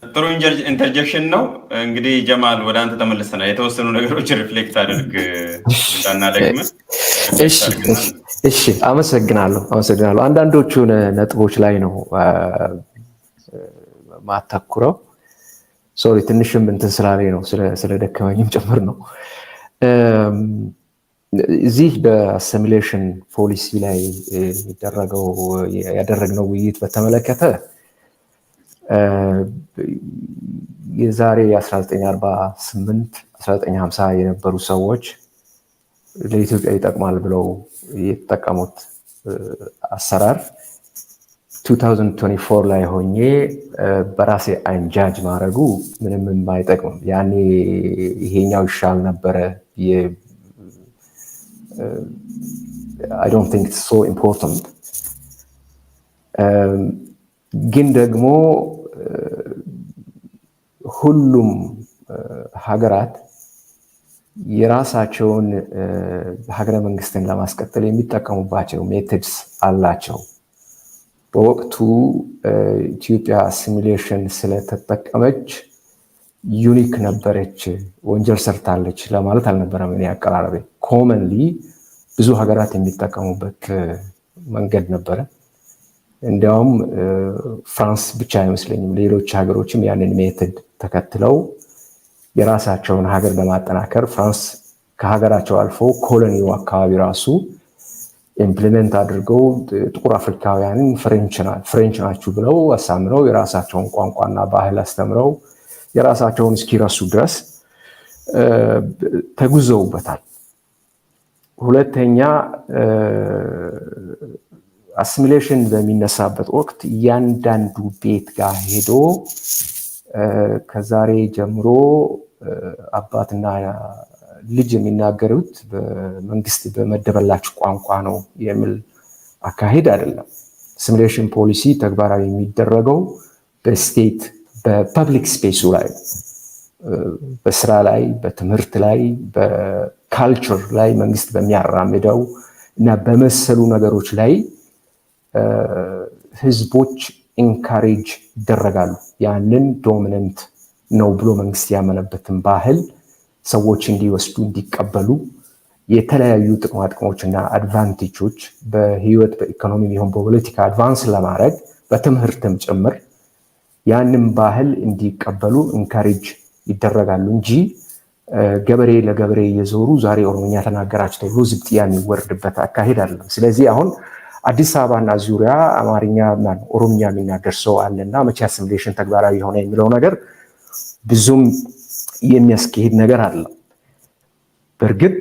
ጥሩ ኢንተርጀክሽን ነው። እንግዲህ ጀማል ወደ አንተ ተመልሰናል። የተወሰኑ ነገሮች ሪፍሌክት አድርግ እንዳናደግም እሺ እሺ፣ አመሰግናለሁ። አንዳንዶቹን ነጥቦች ላይ ነው ማተኩረው። ሶሪ ትንሽም እንትን ስላለኝ ነው ስለደከመኝም ጭምር ነው። እዚህ በአሲሚሌሽን ፖሊሲ ላይ ያደረግነው ውይይት በተመለከተ የዛሬ 1948 1950 የነበሩ ሰዎች ለኢትዮጵያ ይጠቅማል ብለው የተጠቀሙት አሰራር 2024 ላይ ሆኜ በራሴ አይን ጃጅ ማድረጉ ምንም የማይጠቅም ያኔ ይሄኛው ይሻል ነበረ። I don't think it's so important. ግን ደግሞ ሁሉም ሀገራት የራሳቸውን ሀገረ መንግስትን ለማስቀጠል የሚጠቀሙባቸው ሜቶድስ አላቸው። በወቅቱ ኢትዮጵያ አሲሚሌሽን ስለተጠቀመች ዩኒክ ነበረች፣ ወንጀል ሰርታለች ለማለት አልነበረም። እኔ አቀራረቤ ኮመንሊ ብዙ ሀገራት የሚጠቀሙበት መንገድ ነበረ። እንዲያውም ፍራንስ ብቻ አይመስለኝም፣ ሌሎች ሀገሮችም ያንን ሜቶድ ተከትለው የራሳቸውን ሀገር ለማጠናከር ፍራንስ ከሀገራቸው አልፎ ኮሎኒው አካባቢ ራሱ ኢምፕሊመንት አድርገው ጥቁር አፍሪካውያንን ፍሬንች ናችሁ ብለው አሳምረው የራሳቸውን ቋንቋና ባህል አስተምረው የራሳቸውን እስኪረሱ ድረስ ተጉዘውበታል። ሁለተኛ አሲሚሌሽን በሚነሳበት ወቅት እያንዳንዱ ቤት ጋር ሄዶ ከዛሬ ጀምሮ አባትና ልጅ የሚናገሩት በመንግስት በመደበላችሁ ቋንቋ ነው የሚል አካሄድ አይደለም። አሲሚሌሽን ፖሊሲ ተግባራዊ የሚደረገው በስቴት በፐብሊክ ስፔሱ ላይ፣ በስራ ላይ፣ በትምህርት ላይ፣ በካልቸር ላይ መንግስት በሚያራምደው እና በመሰሉ ነገሮች ላይ ህዝቦች ኢንካሬጅ ይደረጋሉ። ያንን ዶሚነንት ነው ብሎ መንግስት ያመነበትን ባህል ሰዎች እንዲወስዱ እንዲቀበሉ የተለያዩ ጥቅማጥቅሞችና አድቫንቴጆች በህይወት በኢኮኖሚ ቢሆን በፖለቲካ አድቫንስ ለማድረግ በትምህርትም ጭምር ያንን ባህል እንዲቀበሉ ኢንካሬጅ ይደረጋሉ እንጂ ገበሬ ለገበሬ እየዞሩ ዛሬ ኦሮሞኛ ተናገራችሁ ተብሎ ዝብጥያ የሚወርድበት አካሄድ አይደለም። ስለዚህ አሁን አዲስ አበባና ዙሪያ አማርኛ ኦሮምኛ የሚናገር ሰው አለና መቼ አሲሚሌሽን ተግባራዊ ሆነ የሚለው ነገር ብዙም የሚያስኬድ ነገር አለ። በእርግጥ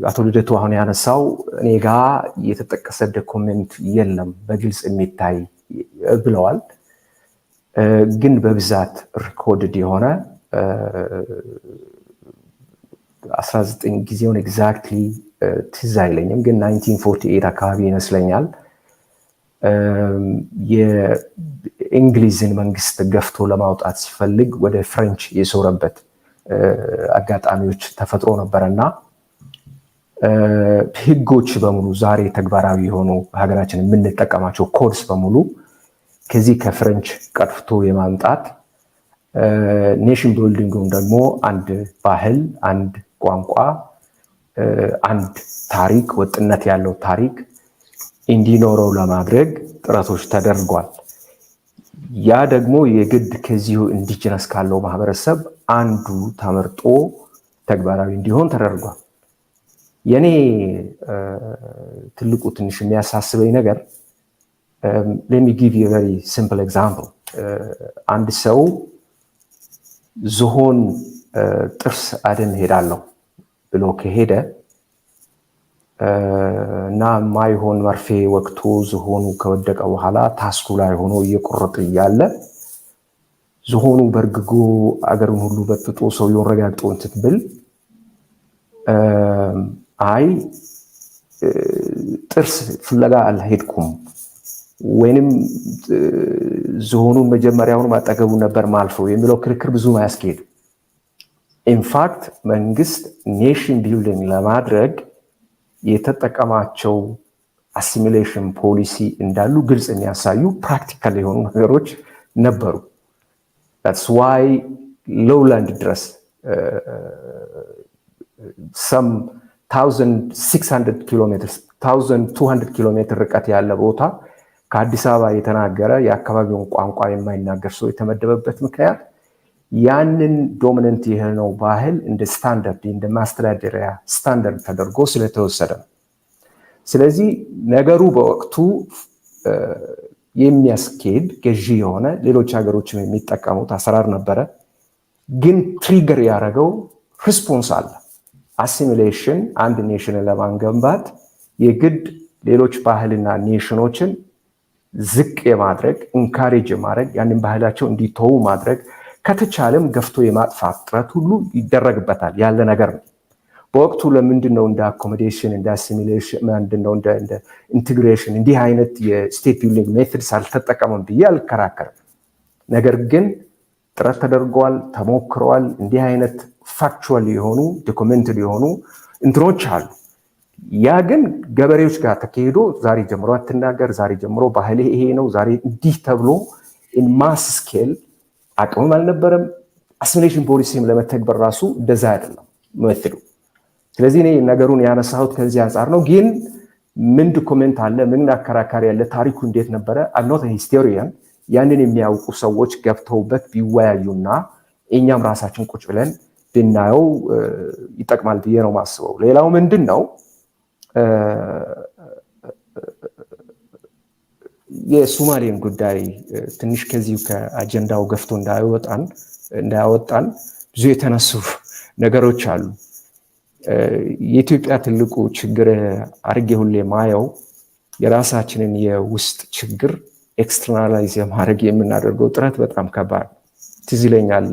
አቶ ልደቱ አሁን ያነሳው እኔ ጋ የተጠቀሰ ዶክመንት የለም በግልጽ የሚታይ ብለዋል። ግን በብዛት ሪኮርድድ የሆነ 19 ጊዜውን ኤግዛክትሊ ትዝ አይለኝም፣ ግን 1948 አካባቢ ይመስለኛል የእንግሊዝን መንግስት ገፍቶ ለማውጣት ሲፈልግ ወደ ፍሬንች የዞረበት አጋጣሚዎች ተፈጥሮ ነበረና ህጎች በሙሉ ዛሬ ተግባራዊ የሆኑ ሀገራችን የምንጠቀማቸው ኮድስ በሙሉ ከዚህ ከፍሬንች ቀጥፍቶ የማምጣት ኔሽን ቢልዲንጉን ደግሞ አንድ ባህል፣ አንድ ቋንቋ፣ አንድ ታሪክ፣ ወጥነት ያለው ታሪክ እንዲኖረው ለማድረግ ጥረቶች ተደርጓል። ያ ደግሞ የግድ ከዚሁ ኢንዲጂነስ ካለው ማህበረሰብ አንዱ ተመርጦ ተግባራዊ እንዲሆን ተደርጓል። የኔ ትልቁ ትንሽ የሚያሳስበኝ ነገር let me give you a very simple example. አንድ ሰው ዝሆን ጥርስ አደን ሄዳለሁ ብሎ ከሄደ እና ማይሆን መርፌ ወቅቱ ዝሆኑ ከወደቀ በኋላ ታስኩ ላይ ሆኖ እየቆረጠ እያለ ዝሆኑ በርግጎ አገሩን ሁሉ በጥጦ ሰውየውን ረጋግጦ እንትን ብል አይ ጥርስ ፍለጋ አልሄድኩም ወይንም ዝሆኑን መጀመሪያውን ማጠገቡ ነበር ማልፈው የሚለው ክርክር ብዙም አያስኬድም። ኢንፋክት መንግስት ኔሽን ቢልዲንግ ለማድረግ የተጠቀማቸው አሲሚሌሽን ፖሊሲ እንዳሉ ግልጽ የሚያሳዩ ፕራክቲካል የሆኑ ነገሮች ነበሩ። that's why lowland ድረስ some 1600 kilometers 1200 kilometers ርቀት ያለ ቦታ ከአዲስ አበባ የተናገረ የአካባቢውን ቋንቋ የማይናገር ሰው የተመደበበት ምክንያት ያንን ዶሚናንት የሆነው ባህል እንደ ስታንዳርድ እንደ ማስተዳደሪያ ስታንዳርድ ተደርጎ ስለተወሰደ ነው። ስለዚህ ነገሩ በወቅቱ የሚያስኬድ ገዢ የሆነ ሌሎች ሀገሮችም የሚጠቀሙት አሰራር ነበረ። ግን ትሪገር ያደረገው ሪስፖንስ አለ። አሲሚሌሽን አንድ ኔሽንን ለማንገንባት የግድ ሌሎች ባህልና ኔሽኖችን ዝቅ የማድረግ ኢንካሬጅ የማድረግ ያንን ባህላቸው እንዲተው ማድረግ ከተቻለም ገፍቶ የማጥፋት ጥረት ሁሉ ይደረግበታል ያለ ነገር ነው። በወቅቱ ለምንድነው እንደ አኮሞዴሽን እንደ አሲሚሌሽን ምንድነው እንደ ኢንቲግሬሽን እንዲህ አይነት የስቴት ቢልዲንግ ሜቶድስ አልተጠቀመም ብዬ አልከራከርም። ነገር ግን ጥረት ተደርጓል፣ ተሞክሯል። እንዲህ አይነት ፋክቹዋል የሆኑ ዶክመንትድ የሆኑ እንትኖች አሉ። ያ ግን ገበሬዎች ጋር ተካሂዶ ዛሬ ጀምሮ አትናገር፣ ዛሬ ጀምሮ ባህል ይሄ ነው፣ ዛሬ እንዲህ ተብሎ ኢን ማስ ስኬል አቅምም አልነበረም። አሲሚሌሽን ፖሊሲም ለመተግበር ራሱ እንደዛ አይደለም መጥቶ። ስለዚህ እኔ ነገሩን ያነሳሁት ከዚህ አንፃር ነው። ግን ምን ዶክመንት አለ፣ ምን አከራካሪ ያለ፣ ታሪኩ እንዴት ነበረ? I'm not a historian። ያንን የሚያውቁ ሰዎች ገብተውበት ቢወያዩና እኛም ራሳችን ቁጭ ብለን ብናየው ይጠቅማል ብዬ ነው ማስበው። ሌላው ምንድነው የሶማሌን ጉዳይ ትንሽ ከዚህ ከአጀንዳው ገፍቶ እንዳያወጣን ብዙ የተነሱ ነገሮች አሉ። የኢትዮጵያ ትልቁ ችግር አርጌ ሁሌ ማየው የራሳችንን የውስጥ ችግር ኤክስተርናላይዝ የማድረግ የምናደርገው ጥረት በጣም ከባድ። ትዝ ይለኛል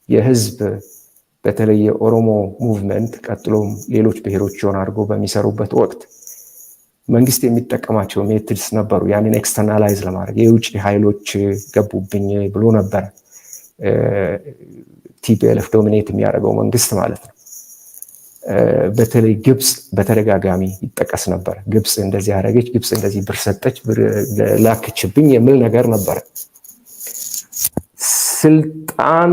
የህዝብ በተለይ የኦሮሞ ሙቭመንት ቀጥሎም ሌሎች ብሔሮች ጆን አድርጎ በሚሰሩበት ወቅት መንግስት የሚጠቀማቸው ሜትድስ ነበሩ። ያንን ኤክስተርናላይዝ ለማድረግ የውጭ ኃይሎች ገቡብኝ ብሎ ነበር ቲፒኤልኤፍ ዶሚኔት የሚያደርገው መንግስት ማለት ነው። በተለይ ግብጽ በተደጋጋሚ ይጠቀስ ነበር። ግብጽ እንደዚህ ያደረገች፣ ግብጽ እንደዚህ ብር ሰጠች፣ ብር ላከችብኝ የሚል ነገር ነበር። ስልጣን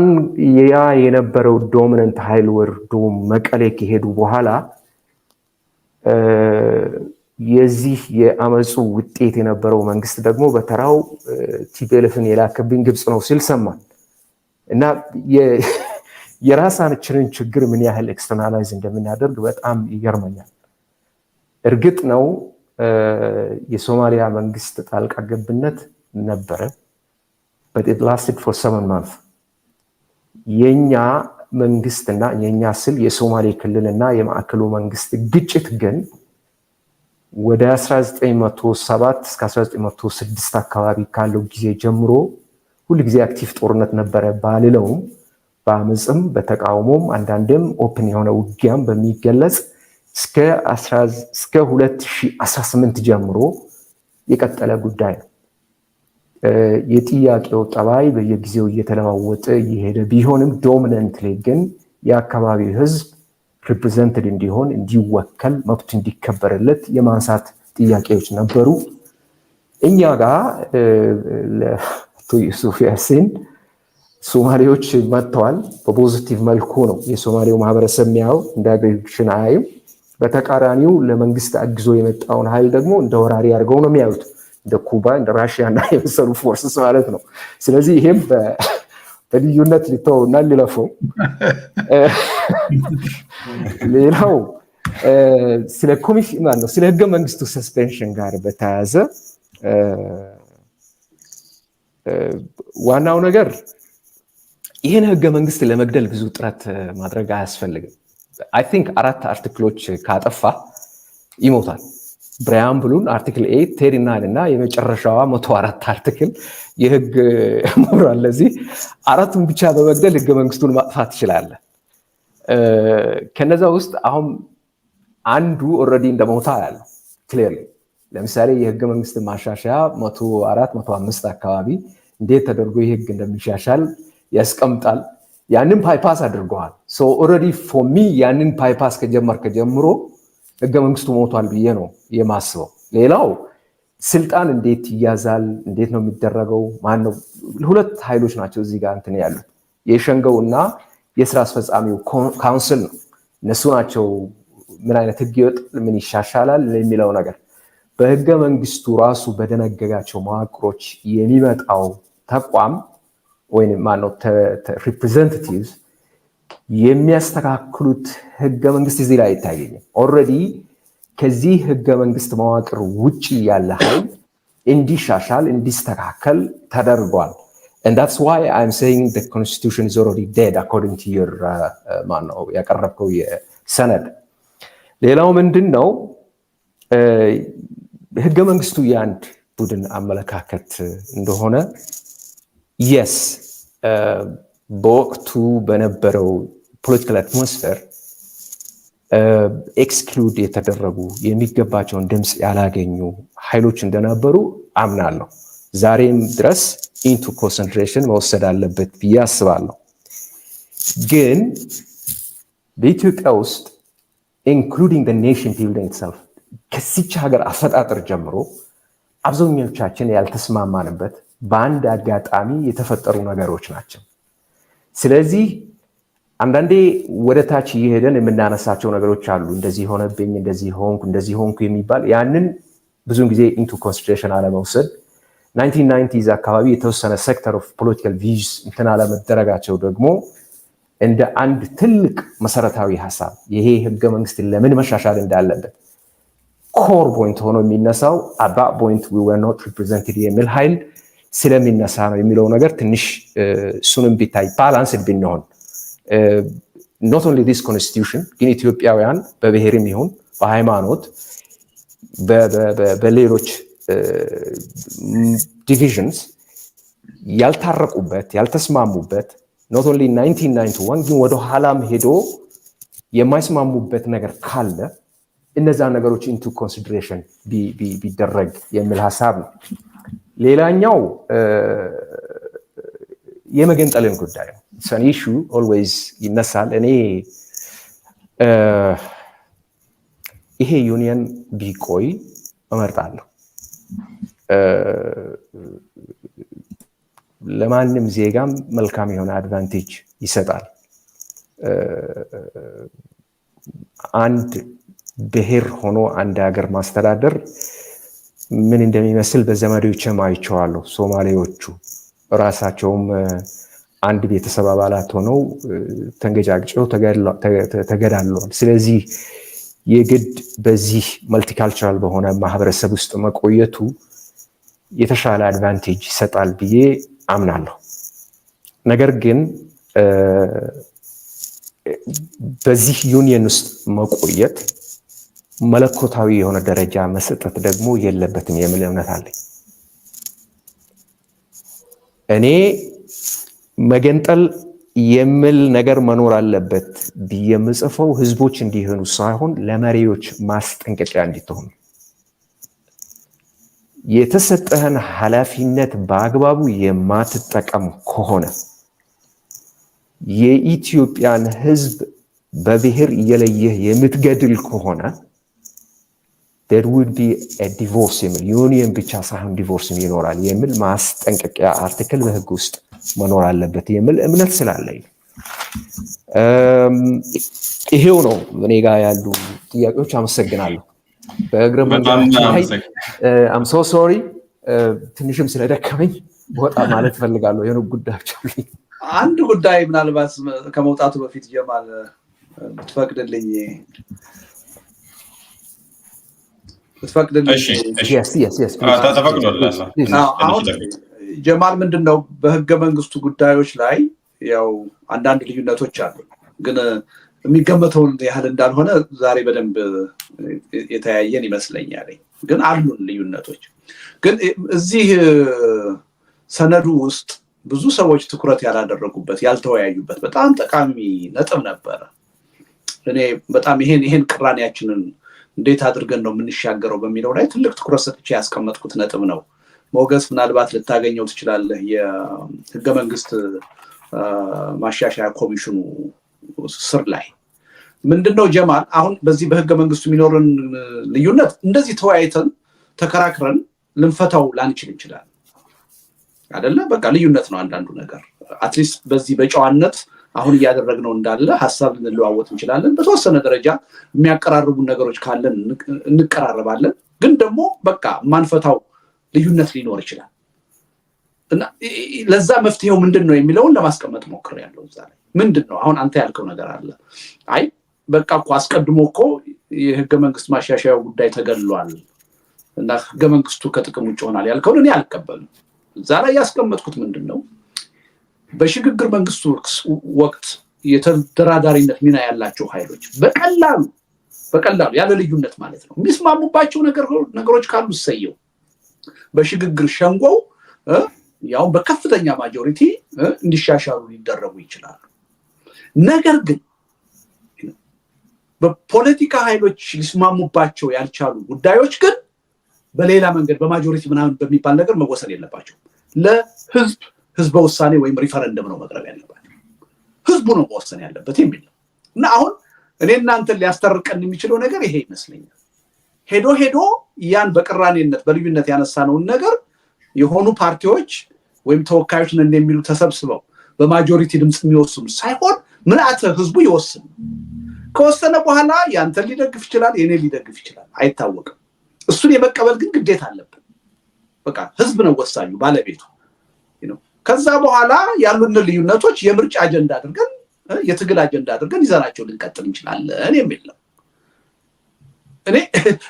ያ የነበረው ዶሚናንት ኃይል ወርዶ መቀሌ ከሄዱ በኋላ የዚህ የአመፁ ውጤት የነበረው መንግስት ደግሞ በተራው ቲፒኤልኤፍን የላከብኝ ግብጽ ነው ሲል ሰማን እና የራሳችንን ችግር ምን ያህል ኤክስተርናላይዝ እንደምናደርግ በጣም ይገርመኛል። እርግጥ ነው የሶማሊያ መንግስት ጣልቃ ገብነት ነበረ። but it lasted for 7 months። የኛ መንግስትና የኛ ስል የሶማሌ ክልልና የማዕከሉ መንግስት ግጭት ግን ወደ 1907 እስከ 1906 አካባቢ ካለው ጊዜ ጀምሮ ሁሉ ጊዜ አክቲቭ ጦርነት ነበረ ባልለውም በአመጽም በተቃውሞም አንዳንድም ኦፕን የሆነ ውጊያም በሚገለጽ እስከ 2018 ጀምሮ የቀጠለ ጉዳይ ነው። የጥያቄው ጠባይ በየጊዜው እየተለዋወጠ እየሄደ ቢሆንም ዶሚናንትሊ ግን የአካባቢው ህዝብ ሪፕሬዘንትድ እንዲሆን እንዲወከል መብት እንዲከበርለት የማንሳት ጥያቄዎች ነበሩ። እኛ ጋር ለአቶ ዩሱፍ ያሲን ሶማሌዎች መጥተዋል። በፖዚቲቭ መልኩ ነው የሶማሌው ማህበረሰብ የሚያየው፣ እንደ አግሬሽን አያዩም። በተቃራኒው ለመንግስት አግዞ የመጣውን ኃይል ደግሞ እንደ ወራሪ አድርገው ነው የሚያዩት፣ እንደ ኩባ እንደ ራሽያ እና የመሰሉ ፎርስስ ማለት ነው። ስለዚህ ይሄም በልዩነት ሊተውና ሊለፈው። ሌላው ስለ ኮሚሽን ማለት ነው ስለ ህገ መንግስቱ ሰስፔንሽን ጋር በተያያዘ ዋናው ነገር ይሄን ህገ መንግስት ለመግደል ብዙ ጥረት ማድረግ አያስፈልግም። አይ ቲንክ 4 አርቲክሎች ካጠፋ ይሞታል። ብራያምብሉን አርቲክል 8 ቴሪናል እና የመጨረሻዋ 104 አርቲክል የህግ ሞራል ለዚህ አራቱን ብቻ በመግደል ህገ መንግስቱን ማጥፋት ይችላል። ከነዛ ውስጥ አሁን አንዱ ኦሬዲ እንደሞታ ያለው ክሊርሊ ለምሳሌ የህገ መንግስት ማሻሻያ 104 105 አካባቢ እንዴት ተደርጎ የህግ እንደሚሻሻል ያስቀምጣል። ያንን ባይፓስ አድርገዋል። ሶ ኦሬዲ ፎር ሚ ያንን ባይፓስ ከጀመር ከጀምሮ ህገ መንግስቱ ሞቷል ብዬ ነው የማስበው። ሌላው ስልጣን እንዴት ይያዛል? እንዴት ነው የሚደረገው? ማን ነው? ሁለት ኃይሎች ናቸው እዚህ ጋር እንትን ያሉት የሸንገው እና የስራ አስፈጻሚው ካውንስል ነው። እነሱ ናቸው ምን አይነት ህግ ይወጣል፣ ምን ይሻሻላል የሚለው ነገር። በህገ መንግስቱ ራሱ በደነገጋቸው መዋቅሮች የሚመጣው ተቋም ወይም ማነው ሪፕሬዘንታቲቭስ የሚያስተካክሉት ህገ መንግስት እዚህ ላይ አይታየኝም። ኦልሬዲ ከዚህ ህገ መንግስት መዋቅር ውጪ ያለ ኃይል እንዲሻሻል እንዲስተካከል ተደርጓል። and that's why I'm saying the constitution is already dead according to your ማነው ያቀረብከው የሰነድ። ሌላው ምንድነው ህገ መንግስቱ የአንድ ቡድን አመለካከት እንደሆነ yes በወቅቱ በነበረው ፖለቲካል አትሞስፌር ኤክስክሉድ የተደረጉ የሚገባቸውን ድምፅ ያላገኙ ኃይሎች እንደነበሩ አምናለሁ። ዛሬም ድረስ ኢንቱ ኮንሰንትሬሽን መወሰድ አለበት ብዬ አስባለሁ። ግን በኢትዮጵያ ውስጥ ኢንክሉዲንግ the nation building itself ከዚች ሀገር አፈጣጠር ጀምሮ አብዛኞቻችን ያልተስማማንበት በአንድ አጋጣሚ የተፈጠሩ ነገሮች ናቸው። ስለዚህ አንዳንዴ ወደ ታች እየሄደን የምናነሳቸው ነገሮች አሉ። እንደዚህ ሆነብኝ፣ እንደዚህ ሆንኩ የሚባል ያንን ብዙውን ጊዜ ኢንቱ ኮንሲደሬሽን አለመውሰድ 1990s አካባቢ የተወሰነ ሴክተር ኦፍ ፖለቲካል ቪውስ እንትን አለመደረጋቸው ደግሞ እንደ አንድ ትልቅ መሰረታዊ ሀሳብ ይሄ ህገ መንግስት ለምን መሻሻል እንዳለበት ኮር ፖይንት ሆኖ የሚነሳው at that point we were not represented የሚል ኃይል ስለሚነሳ ነው የሚለው ነገር ትንሽ እሱንም ቢታይ ባላንስድ ቢሆን not only this constitution ግን ኢትዮጵያውያን በብሔርም ይሁን በሃይማኖት በሌሎች divisions ያልታረቁበት ያልተስማሙበት not only 1991 ግን ወደ ኋላም ሄዶ የማይስማሙበት ነገር ካለ እነዛ ነገሮች into consideration ቢደረግ የሚል ሐሳብ ነው። ሌላኛው የመገንጠልን ጉዳይ ነው። it's an issue always ይነሳል። እኔ ይሄ ዩኒየን ቢቆይ እመርጣለሁ። ለማንም ዜጋም መልካም የሆነ አድቫንቴጅ ይሰጣል። አንድ ብሔር ሆኖ አንድ ሀገር ማስተዳደር ምን እንደሚመስል በዘመዶችም አይቼዋለሁ። ሶማሌዎቹ ራሳቸውም አንድ ቤተሰብ አባላት ሆነው ተንገጫግጨው ተገዳለዋል። ስለዚህ የግድ በዚህ መልቲካልቸራል በሆነ ማህበረሰብ ውስጥ መቆየቱ የተሻለ አድቫንቴጅ ይሰጣል ብዬ አምናለሁ። ነገር ግን በዚህ ዩኒየን ውስጥ መቆየት መለኮታዊ የሆነ ደረጃ መስጠት ደግሞ የለበትም የሚል እምነት አለኝ። እኔ መገንጠል የሚል ነገር መኖር አለበት ብዬ የምጽፈው ህዝቦች እንዲሆኑ ሳይሆን ለመሪዎች ማስጠንቀቂያ እንዲሆኑ የተሰጠህን ኃላፊነት በአግባቡ የማትጠቀም ከሆነ የኢትዮጵያን ህዝብ በብሔር እየለየህ የምትገድል ከሆነ there would be a divorce የሚል ዩኒየን ብቻ ሳይሆን ዲቮርስ ይኖራል የሚል ማስጠንቀቂያ አርቲክል በህግ ውስጥ መኖር አለበት የሚል እምነት ስላለኝ ይሄው ነው እኔ ጋር ያሉ ጥያቄዎች። አመሰግናለሁ። በእግረ መንገዳችን ላይ I'm so sorry ትንሽም ስለደከመኝ ወጣ ማለት ፈልጋለሁ። የሆነ ጉዳዮች አሉኝ። አንድ ጉዳይ ምናልባት ከመውጣቱ በፊት ጀማል ብትፈቅድልኝ አሁን ጀማል ምንድነው በህገ መንግስቱ ጉዳዮች ላይ ያው አንዳንድ ልዩነቶች አሉ፣ ግን የሚገመተውን ያህል እንዳልሆነ ዛሬ በደንብ የተያየን ይመስለኛል። ግን አሉን ልዩነቶች። ግን እዚህ ሰነዱ ውስጥ ብዙ ሰዎች ትኩረት ያላደረጉበት ያልተወያዩበት በጣም ጠቃሚ ነጥብ ነበረ። እኔ በጣም ይሄን ቅራኔያችንን እንዴት አድርገን ነው የምንሻገረው በሚለው ላይ ትልቅ ትኩረት ሰጥቼ ያስቀመጥኩት ነጥብ ነው። ሞገስ ምናልባት ልታገኘው ትችላለህ። የህገ መንግስት ማሻሻያ ኮሚሽኑ ስር ላይ ምንድነው ጀማል አሁን በዚህ በህገ መንግስቱ የሚኖርን ልዩነት እንደዚህ ተወያይተን ተከራክረን ልንፈታው ላንችል እንችላለን አይደለ በቃ ልዩነት ነው አንዳንዱ ነገር አትሊስት በዚህ በጨዋነት አሁን ያደረግነው እንዳለ ሐሳብ ልንለዋወጥ እንችላለን በተወሰነ ደረጃ የሚያቀራርቡ ነገሮች ካለን እንቀራረባለን ግን ደግሞ በቃ ማንፈታው ልዩነት ሊኖር ይችላል እና ለዛ መፍትሄው ምንድነው የሚለውን ለማስቀመጥ ሞክሬያለሁ እዛ ላይ ምንድነው አሁን አንተ ያልከው ነገር አለ አይ በቃ እኮ አስቀድሞ እኮ የህገ መንግስት ማሻሻያው ጉዳይ ተገልሏል እና ህገ መንግስቱ ከጥቅም ውጭ ሆናል ያልከው እኔ አልቀበልም እዛ ላይ ያስቀመጥኩት ምንድነው በሽግግር መንግስቱ ወቅት የተደራዳሪነት ሚና ያላቸው ኃይሎች በቀላሉ ያለ ልዩነት ማለት ነው የሚስማሙባቸው ነገሮች ካሉ ሰየው በሽግግር ሸንጎው ያው በከፍተኛ ማጆሪቲ እንዲሻሻሉ ሊደረጉ ይችላሉ ነገር ግን በፖለቲካ ኃይሎች ሊስማሙባቸው ያልቻሉ ጉዳዮች ግን በሌላ መንገድ በማጆሪቲ ምናምን በሚባል ነገር መወሰን የለባቸው ለህዝብ ውሳኔ ወይም ሪፈረንደም ነው መቅረብ ያለባቸው ህዝቡ ነው መወሰን ያለበት የሚል እና አሁን እኔ እናንተ ሊያስተርቀን የሚችለው ነገር ይሄ ይመስለኛል ሄዶ ያን በቅራኔነት በልዩነት ያነሳነው ነገር የሆኑ ፓርቲዎች ወይም ተወካዮች ነን የሚሉ ተሰብስበው በማጆሪቲ ድምጽ የሚወስኑ ሳይሆን ምልአተ ህዝቡ ይወስን ከወሰነ በኋላ ያንተ ሊደግፍ ይችላል የኔ ሊደግፍ ይችላል አይታወቅም እሱን የመቀበል ግን ግዴታ አለብን በቃ ህዝብ ነው ወሳኙ ባለቤቱ ከዛ በኋላ ያሉን ልዩነቶች የምርጫ አጀንዳ አድርገን የትግል አጀንዳ አድርገን ይዘናቸው ልንቀጥል እንችላለን የሚል ነው እኔ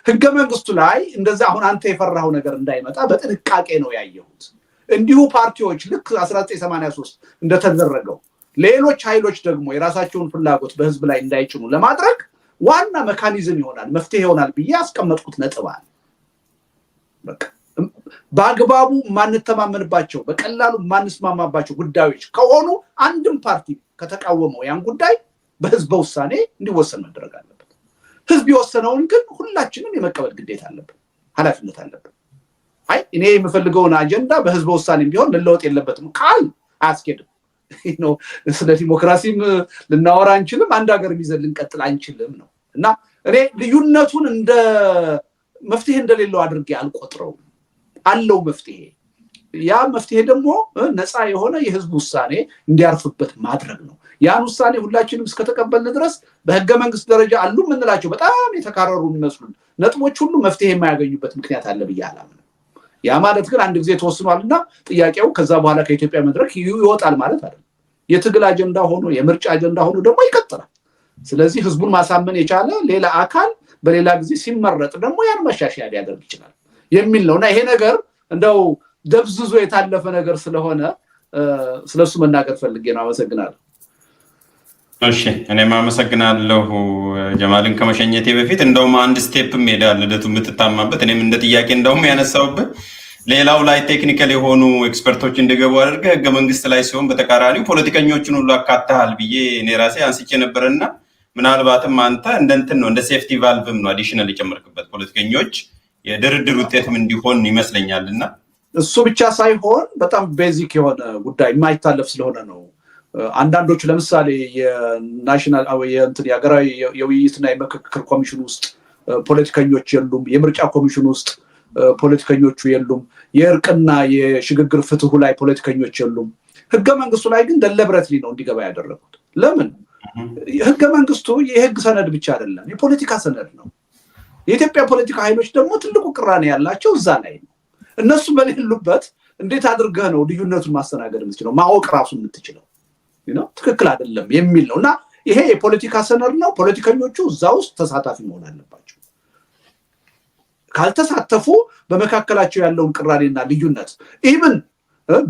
ህገ መንግስቱ ላይ እንደዛ አሁን አንተ የፈራው ነገር እንዳይመጣ በጥንቃቄ ነው ያየሁት እንዲሁ ፓርቲዎች ልክ 1983 እንደተደረገው ሌሎች ኃይሎች ደግሞ የራሳቸውን ፍላጎት በህዝብ ላይ እንዳይጭኑ ለማድረግ ዋና ሜካኒዝም ይሆናል መፍትሄ ይሆናል ብዬ አስቀመጥኩት ነጥብ አለ በቃ በአግባቡ ማንተማመንባቸው በቀላሉ ማንስማማባቸው ጉዳዮች ከሆኑ አንድም ፓርቲ ከተቃወመው ያን ጉዳይ በህዝብ ውሳኔ እንዲወሰን መደረግ አለበት ህዝብ የወሰነውን ግን ሁላችንም የመቀበል ግዴታ አለበት ኃላፊነት አለበት አይ እኔ የምፈልገውን አጀንዳ በህዝብ ውሳኔ ቢሆን ለለውጥ የለበትም ቃል አያስኬድም ስለ ዲሞክራሲም ልናወራ አንችልም አንድ ሀገር ይዘን ልንቀጥል አንችልም ነው እና እኔ ልዩነቱን እንደ መፍትሄ እንደሌለው አድርጌ አልቆጥረው አለው መፍትሄ ያ መፍትሄ ደግሞ ነፃ የሆነ የህዝብ ውሳኔ እንዲያርፍበት ማድረግ ነው ያን ውሳኔ ሁላችንም እስከተቀበልን ድረስ በህገ መንግስት ደረጃ አሉ ምንላቸው በጣም የተካረሩ የሚመስሉ ነጥቦች ሁሉ መፍትሄ የማያገኙበት ምክንያት አለ ብያለሁ ያ ማለት ግን አንድ ጊዜ ተወስኗልና ጥያቄው ከዛ በኋላ ከኢትዮጵያ መድረክ ይወጣል ማለት አይደለም የትግል አጀንዳ ሆኖ የምርጫ አጀንዳ ሆኖ ደግሞ ይቀጥላል ስለዚህ ህዝቡን ማሳመን የቻለ ሌላ አካል በሌላ ጊዜ ሲመረጥ ደግሞ ያን መሻሻያ ሊያደርግ ይችላል የሚል ነውና ይሄ ነገር እንደው ደብዝዞ የታለፈ ነገር ስለሆነ ስለሱ መናገር ፈልጌ ነው አመሰግናለሁ እሺ እኔም አመሰግናለሁ ጀማልን ከመሸኘቴ በፊት እንደውም አንድ ስቴፕም ሄዳል ልደቱ የምትታማበት እኔም እንደ ጥያቄ እንደውም ያነሳውበት ሌላው ላይ ቴክኒካል የሆኑ ኤክስፐርቶች እንደገቡ አድርገ ህገ መንግስት ላይ ሲሆን በተቃራኒው ፖለቲከኞችን ሁሉ አካተሃል ብዬ እኔ ራሴ አንስቼ ነበርና ምናልባትም አንተ እንደንትን ነው እንደ ሴፍቲ ቫልቭም ነው አዲሽናል የጨመርክበት ፖለቲከኞች የድርድር ውጤትም እንዲሆን ይመስለኛልና እሱ ብቻ ሳይሆን በጣም ቤዚክ የሆነ ጉዳይ የማይታለፍ ስለሆነ ነው አንዳንዶቹ ለምሳሌ የናሽናል የእንትን የሀገራዊ የውይይትና የምክክር ኮሚሽን ውስጥ ፖለቲከኞች የሉም የምርጫ ኮሚሽን ውስጥ ፖለቲከኞቹ የሉም የእርቅና የሽግግር ፍትሁ ላይ ፖለቲከኞች የሉም ህገ መንግስቱ ላይ ግን ደለብረትሊ ነው እንዲገባ ያደረጉት ለምን ህገ መንግስቱ የህግ ሰነድ ብቻ አይደለም የፖለቲካ ሰነድ ነው የኢትዮጵያ ፖለቲካ ኃይሎች ደግሞ ትልቁ ቅራኔ ያላቸው እዛ ላይ ነው እነሱ በሌሉበት እንዴት አድርገህ ነው ልዩነቱን ማስተናገድ የምትችለው ማወቅ ራሱ የምትችለው ትክክል አይደለም የሚል ነውና ይሄ የፖለቲካ ሰነድ ነው ፖለቲከኞቹ እዛ ውስጥ ተሳታፊ መሆን አለባቸው ካልተሳተፉ በመካከላቸው ያለውን ቅራኔና ልዩነት ኢቭን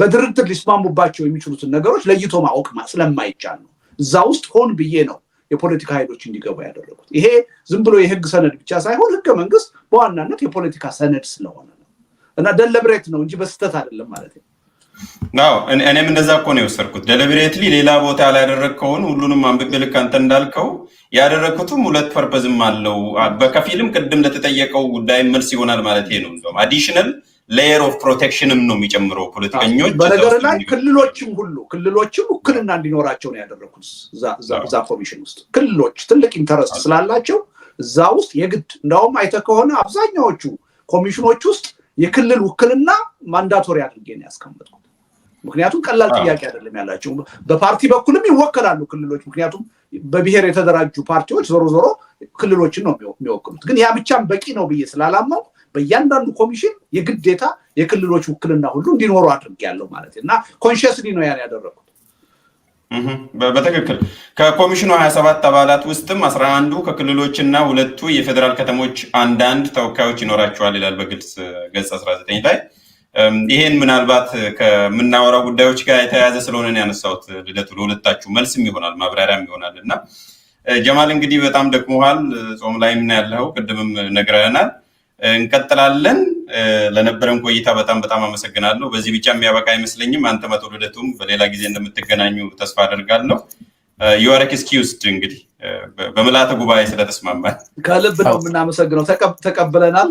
በድርድር ሊስማሙባቸው የሚችሉትን ነገሮች ለይቶ ማወቅ ስለማይቻል ነው እዛ ውስጥ ሆን ብዬ ነው የፖለቲካ ኃይሎች እንዲገቡ ያደረጉት ይሄ ዝም ብሎ የህግ ሰነድ ብቻ ሳይሆን ህገ መንግስት በዋናነት የፖለቲካ ሰነድ ስለሆነ ነው እና ደለብሬት ነው እንጂ በስተት አይደለም ማለት ነው ናው እኔም እንደዛ እኮ ነው የወሰድኩት ደሊብሬትሊ ሌላ ቦታ ላይ ያደረግከውን ሁሉንም አንብቤ ልክ አንተ እንዳልከው ያደረግኩትም ሁለት ፐርፐዝም አለው በከፊልም ቅድም ለተጠየቀው ጉዳይ መልስ ይሆናል ማለት ነው እንደውም አዲሽናል ሌየር ኦፍ ፕሮቴክሽንም ነው የሚጨምረው ፖለቲከኞች በነገር ላይ ክልሎችም ውክልና እንዲኖራቸው ነው ያደረኩት ዛ ኮሚሽን ውስጥ ክልሎች ትልቅ ኢንተረስት ስላላቸው እዛ ውስጥ የግድ እንደውም አይተ ከሆነ አብዛኛዎቹ ኮሚሽኖች ውስጥ የክልል ውክልና ማንዳቶሪ አድርጌ ነው ያስቀመጥኩት። ምክንያቱም ቀላል ጥያቄ አይደለም ያላቸው። በፓርቲ በኩልም ይወከላሉ ክልሎች፣ ምክንያቱም በብሔር የተደራጁ ፓርቲዎች ዞሮ ዞሮ ክልሎችን ነው የሚወክሉት። ግን ያ ብቻም በቂ ነው ብዬ ስላላመንኩ በእያንዳንዱ ኮሚሽን የግዴታ የክልሎች ውክልና ሁሉ እንዲኖሩ አድርጌያለሁ ማለት እና ኮንሺየስሊ ነው ያን ያደረኩት። በትክክል ከኮሚሽኑ 27 አባላት ውስጥም 11ዱ ከክልሎችና 2ቱ የፌዴራል ከተሞች አንዳንድ ተወካዮች ይኖራቸዋል ይላል በግልጽ ገጽ 19 ላይ። ይሄን ምናልባት ከምናወራው ጉዳዮች ጋር የተያያዘ ስለሆነ ነው ያነሳሁት። ልደቱ ለሁለታችሁ መልስም ይሆናል ማብራሪያም ይሆናል እና ጀማል እንግዲህ በጣም ደክሞሃል፣ ጾም ላይ ምን ያለው ቅድምም ነግረናል። እንቀጥላለን። ለነበረን ቆይታ በጣም አመሰግናለሁ። በዚህ ብቻ የሚያበቃ አይመስለኝም። አንተ መቶ ልደቱም በሌላ ጊዜ እንደምትገናኙ ተስፋ አደርጋለሁ። ዩአር ኤክስኪውዝድ እንግዲህ በመላተ ጉባኤ ስለተስማማን ከልብ ነው የምናመሰግነው። ተቀብለናል።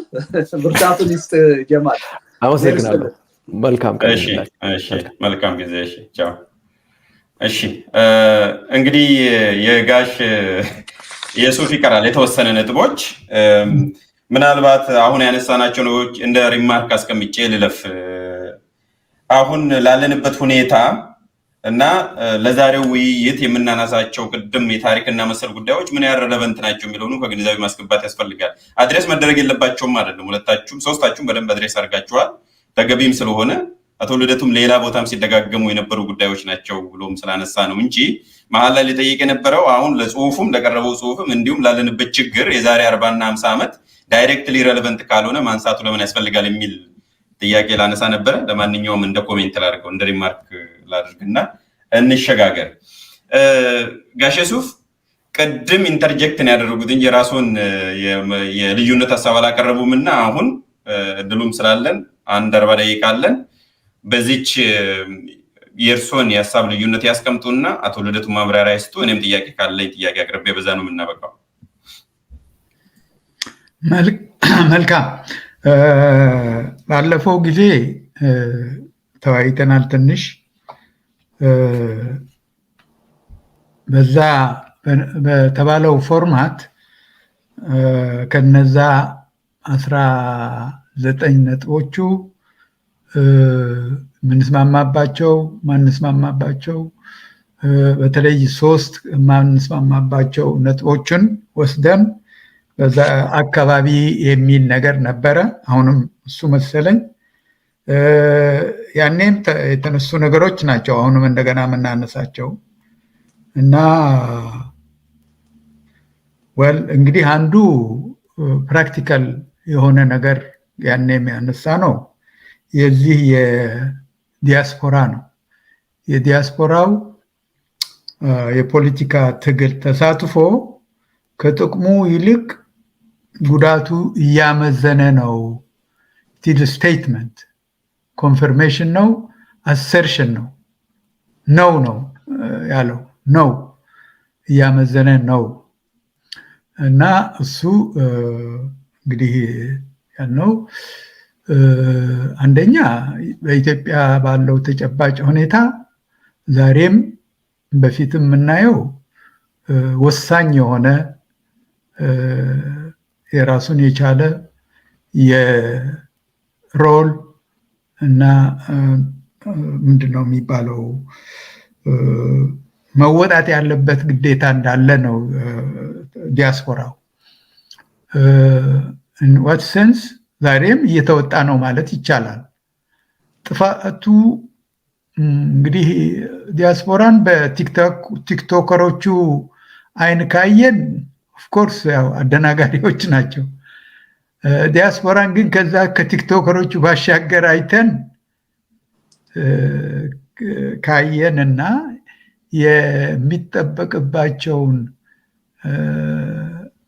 ብርታቱን ይስጥ ጀማል። አመሰግናለሁ። መልካም ቀን። እሺ መልካም ጊዜ። እሺ ቻው። እሺ እንግዲህ የጋሽ የሱፍ ይቀራል የተወሰነ ነጥቦች ምናልባት አሁን ያነሳናቸው ነገሮች እንደ ሪማርክ አስቀምጬ ልለፍ። አሁን ላለንበት ሁኔታ እና ለዛሬው ውይይት የምናነሳቸው ቅድም የታሪክና መሰል ጉዳዮች ምን ያህል ሬሌቫንት ናቸው የሚለውን ከግንዛቤ ማስገባት ያስፈልጋል። አድሬስ መደረግ የለባቸውም አይደለም። ሁለታችሁም ሶስታችሁም በደንብ አድሬስ አድርጋችኋል፣ ተገቢም ስለሆነ አቶ ልደቱም ሌላ ቦታም ሲደጋገሙ የነበሩ ጉዳዮች ናቸው ብሎም ስላነሳ ነው እንጂ መሀል ላይ ሊጠይቅ የነበረው አሁን ለጽሁፉም ለቀረበው ጽሁፍም እንዲሁም ላለንበት ችግር የዛሬ 40 እና 50 ዓመት ዳይሬክትሊ ሬሌቫንት ካልሆነ ማንሳቱ ለምን ያስፈልጋል የሚል ጥያቄ ላነሳ ነበረ። ለማንኛውም እንደ ኮሜንት ላድርገው እንደ ሪማርክ ላድርግና እንሸጋገር። ጋሽ ሱፍ ቅድም ኢንተርጀክትን ያደረጉት እንጂ የራሱን የልዩነት ሀሳብ አላቀረቡምና አሁን እድሉም ስላለን 40 ደቂቃ አለን። በዚች የእርሶን የሀሳብ ልዩነት ያስቀምጡና አቶ ልደቱ ማብራሪያ ይስጡ። እኔም ጥያቄ ካለኝ ጥያቄ አቅርቤ በዛ ነው የምናበቃው። መልካም። ባለፈው ጊዜ ተወያይተናል ትንሽ በዛ በተባለው ፎርማት ከነዛ 19 ነጥቦቹ ምንስማማባቸው ማንስማማባቸው በተለይ 3 ማንስማማባቸው ነጥቦችን ወስደን በዛ አካባቢ የሚል ነገር ነበረ። አሁንም እሱ መሰለኝ ያኔም የተነሱ ነገሮች ናቸው አሁንም እንደገና የምናነሳቸው እና እንግዲህ አንዱ ፕራክቲካል የሆነ ነገር ያኔም ያነሳ ነው የዚህ የዲያስፖራ ነው። የዲያስፖራው የፖለቲካ ትግል ተሳትፎ ከጥቅሙ ይልቅ ጉዳቱ እያመዘነ ነው። ቲድ ስቴትመንት ኮንፈርሜሽን ነው አሰርሽን ነው ያለው ነው እያመዘነ ነው እና እሱ እንግዲህ ያልነው አንደኛ በኢትዮጵያ ባለው ተጨባጭ ሁኔታ ዛሬም በፊትም የምናየው ወሳኝ የሆነ የራሱን የቻለ የሮል እና ምንድነው የሚባለው መወጣት ያለበት ግዴታ እንዳለ ነው ዲያስፖራው። in what sense ዛሬም እየተወጣ ነው ማለት ይቻላል። ጥፋቱ እንግዲህ ዲያስፖራን በቲክቶከሮቹ አይን ካየን ኦፍኮርስ ያው አደናጋሪዎች ናቸው። ዲያስፖራን ግን ከዛ ከቲክቶከሮቹ ባሻገር አይተን ካየንና የሚጠበቅባቸውን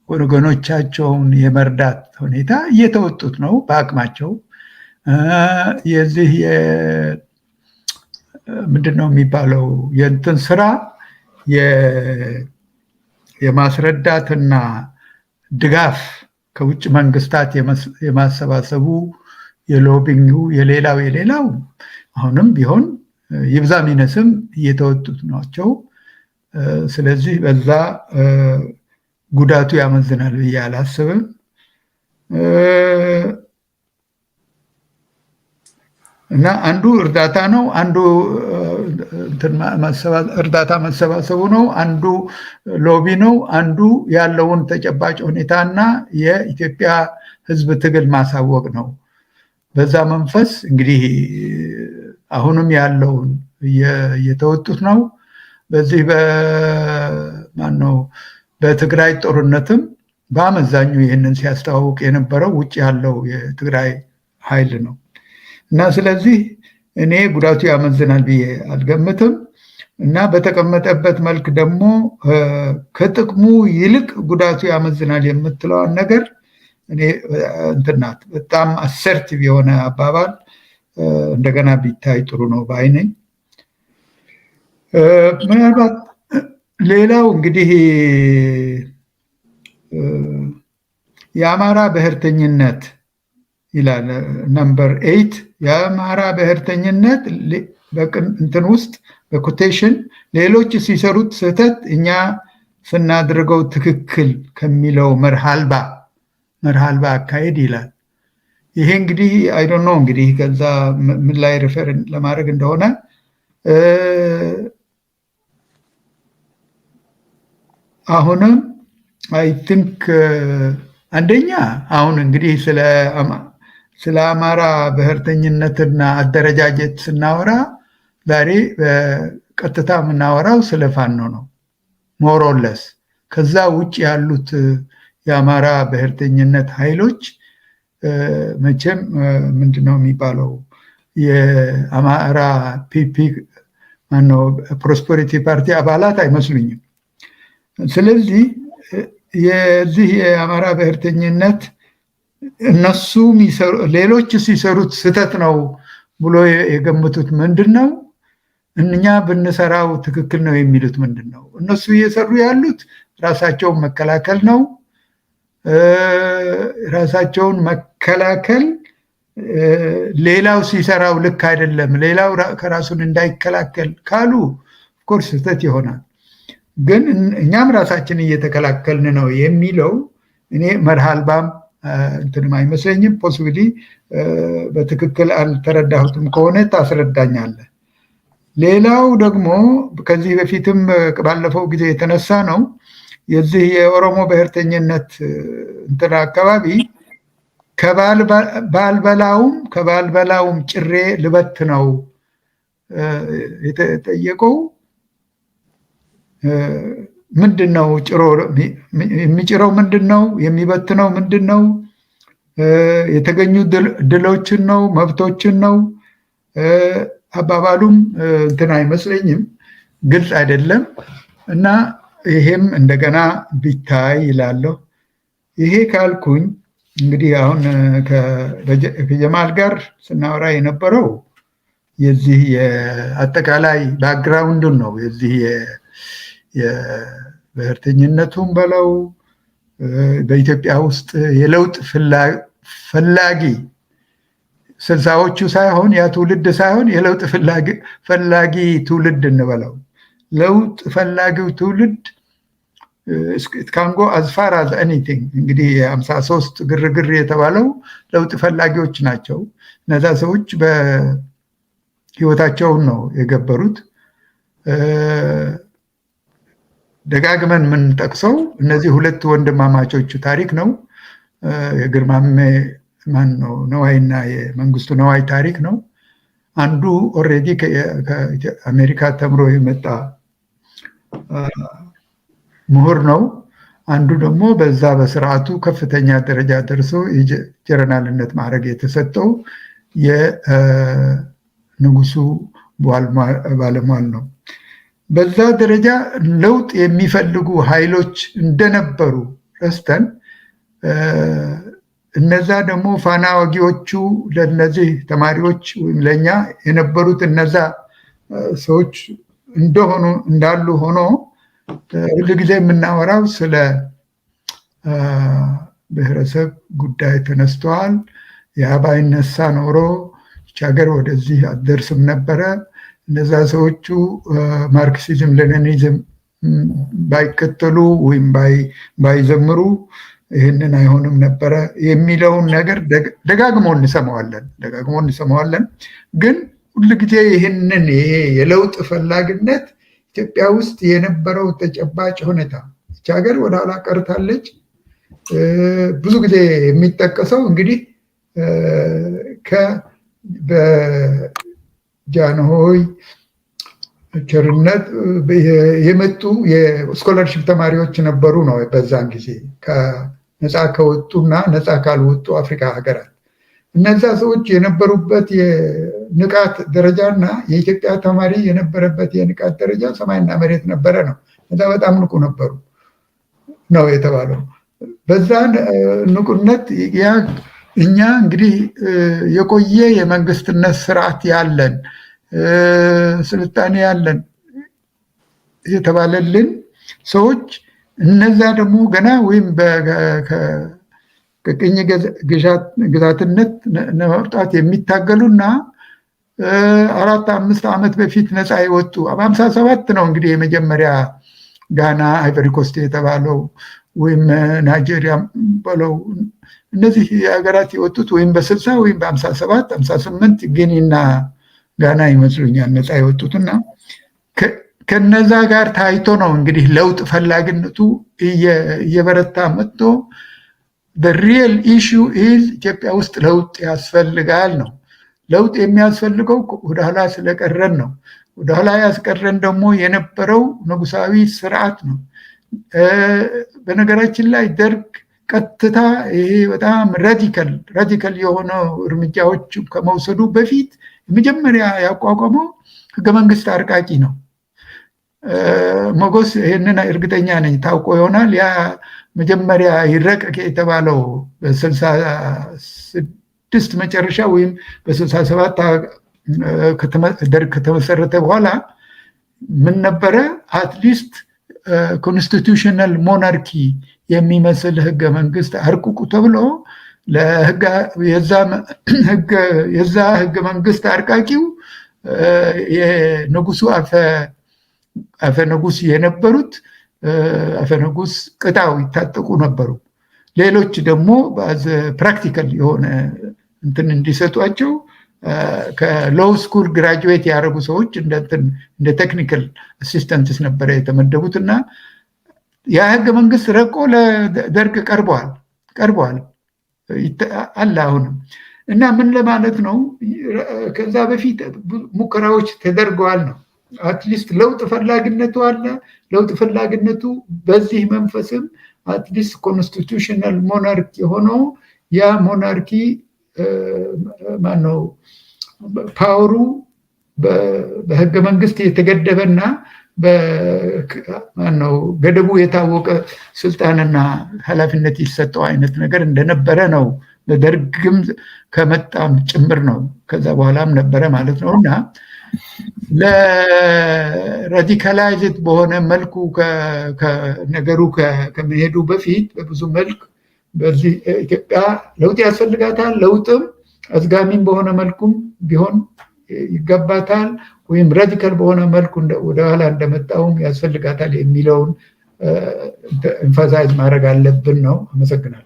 ወገኖቻቸውን የመርዳት ሁኔታ እየተወጡት ነው በአቅማቸው። የዚህ ምንድነው የሚባለው የእንትን ስራ የማስረዳትና ድጋፍ ከውጭ መንግስታት የማሰባሰቡ የሎቢንጉ የሌላው አሁንም ቢሆን ይብዛም ይነስም እየተወጡት ናቸው። ስለዚህ በዛ ጉዳቱ ያመዝናል ብዬ አላስብም። እና አንዱ እርዳታ ነው፣ አንዱ እርዳታ መሰባሰቡ ነው፣ አንዱ ሎቢ ነው፣ አንዱ ያለውን ተጨባጭ ሁኔታና የኢትዮጵያ ሕዝብ ትግል ማሳወቅ ነው። በዛ መንፈስ እንግዲህ አሁንም ያለውን እየተወጡት ነው። በዚህ በትግራይ ጦርነትም በአመዛኙ ይህንን ሲያስተዋውቅ የነበረው ውጭ ያለው የትግራይ ኃይል ነው እና ስለዚህ እኔ ጉዳቱ ያመዝናል ብዬ አልገምትም እና በተቀመጠበት መልክ ደግሞ ከጥቅሙ ይልቅ ጉዳቱ ያመዝናል የምትለውን ነገር እኔ እንትናት በጣም አሰርቲቭ የሆነ አባባል እንደገና ቢታይ ጥሩ ነው ባይ ነኝ። ምናልባት ሌላው እንግዲህ የአማራ ብሔርተኝነት ይላል ነምበር 8 የአማራ ብሔርተኝነት እንትን ውስጥ በኮቴሽን ሌሎች ሲሰሩት ስህተት እኛ ስናድርገው ትክክል ከሚለው መርሃልባ አካሄድ ይላል። ይሄ እንግዲህ አይ ዶንት ኖ እንግዲህ ከዛ ምን ላይ ሪፈር ለማድረግ እንደሆነ አሁንም አይ ቲንክ አንደኛ አሁን እንግዲህ ስለ አማራ ብሔርተኝነትና አደረጃጀት ስናወራ ዛሬ በቀጥታ የምናወራው ስለ ፋኖ ነው ሞሮለስ። ከዛ ውጭ ያሉት የአማራ ብሔርተኝነት ኃይሎች መቼም ምንድነው የሚባለው የአማራ ፒፒ ፕሮስፐሪቲ ፓርቲ አባላት አይመስሉኝም። ስለዚህ የዚህ የአማራ ብሔርተኝነት እነሱ ሌሎች ሲሰሩት ስህተት ነው ብሎ የገምቱት ምንድን ነው? እኛ ብንሰራው ትክክል ነው የሚሉት ምንድን ነው? እነሱ እየሰሩ ያሉት ራሳቸውን መከላከል ነው። ራሳቸውን መከላከል ሌላው ሲሰራው ልክ አይደለም፣ ሌላው ከራሱን እንዳይከላከል ካሉ ኦፍኮርስ ስህተት ይሆናል። ግን እኛም ራሳችን እየተከላከልን ነው የሚለው እኔ መርሃልባም እንትንም አይመስለኝም። ፖሲብሊ በትክክል አልተረዳሁትም ከሆነ ታስረዳኛለህ። ሌላው ደግሞ ከዚህ በፊትም ባለፈው ጊዜ የተነሳ ነው የዚህ የኦሮሞ ብሔርተኝነት እንትን አካባቢ ከባልበላውም ጭሬ ልበት ነው የተጠየቀው። ምንድን ነው ጭሮ የሚጭረው? ምንድን ነው የሚበትነው? ምንድን ነው? የተገኙ ድሎችን ነው? መብቶችን ነው? አባባሉም እንትን አይመስለኝም፣ ግልጽ አይደለም እና ይሄም እንደገና ቢታይ ይላለሁ። ይሄ ካልኩኝ እንግዲህ አሁን ከጀማል ጋር ስናወራ የነበረው የዚህ የአጠቃላይ ባክግራውንዱን ነው የዚህ የብሔርተኝነቱን በለው በኢትዮጵያ ውስጥ የለውጥ ፈላጊ ስልሳዎቹ ሳይሆን ያ ትውልድ ሳይሆን የለውጥ ፈላጊ ትውልድ እንበለው። ለውጥ ፈላጊው ትውልድ ካንጎ አዝፋር አዝ ኤኒቲንግ እንግዲህ 53 ግርግር የተባለው ለውጥ ፈላጊዎች ናቸው። እነዛ ሰዎች በህይወታቸውን ነው የገበሩት። ደጋግመን የምንጠቅሰው እነዚህ ሁለት ወንድማማቾቹ ታሪክ ነው። የግርማሜ ነዋይና የመንግስቱ ነዋይ ታሪክ ነው። አንዱ ኦልሬዲ ከአሜሪካ ተምሮ የመጣ ምሁር ነው። አንዱ ደግሞ በዛ በስርዓቱ ከፍተኛ ደረጃ ደርሶ የጀነራልነት ማዕረግ የተሰጠው የንጉሱ ባለሟል ነው። በዛ ደረጃ ለውጥ የሚፈልጉ ኃይሎች እንደነበሩ ረስተን እነዛ ደግሞ ፋና ወጊዎቹ ለነዚህ ተማሪዎች ወይም ለኛ የነበሩት እነዛ ሰዎች እንዳሉ ሆኖ ሁልጊዜ የምናወራው ስለ ብሔረሰብ ጉዳይ ተነስተዋል። ያ ባይነሳ ኖሮ ይህች ሀገር ወደዚህ አትደርስም ነበረ። እነዛ ሰዎቹ ማርክሲዝም ሌኒኒዝም ባይከተሉ ወይም ባይዘምሩ ይህንን አይሆንም ነበረ የሚለውን ነገር ደጋግሞ እንሰማዋለን። ግን ሁልጊዜ ይሄ የለውጥ ፈላጊነት ኢትዮጵያ ውስጥ የነበረው ተጨባጭ ሁኔታ ይህች ሀገር ወደ ኋላ ቀርታለች። ብዙ ጊዜ የሚጠቀሰው እንግዲህ በጃንሆይ ቸርነት የመጡ የስኮላርሽፕ ተማሪዎች ነበሩ ነው በዛን ጊዜ ነፃ ከወጡና ነፃ ካልወጡ አፍሪካ ሀገራት። እነዛ ሰዎች የነበሩበት የንቃት ደረጃና የኢትዮጵያ ተማሪ የነበረበት የንቃት ደረጃ ሰማይና መሬት ነበረ ነው። እዛ በጣም ንቁ ነበሩ ነው የተባለው። በዛ ንቁነት እኛ እንግዲህ የቆየ የመንግስትነት ስርዓት ያለን ስልጣኔ ያለን የተባለልን ሰዎች እነዛ ደግሞ ገና ወይም ከቅኝ ግዛትነት ለመውጣት የሚታገሉና 4-5 ዓመት በፊት ነፃ የወጡ 57 ነው እንግዲህ የመጀመሪያ ጋና አይቨሪ ኮስት የተባለው ወይም ናይጄሪያ በለው እነዚህ የሀገራት የወጡት ወይም በ60 ወይም በ57 58 ጊኒና ጋና ይመስሉኛል ነፃ የወጡትና ከነዛ ጋር ታይቶ ነው እንግዲህ ለውጥ ፈላጊነቱ እየበረታ መጥቶ the real issue is ኢትዮጵያ ውስጥ ለውጥ ያስፈልጋል ነው። ለውጥ የሚያስፈልገው ወደኋላ ስለቀረን ነው። ወደኋላ ያስቀረን ደግሞ የነበረው ንጉሳዊ ስርዓት ነው። በነገራችን ላይ ደርግ ቀጥታ ይሄ በጣም ራዲካል የሆነ እርምጃዎች ከመውሰዱ በፊት መጀመሪያ ያቋቋመው ህገ መንግስት አርቃቂ ነው። ሞጎስ ይህንን እርግጠኛ ነኝ ታውቆ ይሆናል። ያ መጀመሪያ ይረቀቅ የተባለው በ66 መጨረሻ ወይም በ67 ደርግ ከተመሰረተ በኋላ ምን ነበረ? አትሊስት ኮንስቲቱሽናል ሞናርኪ የሚመስል ህገ መንግስት አርቁቁ ተብሎ የዛ ህገ መንግስት አርቃቂው የንጉሱ አፈ ንጉስ የነበሩት አፈ ንጉስ ቅጣው ይታጠቁ ነበሩ። ሌሎች ደግሞ ፕራክቲካል የሆነ እንትን እንዲሰጧቸው ከሎው ስኩል ግራጁዌት ያደረጉ ሰዎች እንደ ቴክኒካል አሲስተንትስ ነበረ የተመደቡትና ያ ህገ መንግስት ረቆ ለደርግ ቀርቧል አለ አሁንም። እና ምን ለማለት ነው? ከዛ በፊት ሙከራዎች ተደርገዋል ነው። አትሊስት ለውጥ ፈላጊነቱ አለ። ለውጥ ፈላጊነቱ በዚህ መንፈስም አትሊስት ኮንስቲቱሽናል ሞናርኪ ሆኖ ያ ሞናርኪ ማነው ፓወሩ በህገ መንግስት የተገደበና ማነው ገደቡ የታወቀ ስልጣንና ኃላፊነት ይሰጠው አይነት ነገር እንደነበረ ነው። በደርግም ከመጣም ጭምር ነው። ከዛ በኋላም ነበረ ማለት ነው። እና ለራዲካላይዝድ በሆነ መልኩ ነገሩ ከመሄዱ በፊት በብዙ መልክ በዚህ ኢትዮጵያ ለውጥ ያስፈልጋታል። ለውጥም አዝጋሚም በሆነ መልኩም ቢሆን ይገባታል፣ ወይም ራዲካል በሆነ መልኩ ወደኋላ እንደመጣውም ያስፈልጋታል የሚለውን ኤምፋሳይዝ ማድረግ አለብን ነው። አመሰግናለሁ።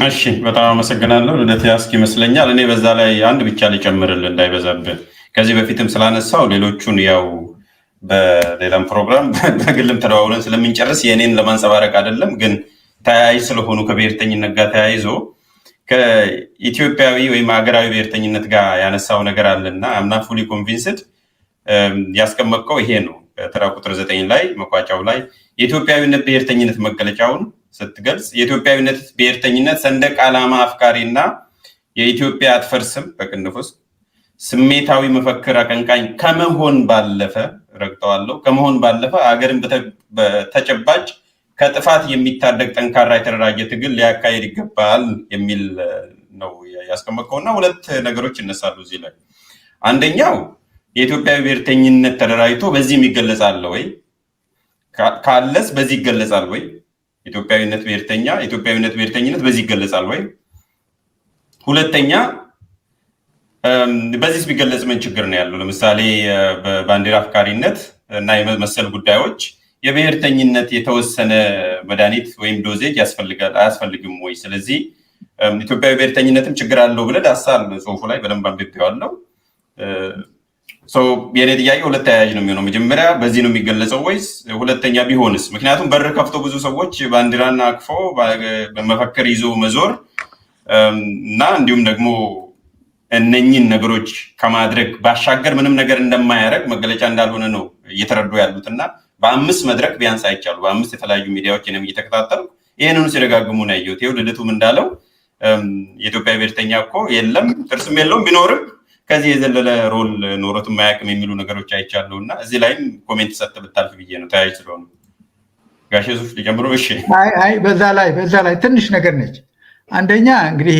እሺ፣ በጣም አመሰግናለሁ። ልደት ያስክ ይመስለኛል። እኔ በዛ ላይ አንድ ብቻ ሊጨምርልህ እንዳይበዛብህ፣ ከዚህ በፊትም ስላነሳው ሌሎቹን ያው በሌላም ፕሮግራም በግልም ተደዋውለን ስለምንጨርስ የእኔን ለማንጸባረቅ አይደለም፣ ግን ተያያዥ ስለሆኑ ከብሔርተኝነት ጋር ተያይዞ ከኢትዮጵያዊ ወይም ሀገራዊ ብሔርተኝነት ጋር ያነሳው ነገር አለና አምና ፉሊ ኮንቪንስድ ያስቀመጥከው ይሄ ነው። በተራ ቁጥር 9 ላይ መቋጫው ላይ የኢትዮጵያዊነት ብሔርተኝነት መገለጫውን ስትገልጽ የኢትዮጵያዊነት ብሔርተኝነት ሰንደቅ ዓላማ አፍቃሪና የኢትዮጵያ አትፈርስም በቅንፍ ውስጥ ስሜታዊ መፈክር አቀንቃኝ ከመሆን ባለፈ ረግጠዋለሁ ከመሆን ባለፈ ሀገርን በተጨባጭ ከጥፋት የሚታደግ ጠንካራ የተደራጀ ትግል ሊያካሄድ ይገባል የሚል ነው ያስቀመጥከውና ሁለት ነገሮች ይነሳሉ እዚህ ላይ። አንደኛው የኢትዮጵያዊ ብሔርተኝነት ተደራጅቶ በዚህ ይገለጻል ወይ? ካለስ በዚህ ይገለጻል ወይ? የኢትዮጵያዊነት ብሔርተኝነት በዚህ ይገለጻል ወይ? ሁለተኛ በዚህ ቢገለጽ ምን ችግር ነው ያለው? ለምሳሌ በባንዲራ አፍቃሪነት እና የመሰል ጉዳዮች የብሔርተኝነት የተወሰነ መድኃኒት ወይም ዶዜጅ ያስፈልጋል አያስፈልግም ወይ? ስለዚህ ኢትዮጵያዊ ብሔርተኝነትም ችግር አለው ብለህ ዳሳል ጽሁፉ ላይ በደንብ አንብቤዋለሁ። የኔ ጥያቄ ሁለት ተያያዥ ነው የሚሆነው። መጀመሪያ በዚህ ነው የሚገለጸው ወይስ ሁለተኛ ቢሆንስ? ምክንያቱም በር ከፍቶ ብዙ ሰዎች ባንዲራና አቅፎ በመፈክር ይዞ መዞር እና እንዲሁም ደግሞ እነኚህን ነገሮች ከማድረግ ባሻገር ምንም ነገር እንደማያደርግ መገለጫ እንዳልሆነ ነው እየተረዱ ያሉት እና በ5 መድረክ ቢያንስ አይቻሉ በ5 የተለያዩ ሚዲያዎች እኔም እየተከታተሉ ይህንኑ ሲደጋግሙ ነው ያየሁት። ይኸው ልደቱም እንዳለው የኢትዮጵያ ብሔርተኛ እኮ የለም ጥርስም የለውም ቢኖርም ከዚህ የዘለለ ሮል ኖሮት የማያውቅም የሚሉ ነገሮች አይቻለሁ እና እዚህ ላይም ኮሜንት ሰጥ ብታልፍ ብዬ ነው ተያይዝ ስለሆነ ጋሽ ሱፍ ሊጀምሩ። እሺ አይ በዛ ላይ ትንሽ ነገር ነች። አንደኛ እንግዲህ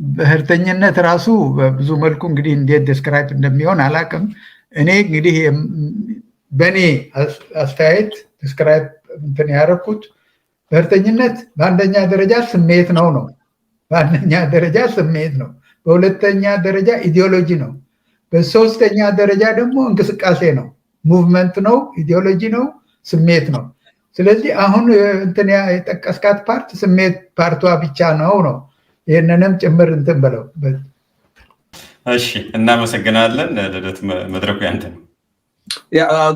ብሔርተኝነት ራሱ በብዙ መልኩ እንግዲህ እንዴት ዲስክራይብ እንደሚሆን አላውቅም። እኔ እንግዲህ በእኔ አስተያየት ዲስክራይብ እንትን ያደረኩት ብሔርተኝነት በአንደኛ ደረጃ ስሜት ነው። በአንደኛ ደረጃ ስሜት ነው። በሁለተኛ ደረጃ ኢዲዮሎጂ ነው። በሶስተኛ ደረጃ ደግሞ እንቅስቃሴ ነው፣ ሙቭመንት ነው፣ ኢዲዮሎጂ ነው፣ ስሜት ነው። ስለዚህ አሁን እንትን የጠቀስካት ፓርት ስሜት ፓርቷ ብቻ ነው። ይህንንም ጭምር እንትን በለው። እሺ እናመሰግናለን። ልደት መድረኩ ያንተ ነው።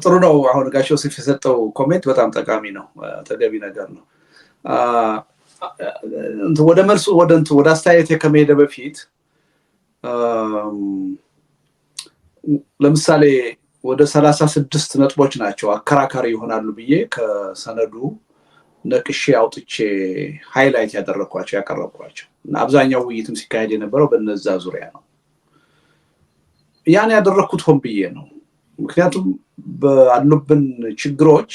ጥሩ ነው። አሁን ጋሽ ዮሴፍ የሰጠው ኮሜንት በጣም ጠቃሚ ነው፣ ተገቢ ነገር ነው። ወደ መልሱ ወደ አስተያየት ከመሄደ በፊት ለምሳሌ ወደ 36 ነጥቦች ናቸው አከራካሪ ይሆናሉ ብዬ ከሰነዱ ነቅሼ አውጥቼ ሃይላይት ያቀረብኳቸው እና አብዛኛው ውይይትም ሲካሄድ የነበረው በነዛ ዙሪያ ነው። ያን ያደረኩት ሆን ብዬ ነው። ምክንያቱም ባሉብን ችግሮች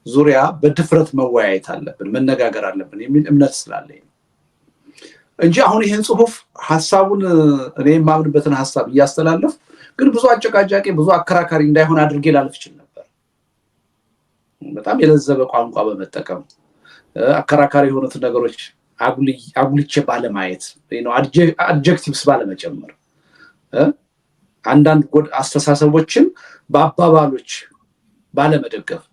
ዙሪያ በድፍረት መወያየት አለብን፣ መነጋገር አለብን የሚል እምነት ስላለኝ እንጂ አሁን ይሄን ጽሁፍ ሐሳቡን እኔ የማምንበትን ሐሳብ እያስተላለፍ ግን ብዙ አጨቃጫቂ ብዙ አከራካሪ እንዳይሆን አድርጌ ላልፍ ይችላል ነበር። በጣም የለዘበ ቋንቋ በመጠቀም አከራካሪ የሆኑት ነገሮች አጉልቼ ባለማየት አድጀክቲቭስ ባለመጨመር አንዳንድ አስተሳሰቦችን በአባባሎች ባለመደገፍ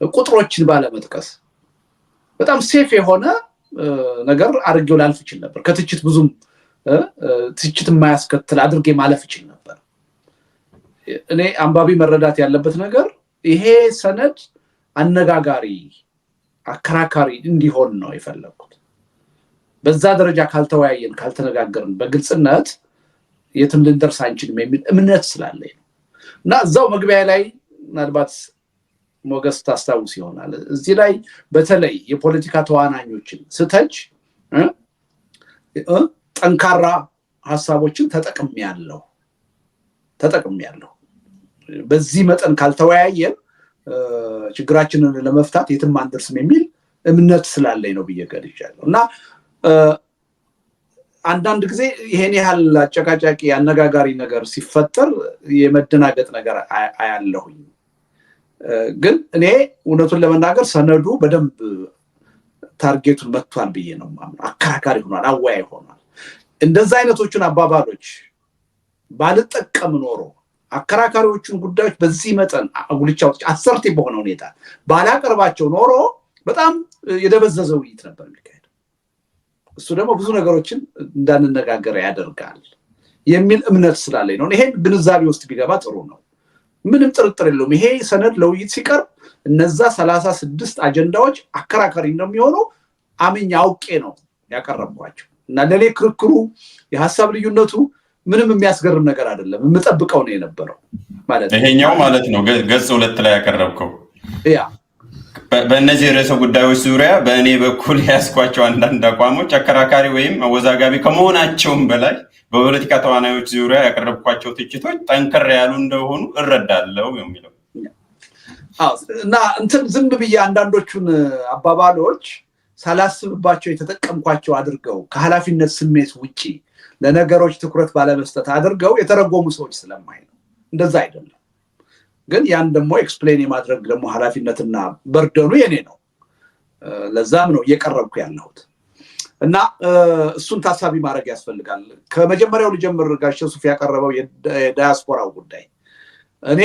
ቁጥሮችን ባለመጥቀስ በጣም ሴፍ የሆነ ነገር አድርጌው ላልፍ ይችል ነበር። ከትችት ብዙም ትችት የማያስከትል አድርጌ ማለፍ ይችል ነበር። እኔ አንባቢ መረዳት ያለበት ነገር ይሄ ሰነድ አነጋጋሪ አከራካሪ እንዲሆን ነው የፈለኩት። በዛ ደረጃ ካልተወያየን ካልተነጋገርን በግልጽነት የትም ልንደርስ አንችልም የሚል እምነት ስላለኝ ነው እና እዛው መግቢያ ላይ ምናልባት ሞገስ ታስታውስ ይሆናል እዚህ ላይ በተለይ የፖለቲካ ተዋናኞችን ስተች ጠንካራ ሐሳቦችን ተጠቅሜያለሁ። በዚህ መጠን ካልተወያየን ችግራችንን ለመፍታት የትም አንደርስም የሚል እምነት ስላለኝ ነው ብዬ ገልጫለሁ እና አንዳንድ ጊዜ ይሄን ያህል አጨቃጫቂ አነጋጋሪ ነገር ሲፈጠር የመደናገጥ ነገር አያለሁኝ። ግን እኔ እውነቱን ለመናገር ሰነዱ በደንብ ታርጌቱን መጥቷል ብዬ ነው ማምነው። አከራካሪ ሆኗል፣ አወያይ ሆኗል። እንደዛ አይነቶቹን አባባሎች ባልጠቀም ኖሮ አከራካሪዎቹን ጉዳዮች በዚህ መጠን አጉልቻው አሰርቴ በሆነ ሁኔታ ባላቀርባቸው ኖሮ በጣም የደበዘዘ ውይይት ነበር የሚካሄደው። እሱ ደግሞ ብዙ ነገሮችን እንዳንነጋገር ያደርጋል የሚል እምነት ስላለኝ ነው። ይሄን ግንዛቤ ውስጥ ቢገባ ጥሩ ነው። ምንም ጥርጥር የለውም። ይሄ ሰነድ ለውይይት ሲቀርብ እነዛ 36 አጀንዳዎች አከራካሪ እንደሚሆኑ አምኜ አውቄ ነው ያቀረብኳቸው እና ለኔ ክርክሩ የሐሳብ ልዩነቱ ምንም የሚያስገርም ነገር አይደለም። የምጠብቀው ነው የነበረው ማለት ነው። ይሄኛው ማለት ነው ገጽ 2 ላይ ያቀረብከው በእነዚህ ርዕሰ ጉዳዮች ዙሪያ በእኔ በኩል ያስኳቸው አንዳንድ አቋሞች አከራካሪ ወይም አወዛጋቢ ከመሆናቸውም በላይ በፖለቲካ ተዋናዮች ዙሪያ ያቀረብኳቸው ትችቶች ጠንከር ያሉ እንደሆኑ እረዳለሁ የሚለው እና እንትን ዝም ብዬ አንዳንዶቹን አባባሎች ሳላስብባቸው የተጠቀምኳቸው አድርገው ከኃላፊነት ስሜት ውጪ ለነገሮች ትኩረት ባለመስጠት አድርገው የተረጎሙ ሰዎች ስለማይ ነው። እንደዛ አይደለም። ግን ያን ደግሞ ኤክስፕሌን የማድረግ ደግሞ ኃላፊነትና በርደኑ የኔ ነው። ለዛም ነው እየቀረብኩ ያለሁት እና እሱን ታሳቢ ማድረግ ያስፈልጋል። ከመጀመሪያው ልጀምር። ጋሽ ሱፍ ያቀረበው የዳያስፖራው ጉዳይ እኔ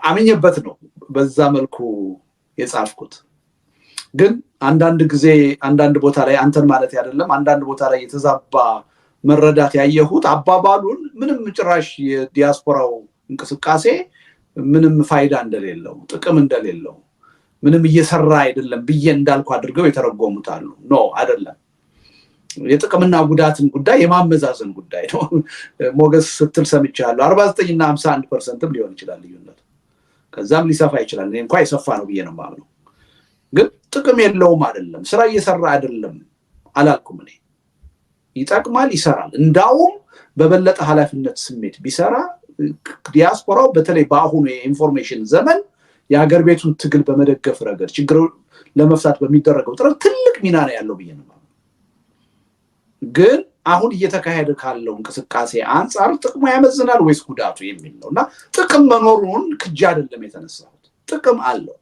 አምኜበት ነው በዛ መልኩ የጻፍኩት። ግን አንዳንድ ጊዜ አንዳንድ ቦታ ላይ አንተን ማለት አይደለም አንዳንድ ቦታ ላይ የተዛባ መረዳት ያየሁት አባባሉን ምንም ጭራሽ የዲያስፖራው እንቅስቃሴ ምንም ፋይዳ እንደሌለው ጥቅም እንደሌለው ምንም እየሰራ አይደለም ብዬ እንዳልኩ አድርገው የተረጎሙታሉ። ኖ አይደለም። የጥቅምና ጉዳትን ጉዳይ የማመዛዘን ጉዳይ ነው። ሞገስ ስትል ሰምቻለሁ 49 እና 51% ሊሆን ይችላል ልዩነቱ። ከዛም ሊሰፋ ይችላል። እኔ እንኳን የሰፋ ነው ብዬ ነው የማምነው። ግን ጥቅም የለውም አይደለም፣ ስራ እየሰራ አይደለም አላልኩም። እኔ ይጠቅማል፣ ይሰራል። እንዳውም በበለጠ ኃላፊነት ስሜት ቢሰራ ዲያስፖራው በተለይ በአሁኑ የኢንፎርሜሽን ዘመን የሀገር ቤቱን ትግል በመደገፍ ረገድ ችግር ለመፍታት በሚደረገው ጥረት ትልቅ ሚና ነው ያለው ብዬ ነው። ግን አሁን እየተካሄደ ካለው እንቅስቃሴ አንፃር ጥቅሙ ያመዝናል ወይስ ጉዳቱ የሚል ነውና ጥቅም መኖሩን ክጅ አይደለም የተነሳሁት። ጥቅም አለው፣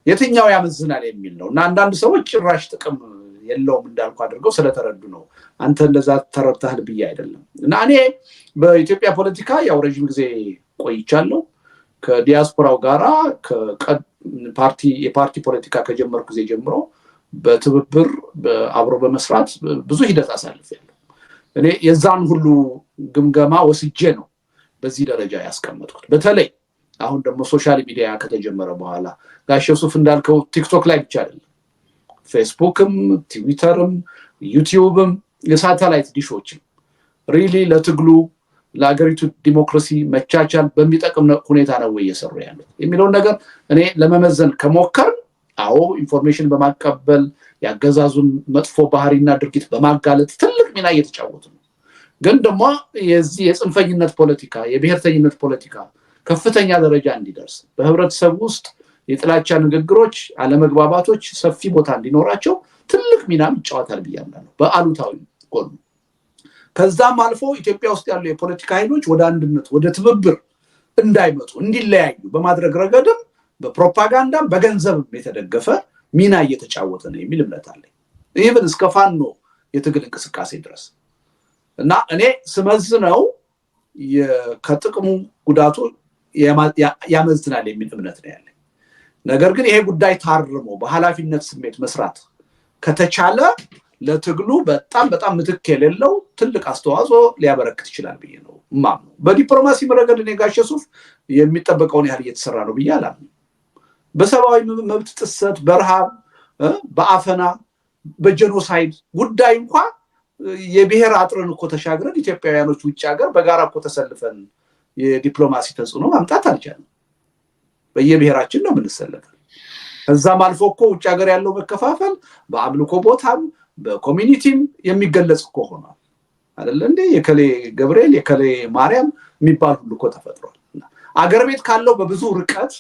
የትኛው ያመዝናል የሚል ነውና አንዳንድ ሰዎች ጭራሽ ጥቅም የለውም እንዳልኩ አድርገው ስለተረዱ ነው። አንተ እንደዛ ተረድተሃል ብዬ አይደለም። እና እኔ በኢትዮጵያ ፖለቲካ ያው ረጅም ጊዜ ቆይቻለሁ። ከዲያስፖራው ጋራ የፓርቲ ፖለቲካ ከጀመርኩ ጊዜ ጀምሮ በትብብር አብሮ በመስራት ብዙ ሂደት አሳልፌያለሁ። እኔ የዛን ሁሉ ግምገማ ወስጄ ነው በዚህ ደረጃ ያስቀመጥኩት። በተለይ አሁን ደግሞ ሶሻል ሚዲያ ከተጀመረ በኋላ ጋሽ ዮሱፍ እንዳልከው ቲክቶክ ላይ ብቻ አይደለም፣ ፌስቡክም፣ ትዊተርም፣ ዩቲዩብም የሳተላይት ዲሾችም ሪሊ ለትግሉ ለሀገሪቱ ዲሞክራሲ መቻቻል በሚጠቅም ሁኔታ ነው ወይ እየሰሩ ያሉት የሚለውን ነገር እኔ ለመመዘን ከሞከርን አዎ ኢንፎርሜሽን በማቀበል ያገዛዙን መጥፎ ባህሪና ድርጊት በማጋለጥ ትልቅ ሚና እየተጫወቱ ነው። ግን ደግሞ የዚህ የጽንፈኝነት ፖለቲካ የብሔርተኝነት ፖለቲካ ከፍተኛ ደረጃ እንዲደርስ በህብረተሰብ ውስጥ የጥላቻ ንግግሮች፣ አለመግባባቶች ሰፊ ቦታ እንዲኖራቸው ትልቅ ሚና ይጫወታል ብያለሁ በአሉታዊ ጎኑ። ከዛም አልፎ ኢትዮጵያ ውስጥ ያሉ የፖለቲካ ኃይሎች ወደ አንድነት ወደ ትብብር እንዳይመጡ እንዲለያዩ በማድረግ ረገድም በፕሮፓጋንዳም በገንዘብም የተደገፈ ሚና እየተጫወተ ነው የሚል እምነት አለኝ። ኢቭን እስከ ፋኖ የትግል እንቅስቃሴ ድረስ እና እኔ ስመዝነው ከጥቅሙ ጉዳቱ ያመዝናል የሚል እምነት ነው ያለኝ። ነገር ግን ይሄ ጉዳይ ታርሞ በኃላፊነት ስሜት መስራት ከተቻለ ለትግሉ በጣም በጣም ምትክ የሌለው ትልቅ አስተዋጽኦ ሊያበረክት ይችላል ብዬ ነው የማምነው። በዲፕሎማሲ ረገድ እኔ ጋሽ ዮሱፍ የሚጠበቀውን ያህል እየተሰራ ነው ብዬ አላምንም። በሰብአዊ መብት ጥሰት፣ በረሃብ፣ በአፈና፣ በጄኖሳይድ ጉዳይ እንኳን የብሔር አጥርን እኮ ተሻግረን ኢትዮጵያውያኖች ውጭ ሀገር በጋራ እኮ ተሰልፈን የዲፕሎማሲ ተጽዕኖ ማምጣት አልቻለም። በየብሔራችን ነው የምንሰለፈው። ከዛም አልፎ እኮ ውጭ ሀገር ያለው መከፋፈል በአምልኮ ቦታም በኮሚኒቲም የሚገለጽ እኮ ሆኗል አይደል እንዴ? የከሌ ገብርኤል የከሌ ማርያም የሚባል ሁሉ እኮ ተፈጥሯል። አገር ቤት ካለው በብዙ ርቀት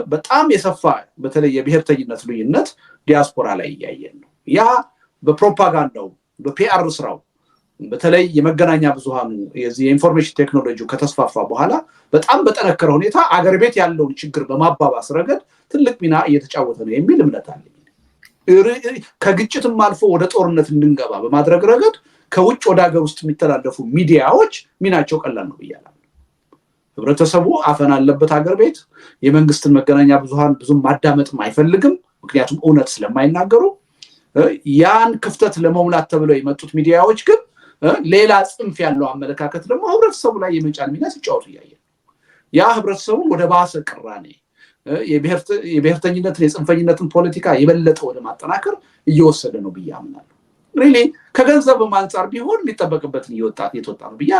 በጣም የሰፋ በተለይ የብሔርተኝነት ልዩነት ዲያስፖራ ላይ እያየን ነው። ያ በፕሮፓጋንዳው በፒአር ስራው በተለይ የመገናኛ ብዙሃኑ የኢንፎርሜሽን ቴክኖሎጂ ከተስፋፋ በኋላ በጣም በጠነከረ ሁኔታ አገር ቤት ያለውን ችግር በማባባስ ረገድ ትልቅ ሚና እየተጫወተ ነው የሚል እምነት አለኝ። ከግጭትም አልፎ ወደ ጦርነት እንድንገባ በማድረግ ረገድ ከውጭ ወደ ሀገር ውስጥ የሚተላለፉ ሚዲያዎች ሚናቸው ቀላል ነው ብያለሁ። ህብረተሰቡ አፈና አለበት ሀገር ቤት የመንግስትን መገናኛ ብዙሃን ብዙም ማዳመጥም አይፈልግም፣ ምክንያቱም እውነት ስለማይናገሩ። ያን ክፍተት ለመሙላት ተብለው የመጡት ሚዲያዎች ግን ሌላ ጽንፍ ያለው አመለካከት ደግሞ ህብረተሰቡ ላይ የመጫን ሚና ሲጫወቱ እያየን ያ ህብረተሰቡን ወደ ባሰ ቅራኔ የብሔርተኝነትን የጽንፈኝነትን ፖለቲካ የበለጠ ወደ ማጠናከር እየወሰደ ነው ብዬ አምናለሁ። ሪሊ ከገንዘብም አንጻር ቢሆን ሊጠበቅበትን እየተወጣ ነው ብዬ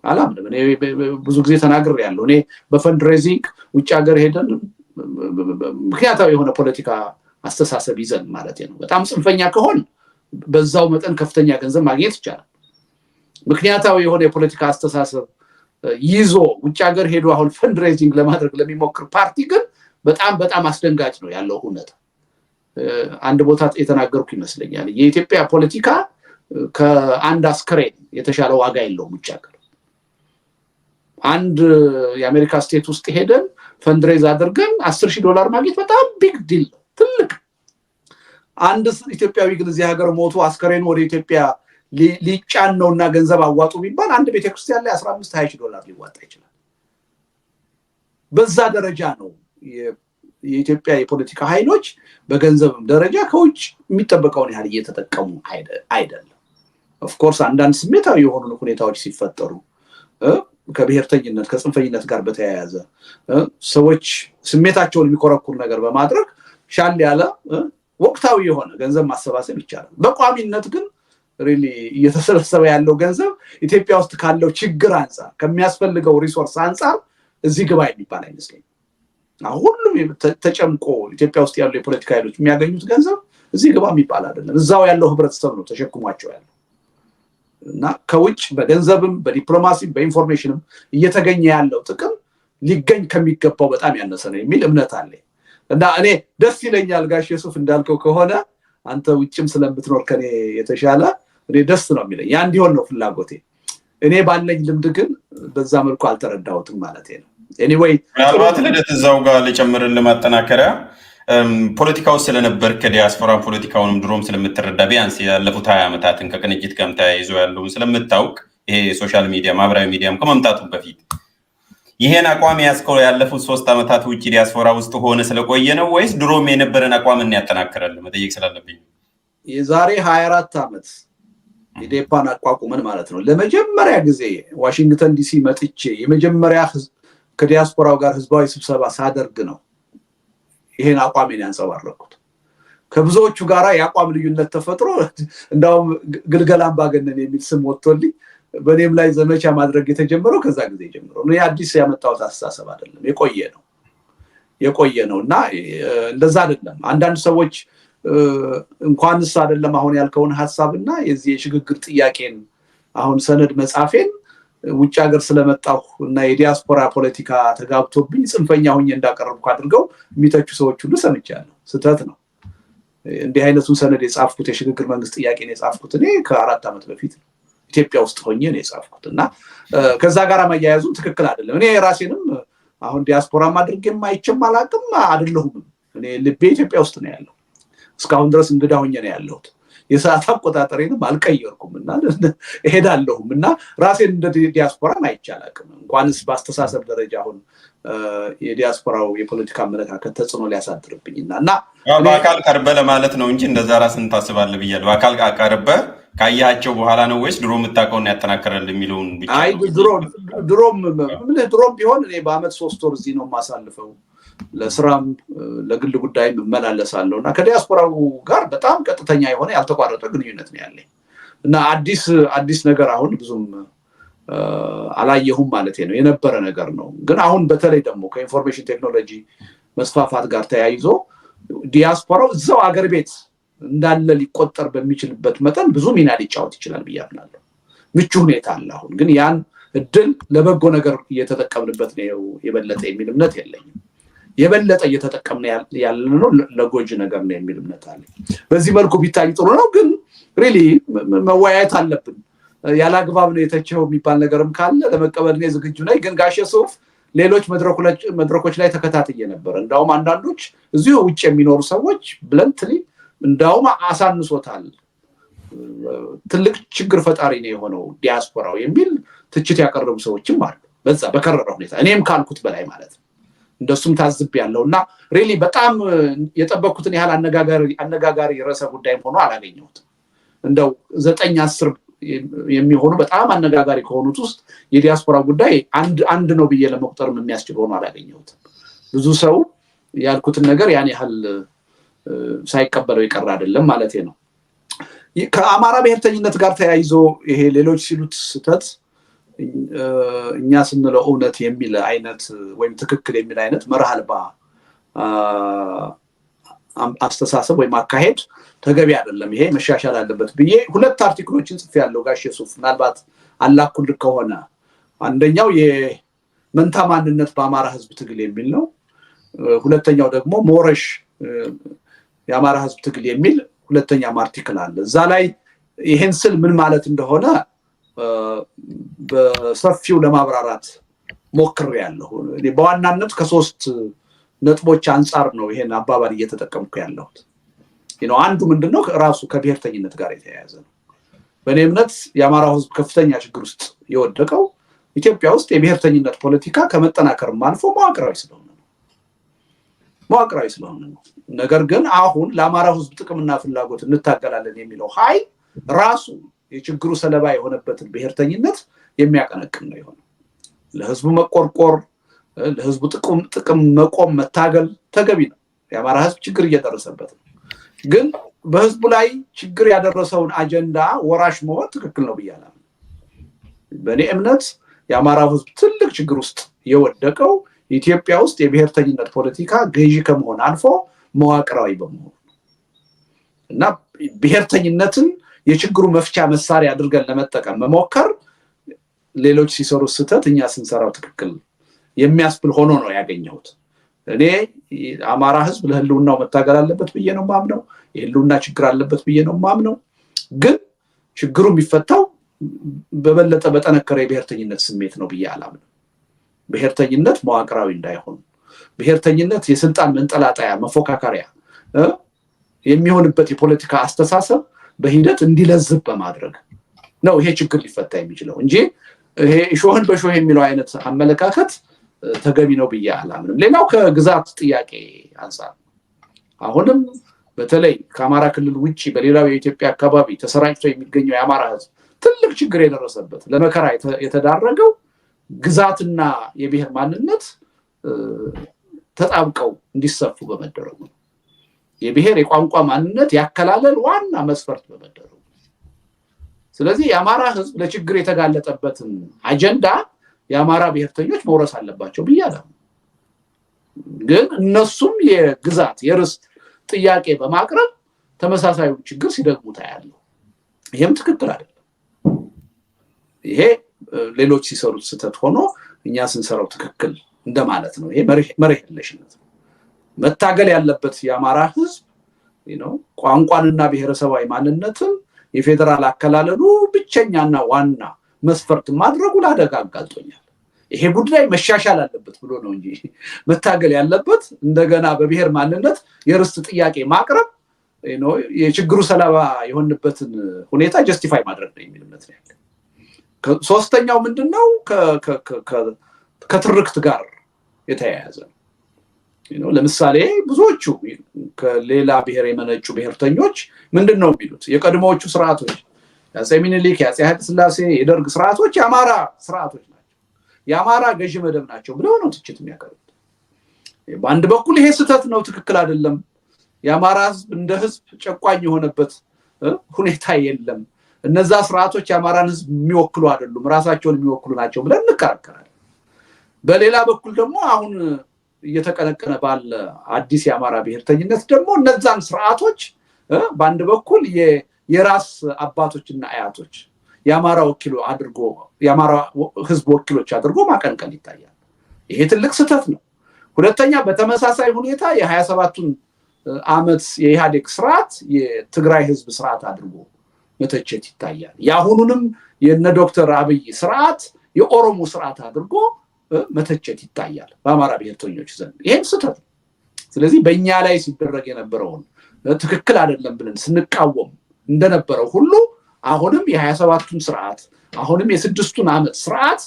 አላምንም። እኔ ብዙ ጊዜ ተናግሬያለሁ። እኔ በፈንድሬዚንግ ውጭ ሀገር ሄደን ምክንያታዊ የሆነ ፖለቲካ አስተሳሰብ ይዘን ማለት ነው። በጣም ጽንፈኛ ከሆን በዛው መጠን ከፍተኛ ገንዘብ ማግኘት ይቻላል። ምክንያታዊ የሆነ የፖለቲካ አስተሳሰብ ይዞ ውጭ ሀገር ሄዶ አሁን ፈንድሬዚንግ ለማድረግ ለሚሞክር ፓርቲ ግን በጣም በጣም አስደንጋጭ ነው ያለው ሁኔታ። አንድ ቦታ የተናገርኩ ይመስለኛል የኢትዮጵያ ፖለቲካ ከአንድ አስከሬን የተሻለ ዋጋ የለውም ውጭ ሀገር። አንድ የአሜሪካ ስቴት ውስጥ ሄደን ፈንድሬዝ አድርገን $10,000 ማግኘት በጣም ቢግ ዲል ነው፣ ትልቅ። አንድ ኢትዮጵያዊ ግን እዚህ ሀገር ሞቶ አስከሬን ወደ ኢትዮጵያ ሊጫን ነውና ገንዘብ አዋጡ ቢባል አንድ ቤተክርስቲያን ላይ $15,000-20,000 ሊዋጣ ይችላል። በዛ ደረጃ ነው የኢትዮጵያ የፖለቲካ ኃይሎች በገንዘብ ደረጃ ከውጭ የሚጠበቀውን ያህል እየተጠቀሙ አይደለም። ኦፍ ኮርስ አንዳንድ ስሜታዊ የሆኑ ሁኔታዎች ሲፈጠሩ ከብሔርተኝነት ከጽንፈኝነት ጋር በተያያዘ ሰዎች ስሜታቸውን የሚኮረኩር ነገር በማድረግ ሻል ያለ ወቅታዊ የሆነ ገንዘብ ማሰባሰብ ይቻላል። በቋሚነት ግን ሪሊ እየተሰበሰበ ያለው ገንዘብ ኢትዮጵያ ውስጥ ካለው ችግር አንፃር ከሚያስፈልገው ሪሶርስ አንፃር እዚህ ግባ የሚባል አይመስለኝም። ሁሉም ተጨምቆ ኢትዮጵያ ውስጥ ያሉ የፖለቲካ ኃይሎች የሚያገኙት ገንዘብ እዚህ ግባ የሚባል አይደለም። እዛው ያለው ህብረተሰብ ነው ተሸክሟቸው ያለው እና ከውጭ በገንዘብም በዲፕሎማሲም በኢንፎርሜሽንም እየተገኘ ያለው ጥቅም ሊገኝ ከሚገባው በጣም ያነሰ ነው የሚል እምነት አለኝ። እና እኔ ደስ ይለኛል ጋሽ ዮሴፍ እንዳልከው ከሆነ አንተ ውጭም ስለምትኖር ከኔ የተሻለ እኔ ደስ ነው የሚለኝ። ያ እንዲሆን ነው ፍላጎቴ። እኔ ባለኝ ልምድ ግን በዛ መልኩ አልተረዳሁትም ማለት ነው። ኤኒዌይ ምናልባት ልደት እዛው ጋር ልጨምርልህ ማጠናከሪያ ፖለቲካው ስለነበር ከዲያስፖራ ፖለቲካውንም ድሮም ስለምትረዳ ቢያንስ ያለፉት 20 ዓመታትን ከቅንጅት ጋር ተያይዞ ያለውን ስለምታውቅ ይሄ ሶሻል ሚዲያ ማህበራዊ ሚዲያም ከመምጣቱ በፊት ይሄን አቋም ያስከው ያለፉት 3 ዓመታት ውጪ ዲያስፖራ ውስጥ ሆነ ስለቆየ ነው ወይስ ድሮም የነበረን አቋምን ያጠናክራል መጠየቅ ስላለብኝ? የዛሬ 24 ዓመት ኢዴፓን አቋቁመን ማለት ነው ለመጀመሪያ ጊዜ ዋሽንግተን ዲሲ መጥቼ የመጀመሪያ ከዲያስፖራው ጋር ህዝባዊ ስብሰባ ሳደርግ ነው ይሄን አቋሜን ያንጸባረኩት። ከብዙዎቹ ጋራ የአቋም ልዩነት ተፈጥሮ እንዳውም ግልገል አምባገነን የሚል ስም ወጥቶልኝ በኔም ላይ ዘመቻ ማድረግ የተጀመረው ከዛ ጊዜ ጀምሮ ነው። አዲስ ያመጣሁት አስተሳሰብ አይደለም፣ የቆየ ነውና እንደዛ አይደለም። አንዳንድ ሰዎች እንኳንስ አይደለም አሁን ያልከውን ሐሳብና የዚህ የሽግግር ጥያቄን አሁን ሰነድ መጻፌን ውጭ ሀገር ስለመጣሁ እና የዲያስፖራ ፖለቲካ ተጋብቶብኝ ጽንፈኛ ሆኜ እንዳቀረብኩ አድርገው የሚተቹ ሰዎች ሁሉ ሰምቻለሁ። ስተት ነው። እንዲህ አይነቱን ሰነድ የጻፍኩት የሽግግር መንግስት ጥያቄን የጻፍኩት እኔ ከ4 ዓመት በፊት ነው ኢትዮጵያ ውስጥ ሆኜ ነው የጻፍኩት እና ከዛ ጋር ማያያዙ ትክክል አይደለም። እኔ ራሴንም አሁን ዲያስፖራ ማድረግም አይችም አላቅም አይደለሁም። እኔ ልቤ ኢትዮጵያ ውስጥ ነው ያለው። እስካሁን ድረስ እንግዳ ሆኜ ነው ያለሁት። የሰዓት አቆጣጠሬንም አልቀየርኩም እና እሄዳለሁም እና ራሴን እንደ ዲያስፖራ አይቻላቅም። እንኳንስ በአስተሳሰብ ደረጃ አሁን የዲያስፖራው የፖለቲካ አመለካከት ተጽዕኖ ሊያሳድርብኝና እና በአካል ቀርበህ ለማለት ነው እንጂ እንደዛ ራስን ታስባለህ ብያለሁ። በአካል ቀርበህ ካያቸው በኋላ ነው ወይስ ድሮ የምታውቀውን ያጠናክራል የሚለውን ብቻ? አይ ድሮም ቢሆን እኔ በአመት 3 ወር እዚህ ነው የማሳልፈው። ለስራም ለግል ጉዳይም እመላለሳለሁ እና ከዲያስፖራው ጋር በጣም ቀጥተኛ የሆነ ያልተቋረጠ ግንኙነት ነው ያለኝ እና አዲስ ነገር አሁን ብዙም አላየሁም ማለት ነው። የነበረ ነገር ነው። ግን አሁን በተለይ ደግሞ ከኢንፎርሜሽን ቴክኖሎጂ መስፋፋት ጋር ተያይዞ ዲያስፖራው እዛው አገር ቤት እንዳለ ሊቆጠር በሚችልበት መጠን ብዙ ሚና ሊጫወት ይችላል ብዬ አምናለሁ። ምቹ ሁኔታ አለ። አሁን ግን ያን እድል ለበጎ ነገር እየተጠቀምንበት ነው የበለጠ የሚል እምነት የለኝም። የበለጠ እየተጠቀምን ያለነው ለጎጅ ነገር ነው የሚል እምነት አለ። በዚህ መልኩ ቢታይ ጥሩ ነው። ግን ሪሊ መወያየት አለብን። ያላግባብ ነው የተቸው የሚባል ነገርም ካለ ለመቀበል ነው ዝግጁ ነኝ። ግን ጋሽ ዮሴፍ ሌሎች መድረኮች ላይ ተከታትዬ ነበር። እንዳውም አንዳንዶች እዚሁ ውጭ የሚኖሩ ሰዎች ብለንትሊ እንዳውም አሳንሶታል፣ ትልቅ ችግር ፈጣሪ ነው የሆነው ዲያስፖራው የሚል ትችት ያቀረቡ ሰዎችም አሉ። በዛ በከረረ ሁኔታ እኔም ካልኩት በላይ ማለት ነው። እንደሱም ታዝቤያለሁ እና ሪሊ በጣም የጠበቅኩትን ያህል አነጋጋሪ ርዕሰ ጉዳይም ሆኖ አላገኘሁትም። እንደው 9-10 የሚሆኑ በጣም አነጋጋሪ ከሆኑት ውስጥ የዲያስፖራ ጉዳይ አንድ ነው ብዬ ለመቁጠር የሚያስችል ሆኖ አላገኘሁትም። ብዙ ሰው ያልኩትን ነገር ያን ያህል ሳይቀበለው ይቀር አይደለም ማለት ነው። ከአማራ ብሔርተኝነት ጋር ተያይዞ ይሄ ሌሎች ሲሉት ስተት እኛ ስንለው እውነት የሚል አይነት ወይም ትክክል የሚል አይነት መርህ አልባ አስተሳሰብ ወይም አካሄድ ተገቢ አይደለም። ይሄ መሻሻል አለበት ብዬ 2 አርቲክሎችን ጽፌያለሁ። ጋሽ ዮሴፍ ምናልባት አላኩልህ ከሆነ አንደኛው የመንታ ማንነት በአማራ ህዝብ ትግል የሚል ነው። ሁለተኛው ደግሞ ሞረሽ የአማራ ህዝብ ትግል የሚል ሁለተኛም አርቲክል አለ። እዛ ላይ ይሄን ስል ምን ማለት እንደሆነ በሰፊው ለማብራራት ሞክሬያለሁ። በዋናነት ከ3 ነጥቦች አንፃር ነው ይሄን አባባል እየተጠቀምኩ ያለሁት። አንዱ ምንድነው ራሱ ከብሔርተኝነት ጋር የተያያዘ ነው። በእኔ እምነት የአማራው ህዝብ ከፍተኛ ችግር ውስጥ የወደቀው ኢትዮጵያ ውስጥ የብሔርተኝነት ፖለቲካ ከመጠናከርም አልፎ መዋቅራዊ ስለሆነ ነው። ነገር ግን አሁን ለአማራው ህዝብ ጥቅምና ፍላጎት እንታገላለን የሚለው ኃይል ራሱ የችግሩ ሰለባ የሆነበትን ብሔርተኝነት የሚያቀነቅን ነው የሆነው። ለህዝቡ መቆርቆር፣ ለህዝቡ ጥቅም መቆም መታገል ተገቢ ነው። የአማራ ህዝብ ችግር እየደረሰበት ነው። ግን በህዝቡ ላይ ችግር ያደረሰውን አጀንዳ ወራሽ መሆን ትክክል ነው ብያለሁ። በእኔ እምነት የአማራው ህዝብ ትልቅ ችግር ውስጥ የወደቀው ኢትዮጵያ ውስጥ የብሔርተኝነት ፖለቲካ ገዢ ከመሆን አልፎ መዋቅራዊ በመሆኑ እና ብሔርተኝነትን የችግሩ መፍቻ መሳሪያ አድርገን ለመጠቀም መሞከር ሌሎች ሲሰሩ ስህተት እኛ ስንሰራው ትክክል የሚያስብል ሆኖ ነው ያገኘሁት። እኔ አማራ ህዝብ ለህልውናው መታገል አለበት ብዬ ነው ማምነው። የህልውና ችግር አለበት ብዬ ነው ማምነው። ግን ችግሩ የሚፈታው በበለጠ በጠነከረ የብሔርተኝነት ስሜት ነው ብዬ አላምንም። ብሔርተኝነት መዋቅራዊ እንዳይሆን፣ ብሔርተኝነት የስልጣን መንጠላጠያ መፎካከሪያ የሚሆንበት የፖለቲካ አስተሳሰብ በሂደት እንዲለዝብ በማድረግ ነው ይሄ ችግር ሊፈታ የሚችለው እንጂ ይሄ ሾህን በሾህ የሚለው አይነት አመለካከት ተገቢ ነው ብዬ አላምንም። ሌላው ከግዛት ጥያቄ አንፃር አሁንም በተለይ ከአማራ ክልል ውጪ በሌላው የኢትዮጵያ አካባቢ ተሰራጭቶ የሚገኘው የአማራ ህዝብ ትልቅ ችግር የደረሰበት ለመከራ የተዳረገው ግዛትና የብሔር ማንነት ተጣብቀው እንዲሰፉ በመደረጉ ነው። የብሔር የቋንቋ ማንነት ያከላለል ዋና መስፈርት በመደረጉ። ስለዚህ የአማራ ህዝብ ለችግር የተጋለጠበትን አጀንዳ የአማራ ብሔርተኞች መውረስ አለባቸው ብያለሁ። ግን እነሱም የግዛት የርስት ጥያቄ በማቅረብ ተመሳሳዩ ችግር ሲደግሙት ያለው ይሄም ትክክል አይደለም። ይሄ ሌሎች ሲሰሩት ስህተት ሆኖ እኛ ስንሰራው ትክክል እንደማለት ነው። ይሄ መርህ የለሽነት ነው። መታገል ያለበት የአማራ ህዝብ ቋንቋንና ብሔረሰባዊ ማንነትን የፌደራል አከላለሉ ብቸኛና ዋና መስፈርት ማድረጉ ለአደጋ አጋልጦኛል። ይሄ ጉዳይ መሻሻል አለበት ብሎ ነው እንጂ መታገል ያለበት እንደገና በብሔር ማንነት የርስት ጥያቄ ማቅረብ የችግሩ ሰለባ የሆነበትን ሁኔታ ጀስቲፋይ ማድረግ ነው የሚል እምነት ነው ያለ። ሶስተኛው ምንድነው? ከትርክት ጋር የተያያዘ ነው። ለምሳሌ ብዙዎቹ ከሌላ ብሔር የመነጩ ብሔርተኞች ምንድነው የሚሉት? የቀድሞዎቹ ስርዓቶች የአፄ ምኒልክ፣ የአፄ ኃይለ ሥላሴ፣ የደርግ ስርዓቶች የአማራ ስርዓቶች ናቸው፣ የአማራ ገዢ መደብ ናቸው ብለው ነው ትችት የሚያቀርቡት። በአንድ በኩል ይሄ ስህተት ነው፣ ትክክል አይደለም። የአማራ ህዝብ እንደ ህዝብ ጨቋኝ የሆነበት ሁኔታ የለም። እነዛ ስርዓቶች የአማራን ህዝብ የሚወክሉ አይደሉም፣ ራሳቸውን የሚወክሉ ናቸው ብለን እንከራከራለን። በሌላ በኩል ደግሞ አሁን እየተቀነቀነ ባለ አዲስ የአማራ ብሔርተኝነት ደግሞ እነዛን ስርዓቶች በአንድ በኩል የራስ አባቶችና አያቶች የአማራ ህዝብ ወኪሎች አድርጎ ማቀንቀን ይታያል። ይሄ ትልቅ ስህተት ነው። ሁለተኛ፣ በተመሳሳይ ሁኔታ የ27ቱን ዓመት የኢህአዴግ ስርዓት የትግራይ ህዝብ ስርዓት አድርጎ መተቸት ይታያል። የአሁኑንም የነ ዶክተር አብይ ስርዓት የኦሮሞ ስርዓት አድርጎ መተቸት ይታያል በአማራ ብሔርተኞች ዘንድ። ይሄም ስህተት ነው። ስለዚህ በእኛ ላይ ሲደረግ የነበረውን ትክክል አይደለም ብለን ስንቃወም እንደነበረው ሁሉ አሁንም የ27ቱን ስርዓት አሁንም የ6ቱን ዓመት ስርዓት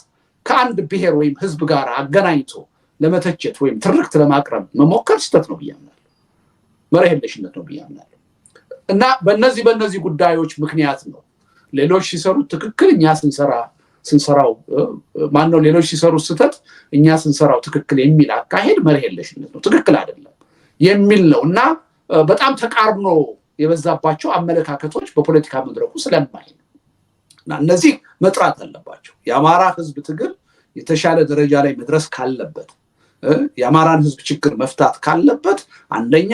ከአንድ ብሔር ወይም ህዝብ ጋር አገናኝቶ ለመተቸት ወይም ትርክት ለማቅረብ መሞከር ስህተት ነው ብያምናለሁ። መርህ የለሽነት ነው ብያምናለሁ። እና በእነዚህ ጉዳዮች ምክንያት ነው ሌሎች ሲሰሩት ትክክል እኛ ስንሰራው ማነው ሌሎች ሲሰሩት ስህተት እኛ ስንሰራው ትክክል የሚል አካሄድ መርህ የለሽነት ነው፣ ትክክል አይደለም የሚል ነው። እና በጣም ተቃርኖ የበዛባቸው አመለካከቶች በፖለቲካ መድረኩ ስለማይ ነው። እና እነዚህ መጥራት አለባቸው። የአማራ ህዝብ ትግል የተሻለ ደረጃ ላይ መድረስ ካለበት፣ የአማራን ህዝብ ችግር መፍታት ካለበት አንደኛ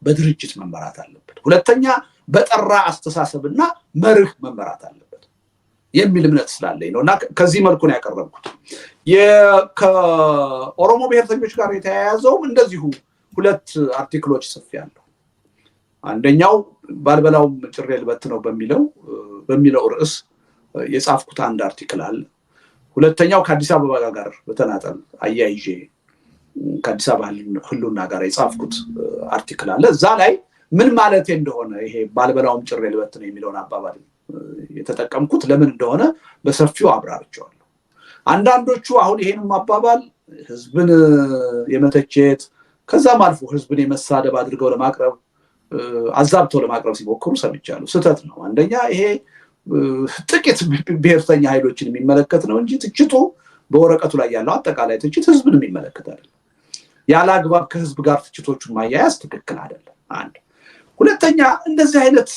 በድርጅት መመራት አለበት፣ ሁለተኛ በጠራ አስተሳሰብና መርህ መመራት አለበት የሚል እምነት ስላለኝ ነው። እና ከዚህ መልኩ ነው ያቀረብኩት። ከኦሮሞ ብሔርተኞች ጋር የተያያዘውም እንደዚሁ ሁለት አርቲክሎች ጽፌያለሁ። አንደኛው ባልበላውም ጭሬ ልበት ነው በሚለው ርዕስ የጻፍኩት አንድ አርቲክል አለ። ሁለተኛው ከአዲስ አበባ ጋር በተናጠል አያይዤ ከአዲስ አበባ ህልውና ጋር የጻፍኩት አርቲክል አለ። እዛ ላይ ምን ማለት እንደሆነ ይሄ ባልበላውም ጭሬ ልበት ነው የሚለውን አባባል የተጠቀምኩት ለምን እንደሆነ በሰፊው አብራርቼዋለሁ። አንዳንዶቹ አሁን ይሄንም አባባል ህዝብን የመተቸት ከዛም አልፎ ህዝብን የመሳደብ አድርገው ለማቅረብ አዛብተው ለማቅረብ ሲሞክሩ ሰምቻለሁ። ስህተት ነው። አንደኛ ይሄ ጥቂት ብሔርተኛ ኃይሎችን የሚመለከት ነው እንጂ ትችቱ በወረቀቱ ላይ ያለው አጠቃላይ ትችት ህዝብን የሚመለከት አይደለም። ያለ አግባብ ከህዝብ ጋር ትችቶቹን ማያያዝ ትክክል አይደለም። አንድ ሁለተኛ እንደዚህ አይነት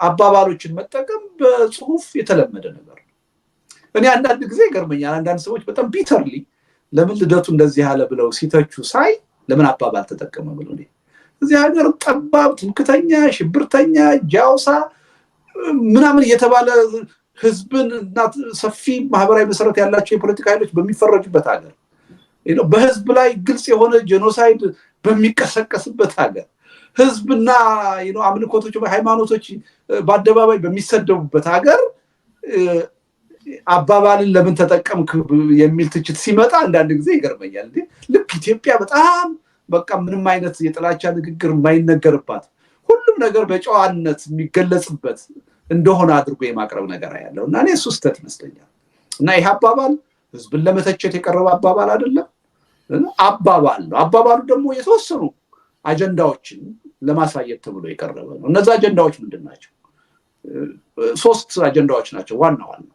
አባባሎችን መጠቀም በጽሁፍ የተለመደ ነገር ነው። እኔ አንዳንድ ጊዜ ይገርመኛል። አንዳንድ ሰዎች በጣም ቢተርሊ ለምን ልደቱ እንደዚህ ያለ ብለው ሲተቹ ሳይ ለምን አባባል ተጠቀመ ብለው እዚህ ሀገር ጠባብ፣ ትምክተኛ፣ ሽብርተኛ፣ ጃውሳ ምናምን እየተባለ ህዝብን እና ሰፊ ማህበራዊ መሰረት ያላቸው የፖለቲካ ኃይሎች በሚፈረጁበት ሀገር በህዝብ ላይ ግልጽ የሆነ ጄኖሳይድ በሚቀሰቀስበት ሀገር ህዝብና አምልኮቶች ሃይማኖቶች በአደባባይ በሚሰደቡበት ሀገር አባባልን ለምን ተጠቀምክ የሚል ትችት ሲመጣ አንዳንድ ጊዜ ይገርመኛል። ልክ ኢትዮጵያ በጣም በቃ ምንም አይነት የጥላቻ ንግግር የማይነገርባት ሁሉም ነገር በጨዋነት የሚገለጽበት እንደሆነ አድርጎ የማቅረብ ነገር ያለው እና እኔ እሱ ስህተት ይመስለኛል። እና ይህ አባባል ህዝብን ለመተቸት የቀረበ አባባል አይደለም፣ አባባል ነው። አባባሉ ደግሞ የተወሰኑ አጀንዳዎችን ለማሳየት ተብሎ የቀረበ ነው። እነዛ አጀንዳዎች ምንድን ናቸው? 3 አጀንዳዎች ናቸው ዋና ዋና።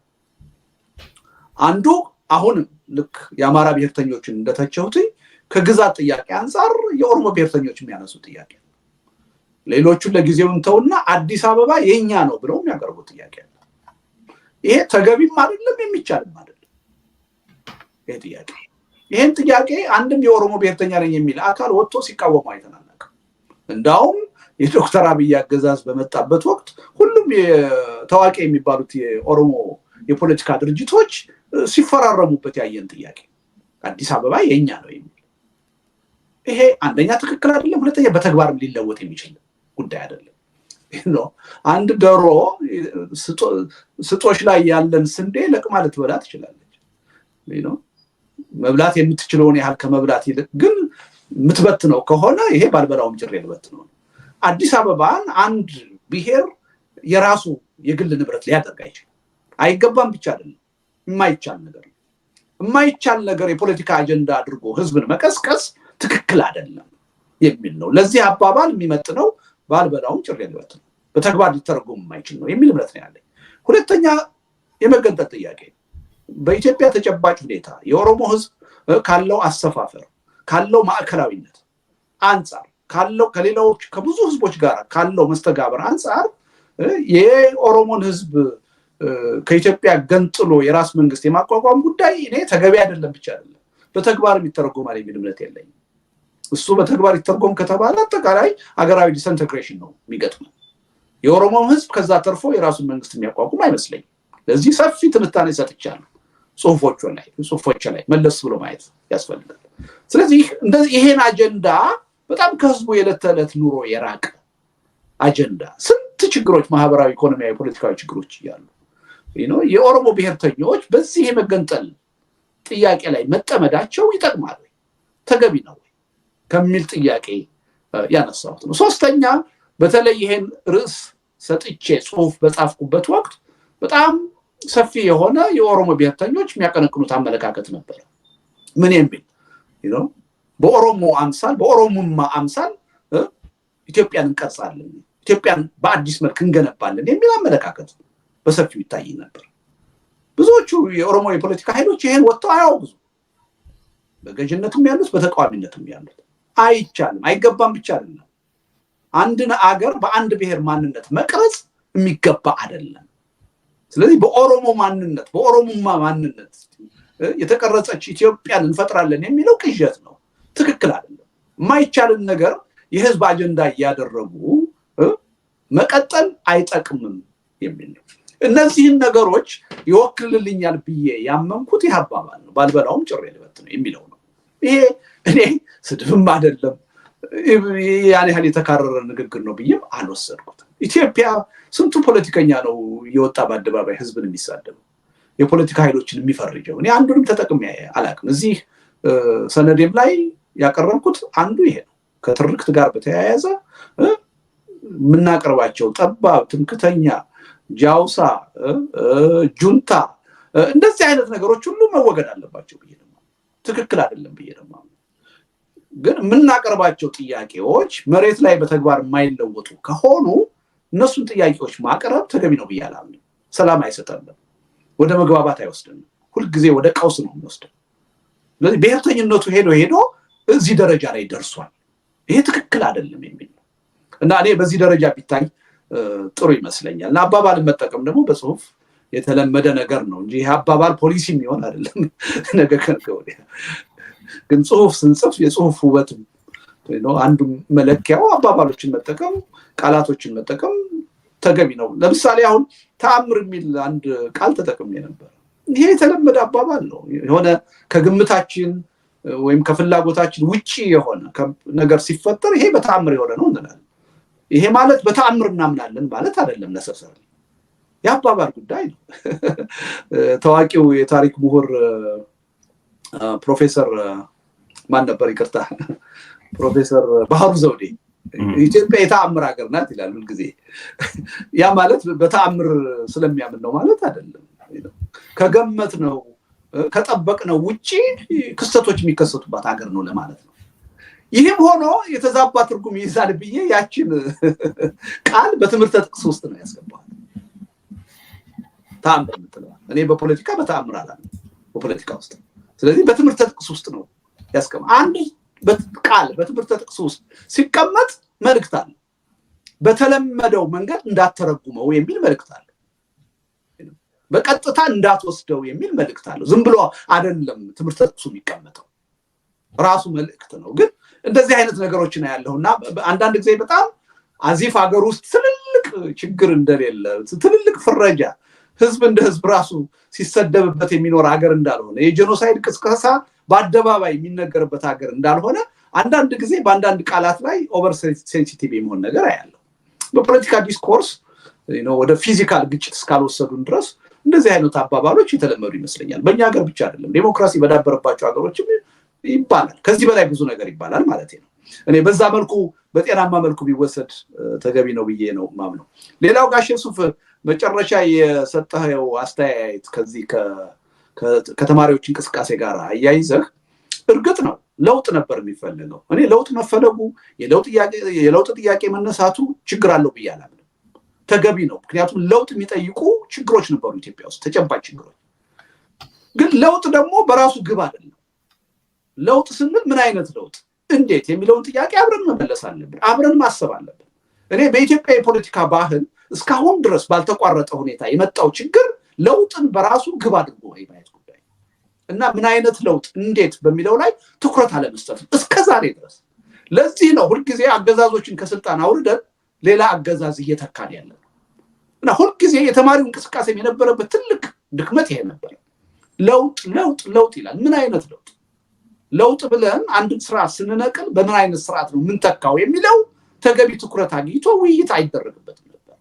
አንዱ አሁንም ልክ የአማራ ብሔርተኞችን እንደተቸውት ከግዛት ጥያቄ አንጻር የኦሮሞ ብሔርተኞች የሚያነሱ ጥያቄ፣ ሌሎቹን ለጊዜው እንተውና አዲስ አበባ የኛ ነው ብለው የሚያቀርቡት ጥያቄ አለ። ይሄ ተገቢም አይደለም የሚቻልም አይደለም። ይሄን ጥያቄ አንድም የኦሮሞ ብሔርተኛ ነኝ የሚል አካል ወጥቶ ሲቃወሙ አይተናነቅ። እንዳውም የዶክተር አብይ አገዛዝ በመጣበት ወቅት ሁሉም ታዋቂ የሚባሉት የኦሮሞ የፖለቲካ ድርጅቶች ሲፈራረሙበት ያየን ጥያቄ አዲስ አበባ የኛ ነው የሚል። ይሄ አንደኛ ትክክል አይደለም፣ ሁለተኛ በተግባርም ሊለወጥ የሚችል ጉዳይ አይደለም። አንድ ዶሮ ስጦሽ ላይ ያለን ስንዴ ለቅማ ልትበላ ትችላለች። መብላት የምትችለውን ያህል ከመብላት ይልቅ ግን የምትበትነው ከሆነ ይሄ ባልበላውም ጭሬ ልበትነው። አዲስ አበባን አንድ ብሔር የራሱ የግል ንብረት ሊያደርግ አይችልም። አይገባም ብቻ አይደለም፣ የማይቻል ነገር ነው። የማይቻል ነገር የፖለቲካ አጀንዳ አድርጎ ህዝብን መቀስቀስ ትክክል አይደለም የሚል ነው። ለዚህ አባባል የሚመጥነው ባልበላውም ጭሬ ልበትነው በተግባር ሊተረጎም የማይችል ነው የሚል እምነት ነው ያለኝ። ሁለተኛ የመገንጠል ጥያቄ በኢትዮጵያ ተጨባጭ ሁኔታ የኦሮሞ ህዝብ ካለው አሰፋፈር ካለው ማዕከላዊነት አንጻር ካለው ከሌላዎች ከብዙ ህዝቦች ጋር ካለው መስተጋብር አንጻር የኦሮሞን ህዝብ ከኢትዮጵያ ገንጥሎ የራስ መንግስት የማቋቋም ጉዳይ እኔ ተገቢ አይደለም ብቻ አይደለም በተግባር ይተረጎማል የሚል እምነት የለኝ። እሱ በተግባር ይተረጎም ከተባለ አጠቃላይ ሀገራዊ ዲስኢንተግሬሽን ነው የሚገጥመው። የኦሮሞ ህዝብ ከዛ ተርፎ የራሱን መንግስት የሚያቋቁም አይመስለኝም። ለዚህ ሰፊ ትንታኔ ሰጥቻለሁ ጽሁፎች ላይ መለስ ብሎ ማየት ያስፈልጋል። ስለዚህ እንደዚህ ይሄን አጀንዳ በጣም ከህዝቡ የዕለት ተዕለት ኑሮ የራቀ አጀንዳ ስንት ችግሮች ማህበራዊ፣ ኢኮኖሚያዊ፣ ፖለቲካዊ ችግሮች እያሉ የኦሮሞ ብሔርተኞች በዚህ የመገንጠል ጥያቄ ላይ መጠመዳቸው ይጠቅማል ወይ ተገቢ ነው ወይ ከሚል ጥያቄ ያነሳሁት ነው። ሶስተኛ በተለይ ይሄን ርዕስ ሰጥቼ ጽሁፍ በጻፍኩበት ወቅት በጣም ሰፊ የሆነ የኦሮሞ ብሔርተኞች የሚያቀነቅኑት አመለካከት ነበር። ምን የሚል በኦሮሞ አምሳል በኦሮሞማ አምሳል ኢትዮጵያን እንቀርጻለን፣ ኢትዮጵያን በአዲስ መልክ እንገነባለን የሚል አመለካከት በሰፊው ይታይ ነበር። ብዙዎቹ የኦሮሞ የፖለቲካ ኃይሎች ይሄን ወጥተው አያወግዙ። በገዥነትም ያሉት በተቃዋሚነትም ያሉት አይቻልም፣ አይገባም ብቻ አይደለም። አንድን አገር በአንድ ብሔር ማንነት መቅረጽ የሚገባ አይደለም። ስለዚህ በኦሮሞ ማንነት በኦሮሞማ ማንነት የተቀረጸች ኢትዮጵያን እንፈጥራለን የሚለው ቅዠት ነው፣ ትክክል አይደለም። የማይቻልን ነገር የህዝብ አጀንዳ እያደረጉ መቀጠል አይጠቅምም የሚል ነው። እነዚህን ነገሮች ይወክልልኛል ብዬ ያመንኩት ይህ አባባል ነው። ባልበላውም ጭሬ ልበትነው የሚለው ነው። ይሄ እኔ ስድብም አይደለም ያን ያህል የተካረረ ንግግር ነው ብዬም አልወሰድኩትም። ኢትዮጵያ ስንቱ ፖለቲከኛ ነው የወጣ በአደባባይ ህዝብን የሚሳደበው የፖለቲካ ኃይሎችን የሚፈርጀው? እኔ አንዱንም ተጠቅሜ አላውቅም። እዚህ ሰነዴም ላይ ያቀረብኩት አንዱ ይሄ ነው። ከትርክት ጋር በተያያዘ የምናቀርባቸው ጠባብ፣ ትምክተኛ፣ ጃውሳ፣ ጁንታ እንደዚህ አይነት ነገሮች ሁሉ መወገድ አለባቸው ብዬ ነው ትክክል አይደለም ብዬ ነው ግን የምናቀርባቸው ጥያቄዎች መሬት ላይ በተግባር የማይለወጡ ከሆኑ እነሱን ጥያቄዎች ማቅረብ ተገቢ ነው ብዬ አላምንም ሰላም አይሰጠንም ወደ መግባባት አይወስደንም ሁሉ ጊዜ ወደ ቀውስ ነው የሚወስደን ስለዚህ ብሔርተኝነቱ ሄዶ እዚህ ደረጃ ላይ ደርሷል ይሄ ትክክል አይደለም የሚል እና እኔ በዚህ ደረጃ ቢታይ ጥሩ ይመስለኛል እና አባባልን መጠቀም ደግሞ በጽሁፍ የተለመደ ነገር ነው እንጂ ይሄ አባባል ፖሊሲ የሚሆን አይደለም ነገ ከነገ ወዲያ ግን ጽሁፍ ስንጽፍ የጽሁፍ ውበት ነው አንዱ መለኪያው አባባሎችን መጠቀም ቃላቶችን መጠቀም ተገቢ ነው ለምሳሌ አሁን ተአምር የሚል አንድ ቃል ተጠቅሜ ነበር ይሄ የተለመደ አባባል ነው የሆነ ከግምታችን ወይም ከፍላጎታችን ውጪ የሆነ ነገር ሲፈጠር ይሄ በተአምር የሆነ ነው እንላለን ይሄ ማለት በተአምር እናምናለን ማለት አይደለም ነሰሰሪ የአባባል ጉዳይ ነው ታዋቂው የታሪክ ምሁር ፕሮፌሰር ማን ነበር ይቅርታ ፕሮፌሰር ባህሩ ዘውዴ ኢትዮጵያ የተአምር ሀገር ናት ይላል ሁሉ ጊዜ ያ ማለት በተአምር ስለሚያምን ነው ማለት አይደለም ከገመት ነው ከጠበቅነው ውጪ ክስተቶች የሚከሰቱባት ሀገር ነው ለማለት ነው ይሄም ሆኖ የተዛባ ትርጉም ይዛል ብዬ ያችን ቃል በትምህርት ጥቅስ ውስጥ ነው ያስገባው ተአምር ምትለው እኔ በፖለቲካ በተአምር አላለም በፖለቲካ ውስጥ ስለዚህ በትምህርት ጥቅስ ውስጥ ነው ያስቀም አንድ ቃል በትምህርት ጥቅስ ውስጥ ሲቀመጥ መልእክት አለ በተለመደው መንገድ እንዳትተረጉመው የሚል መልእክት አለ በቀጥታ እንዳትወስደው የሚል መልእክት አለ ዝም ብሎ አይደለም ትምህርት ጥቅሱ የሚቀመጠው ራሱ መልእክት ነው ግን እንደዚህ አይነት ነገሮችን ያለውና አንዳንድ ጊዜ በጣም አዚፍ ሀገር ውስጥ ትልልቅ ችግር እንደሌለ ትልልቅ ፍረጃ ህዝብ እንደ ህዝብ ራሱ ሲሰደብበት የሚኖር ሀገር እንዳልሆነ የጄኖሳይድ ቅስቀሳ በአደባባይ የሚነገርበት ሀገር እንዳልሆነ አንዳንድ ጊዜ በአንዳንድ ቃላት ላይ ኦቨር ሴንሲቲቭ የመሆን ነገር አያለው በፖለቲካ ዲስኮርስ ወደ ፊዚካል ግጭት እስካልወሰዱን ድረስ እንደዚህ አይነት አባባሎች የተለመዱ ይመስለኛል በእኛ ሀገር ብቻ አይደለም ዲሞክራሲ በዳበረባቸው ሀገሮችም ይባላል ከዚህ በላይ ብዙ ነገር ይባላል ማለት ነው እኔ በዛ መልኩ በጤናማ መልኩ ቢወሰድ ተገቢ ነው ብዬ ነው ማምነው ሌላው ጋሽ ሱፍ መጨረሻ የሰጠኸው አስተያየት ከዚህ ከተማሪዎች እንቅስቃሴ ጋር አያይዘህ እርግጥ ነው ለውጥ ነበር የሚፈልገው እኔ ለውጥ መፈለጉ የለውጥ ጥያቄ መነሳቱ ችግር አለው ብዬ አላምንም ተገቢ ነው ምክንያቱም ለውጥ የሚጠይቁ ችግሮች ነበሩ ኢትዮጵያ ውስጥ ተጨባጭ ችግሮች ግን ለውጥ ደግሞ በራሱ ግብ አይደለም ለውጥ ስንል ምን አይነት ለውጥ እንዴት የሚለውን ጥያቄ አብረን መመለስ አለብን አብረን ማሰብ አለብን እኔ በኢትዮጵያ የፖለቲካ ባህል እስካሁን ድረስ ባልተቋረጠ ሁኔታ የመጣው ችግር ለውጥን በራሱ ግብ አድርጎ የማየት ጉዳይ እና ምን አይነት ለውጥ እንዴት በሚለው ላይ ትኩረት አለመስጠት እስከዛሬ ድረስ ለዚህ ነው ሁሉ ጊዜ አገዛዞችን ከስልጣን አውርደን ሌላ አገዛዝ እየተካን ያለው እና ሁሉ ጊዜ የተማሪው እንቅስቃሴ የነበረበት ትልቅ ድክመት ይሄ ነበር ለውጥ ይላል ምን አይነት ለውጥ ብለን አንድ ስርዓት ስንነቅል በምን አይነት ስርዓት ነው ምን ተካው የሚለው ተገቢ ትኩረት አግኝቶ ውይይት አይደረግበትም ነበር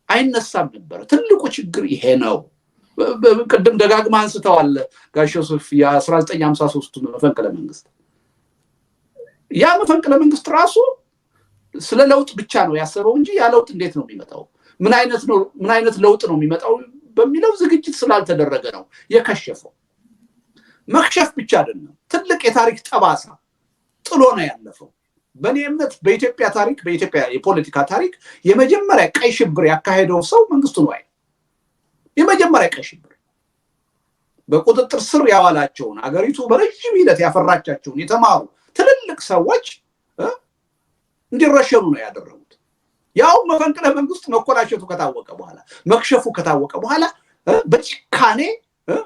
አይነሳም ነበር ትልቁ ችግር ይሄ ነው ቅድም ደጋግማ አንስተዋል ጋሽ ዮሴፍ የ1953 መፈንቅለ መንግስት ያ መፈንቅለ መንግስት ራሱ ስለ ለውጥ ብቻ ነው ያሰበው እንጂ ያ ለውጥ እንዴት ነው የሚመጣው ምን አይነት ለውጥ ነው የሚመጣው በሚለው ዝግጅት ስላልተደረገ ነው የከሸፈው መክሸፍ ብቻ አይደለም ትልቅ የታሪክ ጠባሳ ጥሎ ነው ያለፈው በእኔ እምነት በኢትዮጵያ ታሪክ በኢትዮጵያ የፖለቲካ ታሪክ የመጀመሪያ ቀይ ሽብር ያካሄደው ሰው መንግስቱ ነዋይ የመጀመሪያ ቀይ ሽብር በቁጥጥር ስር ያዋላቸውን አገሪቱ በረጅም ሂደት ያፈራቻቸውን የተማሩ ትልልቅ ሰዎች እንዲረሸኑ ነው ያደረጉት ያው መፈንቅለ መንግስት መኮላሸቱ ከታወቀ በኋላ መክሸፉ ከታወቀ በኋላ በጭካኔ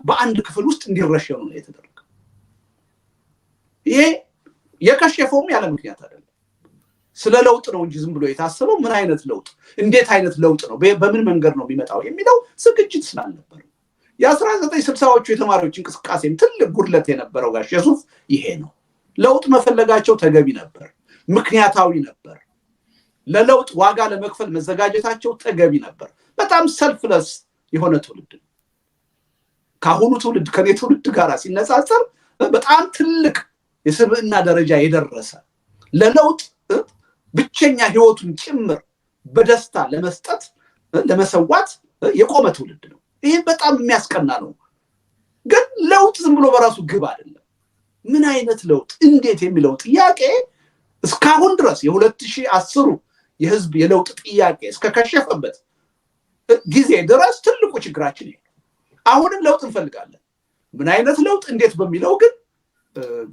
በአንድ ክፍል ውስጥ እንዲረሸኑ ነው የተደረገው ይሄ የከሸፈውም ያለ ምክንያት አይደለም ስለ ለውጥ ነው እንጂ ዝም ብሎ የታሰበው ምን አይነት ለውጥ እንዴት አይነት ለውጥ ነው በምን መንገድ ነው የሚመጣው የሚለው ዝግጅት ስላልነበር የ1960ዎቹ የተማሪዎች እንቅስቃሴም ትልቅ ጉድለት የነበረው ጋሽ ዮሴፍ ይሄ ነው ለውጥ መፈለጋቸው ተገቢ ነበር ምክንያታዊ ነበር ለለውጥ ዋጋ ለመክፈል መዘጋጀታቸው ተገቢ ነበር በጣም ሰልፍለስ የሆነ ትውልድ ካሁኑ ትውልድ ከኔ ትውልድ ጋር ሲነጻጸር በጣም ትልቅ የስብዕና ደረጃ የደረሰ ለለውጥ ብቸኛ ህይወቱን ጭምር በደስታ ለመስጠት ለመሰዋት የቆመ ትውልድ ነው ይሄ በጣም የሚያስቀና ነው። ግን ለውጥ ዝም ብሎ በራሱ ግብ አይደለም። ምን አይነት ለውጥ እንዴት የሚለው ጥያቄ እስካሁን ድረስ የ2010 የህዝብ የለውጥ ጥያቄ እስከከሸፈበት ጊዜ ድረስ ትልቁ ችግራችን ይሄ። አሁንም ለውጥ እንፈልጋለን። ምን አይነት ለውጥ እንዴት በሚለው ግን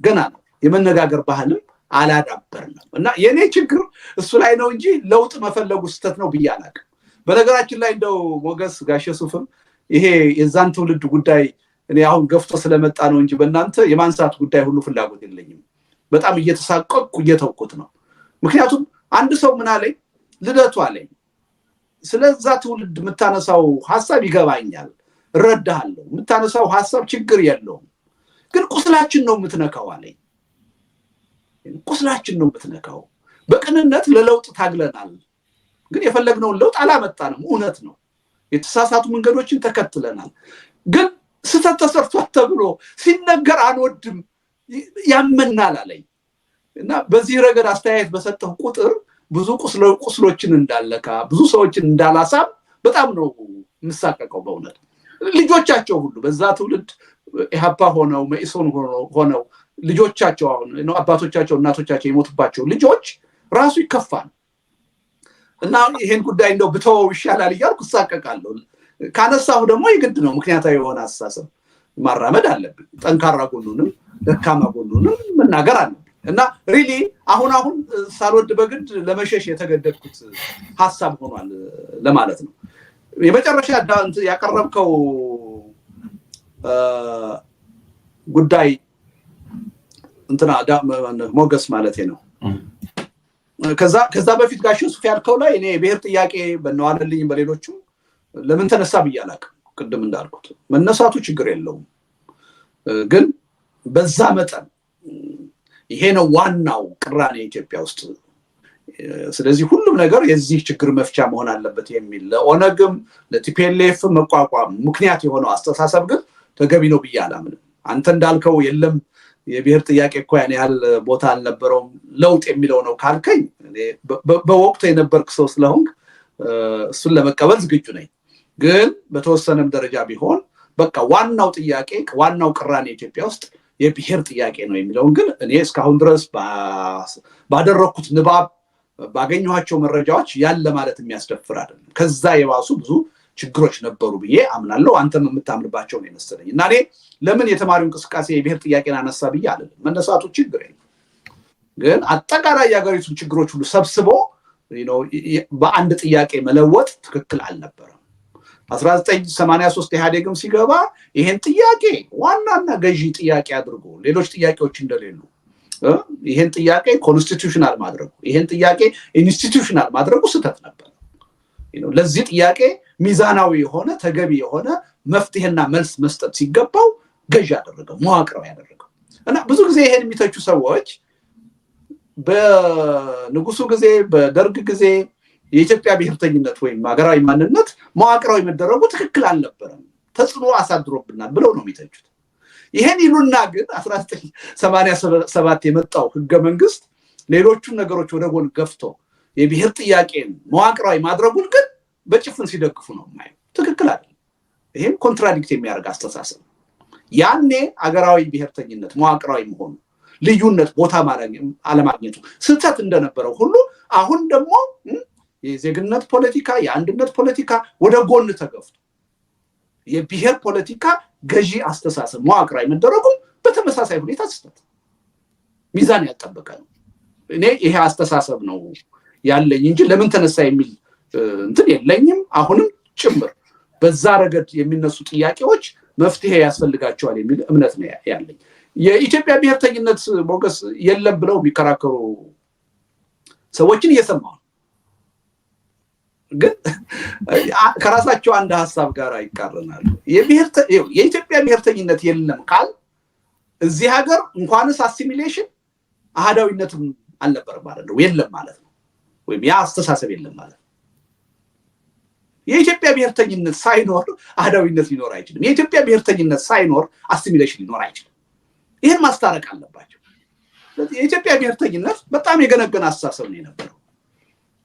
ገና ነው። የመነጋገር ባህልም አላዳበርንም እና የኔ ችግር እሱ ላይ ነው እንጂ ለውጥ መፈለጉ ስተት ነው ብዬ አላውቅም። በነገራችን ላይ እንደው ሞገስ ጋሼ ሱፍም ይሄ የዛን ትውልድ ጉዳይ እኔ አሁን ገፍቶ ስለመጣ ነው እንጂ በእናንተ የማንሳት ጉዳይ ሁሉ ፍላጎት የለኝም። በጣም እየተሳቀቅኩ እየተውኩት ነው። ምክንያቱም አንድ ሰው ምን አለኝ ልደቱ አለኝ ስለዛ ትውልድ የምታነሳው ሐሳብ ይገባኛል፣ እረዳሃለሁ፣ የምታነሳው ሐሳብ ችግር የለውም፣ ግን ቁስላችን ነው የምትነካው አለኝ። ቁስላችን ነው የምትነካው። በቅንነት ለለውጥ ታግለናል፣ ግን የፈለግነውን ለውጥ አላመጣንም። እውነት ነው። የተሳሳቱ መንገዶችን ተከትለናል፣ ግን ስተት ተሰርቷል ተብሎ ሲነገር አንወድም፣ ያመናል አለኝ እና በዚህ ረገድ አስተያየት በሰጠው ቁጥር ብዙ ቁስሎችን እንዳለካ ብዙ ሰዎችን እንዳላሳብ በጣም ነው የምሳቀቀው። በእውነት ልጆቻቸው ሁሉ በዛ ትውልድ ኢህአፓ ሆነው መኢሶን ሆነው ልጆቻቸው አሁን ነው አባቶቻቸው እናቶቻቸው የሞቱባቸው ልጆች ራሱ ይከፋል እና ይሄን ጉዳይ እንደው ብተወው ይሻላል እያልኩ እሳቀቃለሁ። ካነሳሁ ደግሞ የግድ ነው ምክንያታዊ የሆነ አስተሳሰብ ማራመድ አለብኝ። ጠንካራ ጎኑንም ደካማ ጎኑንም መናገር አለብኝ እና ሪሊ አሁን ሳልወድ በግድ ለመሸሽ የተገደድኩት ሐሳብ ሆኗል ለማለት ነው። የመጨረሻ ያቀረብከው ጉዳይ እንትና ሞገስ ማለቴ ነው። ከዛ በፊት ጋሽ ሱፍ ያልከው ላይ እኔ ብሔር ጥያቄ በነዋለልኝ በሌሎችም ለምን ተነሳ ብያላክ ቅድም እንዳልኩት መነሳቱ ችግር የለውም፣ ግን በዛ መጠን ይሄ ነው ዋናው ቅራኔ ኢትዮጵያ ውስጥ። ስለዚህ ሁሉም ነገር የዚህ ችግር መፍቻ መሆን አለበት የሚል ለኦነግም ለቲፒኤልኤፍ መቋቋም ምክንያት የሆነው አስተሳሰብ ግን ተገቢ ነው ብዬ አላምንም። አንተ እንዳልከው የለም የብሔር ጥያቄ እኮ ያን ያህል ቦታ አልነበረውም ለውጥ የሚለው ነው ካልከኝ በወቅቱ የነበርክ ሰው ስለሆንክ እሱን ለመቀበል ዝግጁ ነኝ። ግን በተወሰነም ደረጃ ቢሆን በቃ ዋናው ጥያቄ ዋናው ቅራኔ ኢትዮጵያ ውስጥ የብሔር ጥያቄ ነው የሚለውን ግን እኔ እስካሁን ድረስ ባደረኩት ንባብ ባገኘኋቸው መረጃዎች ያለ ማለት የሚያስደፍር አይደለም። ከዛ የባሱ ብዙ ችግሮች ነበሩ ብዬ አምናለሁ። አንተም የምታምንባቸው ነው የመሰለኝ እና እኔ ለምን የተማሪው እንቅስቃሴ የብሔር ጥያቄን አነሳ ብዬ አይደለም። መነሳቱ ችግር የለም፣ ግን አጠቃላይ የሀገሪቱን ችግሮች ሁሉ ሰብስቦ በአንድ ጥያቄ መለወጥ ትክክል አልነበረም። 1983 ኢህአዴግም ሲገባ ይሄን ጥያቄ ዋናና ገዢ ጥያቄ አድርጎ ሌሎች ጥያቄዎች እንደሌሉ ይሄን ጥያቄ ኮንስቲቱሽናል ማድረጉ ይሄን ጥያቄ ኢንስቲትዩሽናል ማድረጉ ስህተት ነበር። ለዚህ ጥያቄ ሚዛናዊ የሆነ ተገቢ የሆነ መፍትሄና መልስ መስጠት ሲገባው ገዢ ያደረገው መዋቅራዊ ያደረገው እና ብዙ ጊዜ ይሄን የሚተቹ ሰዎች በንጉሱ ጊዜ በደርግ ጊዜ የኢትዮጵያ ብሔርተኝነት ወይም ሀገራዊ ማንነት መዋቅራዊ መደረጉ ትክክል አልነበረም፣ ተጽዕኖ አሳድሮብናል ብለው ነው የሚተቹት። ይሄን ይሉና ግን 1987 የመጣው ህገ መንግስት ሌሎቹን ነገሮች ወደ ጎን ገፍቶ የብሔር ጥያቄን መዋቅራዊ ማድረጉን ግን በጭፍን ሲደግፉ ነው የማየው። ትክክል አይደለም። ይሄም ኮንትራዲክት የሚያደርግ አስተሳሰብ። ያኔ አገራዊ ብሔርተኝነት መዋቅራዊ መሆኑ ልዩነት ቦታ አለማግኘቱ ስህተት እንደነበረው ሁሉ አሁን ደግሞ የዜግነት ፖለቲካ የአንድነት ፖለቲካ ወደ ጎን ተገፍቶ የብሔር ፖለቲካ ገዢ አስተሳሰብ መዋቅራዊ መደረጉም በተመሳሳይ ሁኔታ ስህተት ሚዛን ያልጠበቀ ነው። እኔ ይሄ አስተሳሰብ ነው ያለኝ እንጂ ለምን ተነሳ የሚል እንትን የለኝም። አሁንም ጭምር በዛ ረገድ የሚነሱ ጥያቄዎች መፍትሄ ያስፈልጋቸዋል የሚል እምነት ነው ያለኝ። የኢትዮጵያ ብሔርተኝነት ሞገስ የለም ብለው የሚከራከሩ ሰዎችን እየሰማሁ ግን ከራሳቸው አንድ ሐሳብ ጋር ይቃረናሉ። የኢትዮጵያ ብሔርተኝነት የለም ካል እዚህ ሀገር እንኳንስ አሲሚሌሽን አሃዳዊነትም አልነበረም ማለት ነው፣ የለም ማለት ነው። ወይም ያ አስተሳሰብ የለም ማለት ነው። የኢትዮጵያ ብሔርተኝነት ሳይኖር አሃዳዊነት ሊኖር አይችልም። የኢትዮጵያ ብሔርተኝነት ሳይኖር አሲሚሌሽን ሊኖር አይችልም። ይሄን ማስታረቅ አለባቸው። የኢትዮጵያ ብሔርተኝነት በጣም የገነገነ አስተሳሰብ ነው የነበረው።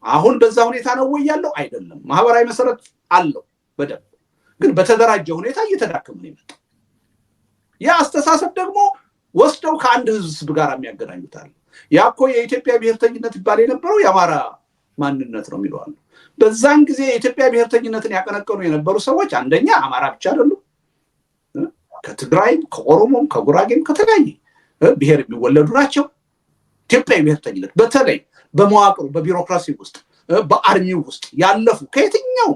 አሁን በዛ ሁኔታ ነው ወይ ያለው? አይደለም። ማህበራዊ መሰረት አለው በደንብ ግን በተደራጀ ሁኔታ እየተዳከመ ነው የመጣው። ያ አስተሳሰብ ደግሞ ወስደው ከአንድ ህዝብ ጋር የሚያገናኙታል። ያ እኮ የኢትዮጵያ ብሔርተኝነት ይባል የነበረው የአማራ ማንነት ነው የሚለዋል። በዛን ጊዜ የኢትዮጵያ ብሔርተኝነትን ያቀነቀኑ የነበሩ ሰዎች አንደኛ አማራ ብቻ አይደሉም፣ ከትግራይም ከኦሮሞም ከጉራጌም ከተለያየ ብሔር የሚወለዱ ናቸው። ኢትዮጵያ ብሔርተኝነት በተለይ በመዋቅሩ በቢሮክራሲ ውስጥ በአርሚው ውስጥ ያለፉ ከየትኛው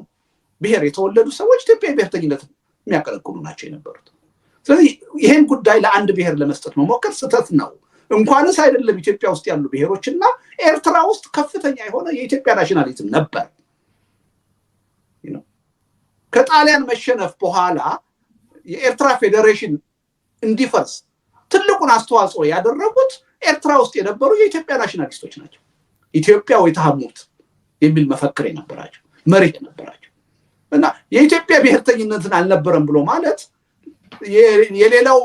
ብሔር የተወለዱ ሰዎች ኢትዮጵያ ብሔርተኝነትን የሚያቀነቅኑ ናቸው የነበሩት። ስለዚህ ይሄን ጉዳይ ለአንድ ብሔር ለመስጠት መሞከር ስህተት ነው። እንኳንስ አይደለም ኢትዮጵያ ውስጥ ያሉ ብሔሮችና ኤርትራ ውስጥ ከፍተኛ የሆነ የኢትዮጵያ ናሽናሊዝም ነበር። ከጣሊያን መሸነፍ በኋላ የኤርትራ ፌዴሬሽን እንዲፈርስ ትልቁን አስተዋጽኦ ያደረጉት ኤርትራ ውስጥ የነበሩ የኢትዮጵያ ናሽናሊስቶች ናቸው። ኢትዮጵያ ወይ ተሐሙት የሚል መፈክር የነበራቸው መሪ የነበራቸው እና የኢትዮጵያ ብሔርተኝነትን አልነበረም ብሎ ማለት የሌላው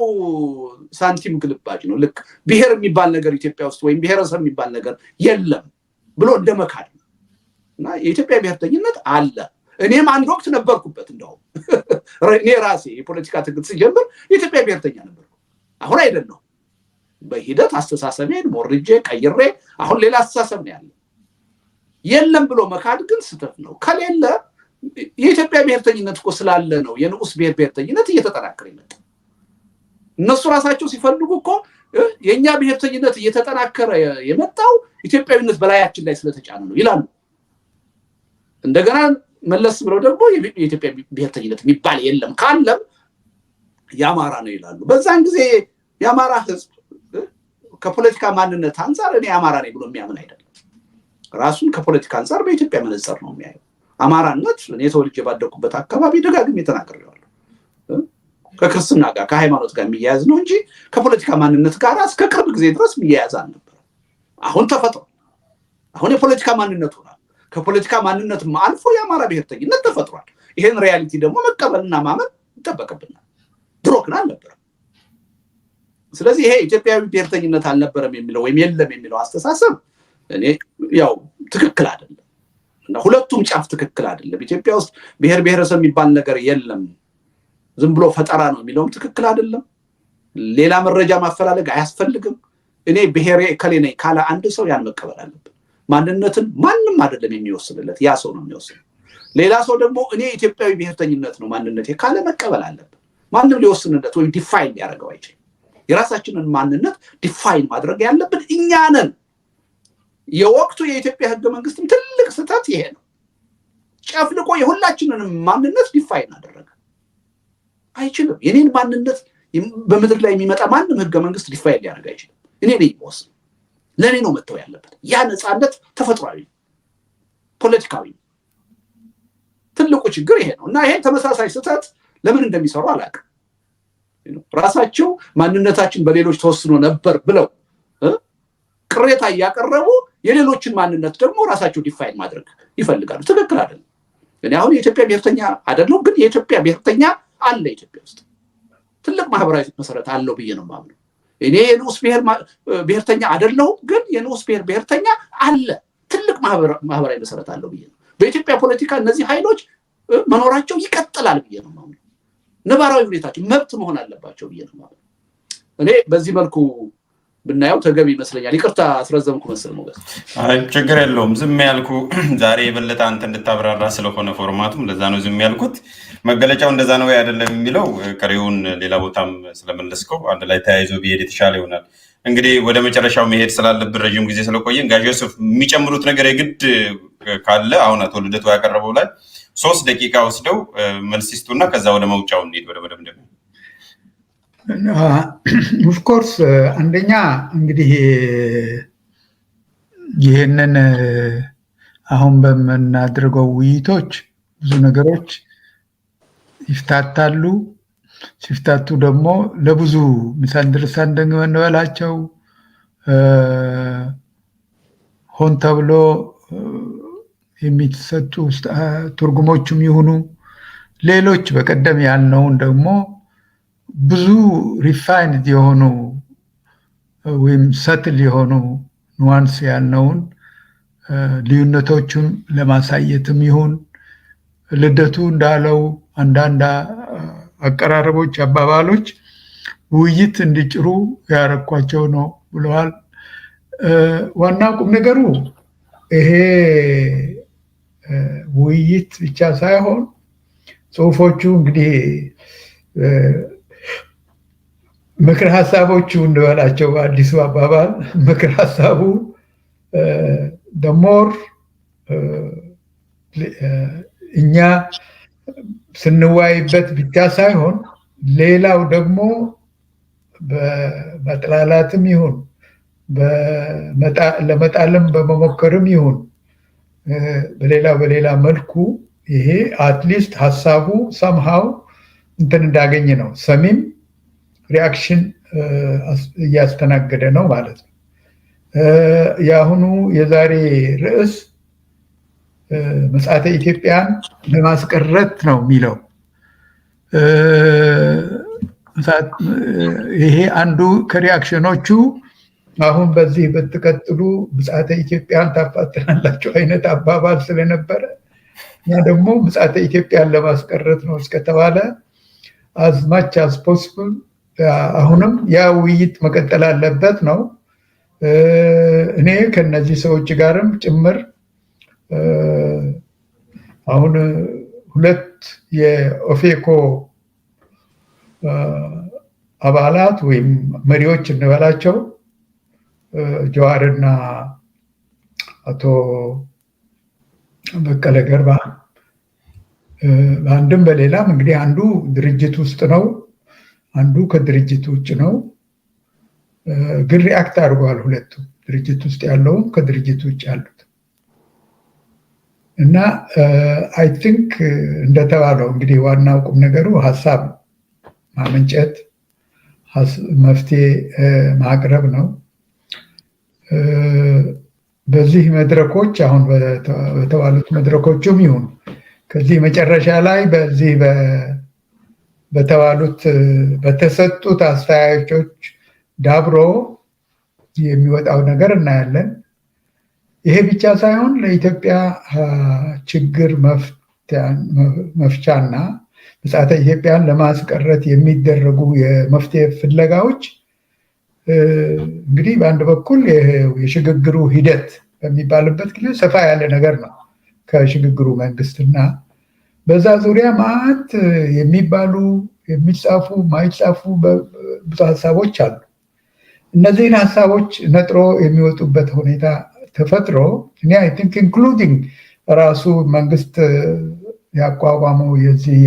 ሳንቲም ግልባጭ ነው። ልክ ብሔር የሚባል ነገር ኢትዮጵያ ውስጥ ወይም ብሔረሰብ የሚባል ነገር የለም ብሎ እንደመካድ ነው። እና የኢትዮጵያ ብሔርተኝነት አለ። እኔም አንድ ወቅት ነበርኩበት። እንደውም እኔ ራሴ የፖለቲካ ትግል ሲጀምር የኢትዮጵያ ብሔርተኛ ነበርኩ። አሁን አይደለም። በሂደት አስተሳሰቤን ሞርጄ ቀይሬ አሁን ሌላ አስተሳሰብ ነው ያለው። የለም ብሎ መካድ ግን ስህተት ነው። ከሌለ የኢትዮጵያ ብሔርተኝነት እኮ ስላለ ነው የንዑስ ብሔርተኝነት እየተጠናከረ የመጣው። እነሱ ራሳቸው ሲፈልጉ እኮ የኛ ብሔርተኝነት እየተጠናከረ የመጣው ኢትዮጵያዊነት በላያችን ላይ ስለተጫነ ነው ይላሉ። እንደገና መለስ ብለው ደግሞ የኢትዮጵያ ብሔርተኝነት የሚባል የለም ካለም የአማራ ነው ይላሉ። በዛን ጊዜ የአማራ ህዝብ ከፖለቲካ ማንነት አንፃር እኔ አማራ ነኝ ብሎ የሚያምን አይደለም። ራሱን ከፖለቲካ አንፃር በኢትዮጵያ መነጽር ነው የሚያየው። አማራነት እኔ ተወልጄ ባደኩበት አካባቢ ደጋግሜ ተናግሬዋለሁ። ከክርስትና ጋር ከሃይማኖት ጋር የሚያያዝ ነው እንጂ ከፖለቲካ ማንነት ጋር እስከ ቅርብ ጊዜ ድረስ የሚያያዝ አልነበረም። አሁን ተፈጥሯል። አሁን የፖለቲካ ማንነት ሆኗል። ከፖለቲካ ማንነት አልፎ የአማራ ብሔርተኝነት ተፈጥሯል። ይሄን ሪያሊቲ ደግሞ መቀበልና ማመን ይጠበቅብናል። ድሮ ግን አልነበረም። ስለዚህ ይሄ ኢትዮጵያዊ ብሔርተኝነት አልነበረም የሚለው ወይም የለም የሚለው አስተሳሰብ እኔ ያው ትክክል አይደለም እና ሁለቱም ጫፍ ትክክል አይደለም። ኢትዮጵያ ውስጥ ብሔር ብሔረሰብ የሚባል ነገር የለም ዝም ብሎ ፈጠራ ነው የሚለውም ትክክል አይደለም። ሌላ መረጃ ማፈላለግ አያስፈልግም። እኔ ብሔሬ ከሌ ነኝ ካለ አንድ ሰው ያን መቀበል አለበት። ማንነትን ማንም አይደለም የሚወስንለት፣ ያ ሰው ነው የሚወስነው። ሌላ ሰው ደግሞ እኔ ኢትዮጵያዊ ብሔርተኝነት ነው ማንነቴ ካለ መቀበል አለበት። ማንም ሊወስንለት ወይም ዲፋይን ሊያደርገው አይችልም። የራሳችንን ማንነት ዲፋይን ማድረግ ያለብን እኛ ነን። የወቅቱ የኢትዮጵያ ህገ መንግስትም ትልቅ ስህተት ይሄ ነው። ጨፍልቆ የሁላችንንም ማንነት ዲፋይን አደረገ። አይችልም። የኔን ማንነት በምድር ላይ የሚመጣ ማንም ህገ መንግስት ዲፋይን ሊያደርግ አይችልም። እኔ ነኝ የምወስነው። ለኔ ነው መተው ያለበት። ያ ነፃነት ተፈጥሯዊ ፖለቲካዊ ትልቁ ችግር ይሄ ነው እና ይሄ ተመሳሳይ ስህተት ለምን እንደሚሰሩ አላውቅም። ራሳቸው ማንነታችን በሌሎች ተወስኖ ነበር ብለው ቅሬታ እያቀረቡ የሌሎችን ማንነት ደግሞ ራሳቸው ዲፋይን ማድረግ ይፈልጋሉ። ትክክል አይደለም። እኔ አሁን የኢትዮጵያ ብሔርተኛ አይደለሁም፣ ግን የኢትዮጵያ ብሔርተኛ አለ። ኢትዮጵያ ውስጥ ትልቅ ማህበራዊ መሰረት አለው ብዬ ነው የማምነው። እኔ የንዑስ ብሔርተኛ አይደለሁም፣ ግን የንዑስ ብሔርተኛ አለ። ትልቅ ማህበራዊ መሰረት አለው ብዬ ነው። በኢትዮጵያ ፖለቲካ እነዚህ ኃይሎች መኖራቸው ይቀጥላል ብዬ ነው የማምነው። ነባራዊ ሁኔታቸው መብት መሆን አለባቸው ብዬ ነው የማምነው። እኔ በዚህ መልኩ ብናየው ተገቢ ይመስለኛል። ይቅርታ አስረዘምኩ መሰል ሞገስ። አይ ችግር የለውም። ዝም ያልኩ ዛሬ የበለጠ አንተ እንድታብራራ ስለሆነ ፎርማቱም ለዛ ነው ዝም ያልኩት። መገለጫው እንደዛ ነው አይደለም የሚለው ቀሪውን ሌላ ቦታም ስለመለስከው አንድ ላይ ተያይዞ ቢሄድ የተሻለ ይሆናል። እንግዲህ ወደ መጨረሻው መሄድ ስላለብን ረጅም ጊዜ ስለቆየን ጋሽ ዮሴፍ የሚጨምሩት ነገር የግድ ካለ አሁን አቶ ልደቱ ያቀረበው ላይ 3 ደቂቃ ወስደው መልስ ይስጡና ከዛ ወደ መውጫው እንሂድ ወደ መደምደሚያ። ኦፍኮርስ አንደኛ እንግዲህ ይህንን አሁን በምናደርገው ውይይቶች ብዙ ነገሮች ይፍታታሉ። ሲፍታቱ ደግሞ ለብዙ ሚስአንደርስታንዲንግ እንበላቸው ሆን ተብሎ የሚሰጡ ትርጉሞችም ይሁኑ ሌሎች በቀደም ያልነውን ደግሞ ብዙ ሪፋይንድ የሆኑ ወይም ሰትል የሆኑ ኑዋንስ ያልነውን ልዩነቶቹን ለማሳየትም ይሁን ልደቱ እንዳለው አንዳንድ አቀራረቦች፣ አባባሎች ውይይት እንዲጭሩ ያረኳቸው ነው ብለዋል። ዋና ቁም ነገሩ ይሄ ውይይት ብቻ ሳይሆን ጽሁፎቹ እንግዲህ ምክር ሀሳቦቹ እንበላቸው በአዲሱ አባባል ምክር ሀሳቡ ደሞር እኛ ስንዋይበት ብቻ ሳይሆን ሌላው ደግሞ በመጥላላትም ይሁን ለመጣልም በመሞከርም ይሁን በሌላ መልኩ ይሄ አትሊስት ሀሳቡ ሰምሃው እንትን እንዳገኘ ነው። ሰሚም ሪአክሽን እያስተናገደ ነው ማለት ነው። የአሁኑ የዛሬ ርዕስ ምጽአተ ኢትዮጵያን ለማስቀረት ነው የሚለው። ይሄ አንዱ ከሪአክሽኖቹ አሁን በዚህ በተቀጥሉ ምጽአተ ኢትዮጵያን ታፋጥናላችሁ አይነት አባባል ስለነበረ ያ ደግሞ ምጽአተ ኢትዮጵያን ለማስቀረት ነው እስከተባለ as much as possible አሁንም ያ ውይይት መቀጠል አለበት ነው። እኔ ከነዚህ ሰዎች ጋርም ጭምር አሁን ሁለት የኦፌኮ አባላት ወይም መሪዎች እንበላቸው ጀዋርና አቶ በቀለ ገርባ በአንድም በሌላም እንግዲህ አንዱ ድርጅት ውስጥ ነው፣ አንዱ ከድርጅት ውጭ ነው። ግን ሪአክት አድርገዋል ሁለቱ፣ ድርጅት ውስጥ ያለውም ከድርጅት ውጭ ያሉት እና አይ ቲንክ እንደተባለው እንግዲህ ዋናው ቁም ነገሩ ሀሳብ ማመንጨት፣ መፍትሄ ማቅረብ ነው። በዚህ መድረኮች አሁን በተባሉት መድረኮችም ይሁን ከዚህ መጨረሻ ላይ በዚህ በተባሉት በተሰጡት አስተያየቶች ዳብሮ የሚወጣው ነገር እናያለን። ይሄ ብቻ ሳይሆን ለኢትዮጵያ ችግር መፍቻና ምጽአተ ኢትዮጵያን ለማስቀረት የሚደረጉ የመፍትሄ ፍለጋዎች እንግዲህ በአንድ በኩል የሽግግሩ ሂደት በሚባልበት ጊዜ ሰፋ ያለ ነገር ነው ከሽግግሩ መንግስትና በዛ ዙሪያ ማለት የሚባሉ የሚጻፉ ማይጻፉ ብዙ ሀሳቦች አሉ። እነዚህን ሀሳቦች ነጥሮ የሚወጡበት ሁኔታ ተፈጥሮ እኔ አይ ቲንክ ኢንክሉዲንግ ራሱ መንግስት ያቋቋመው የዚህ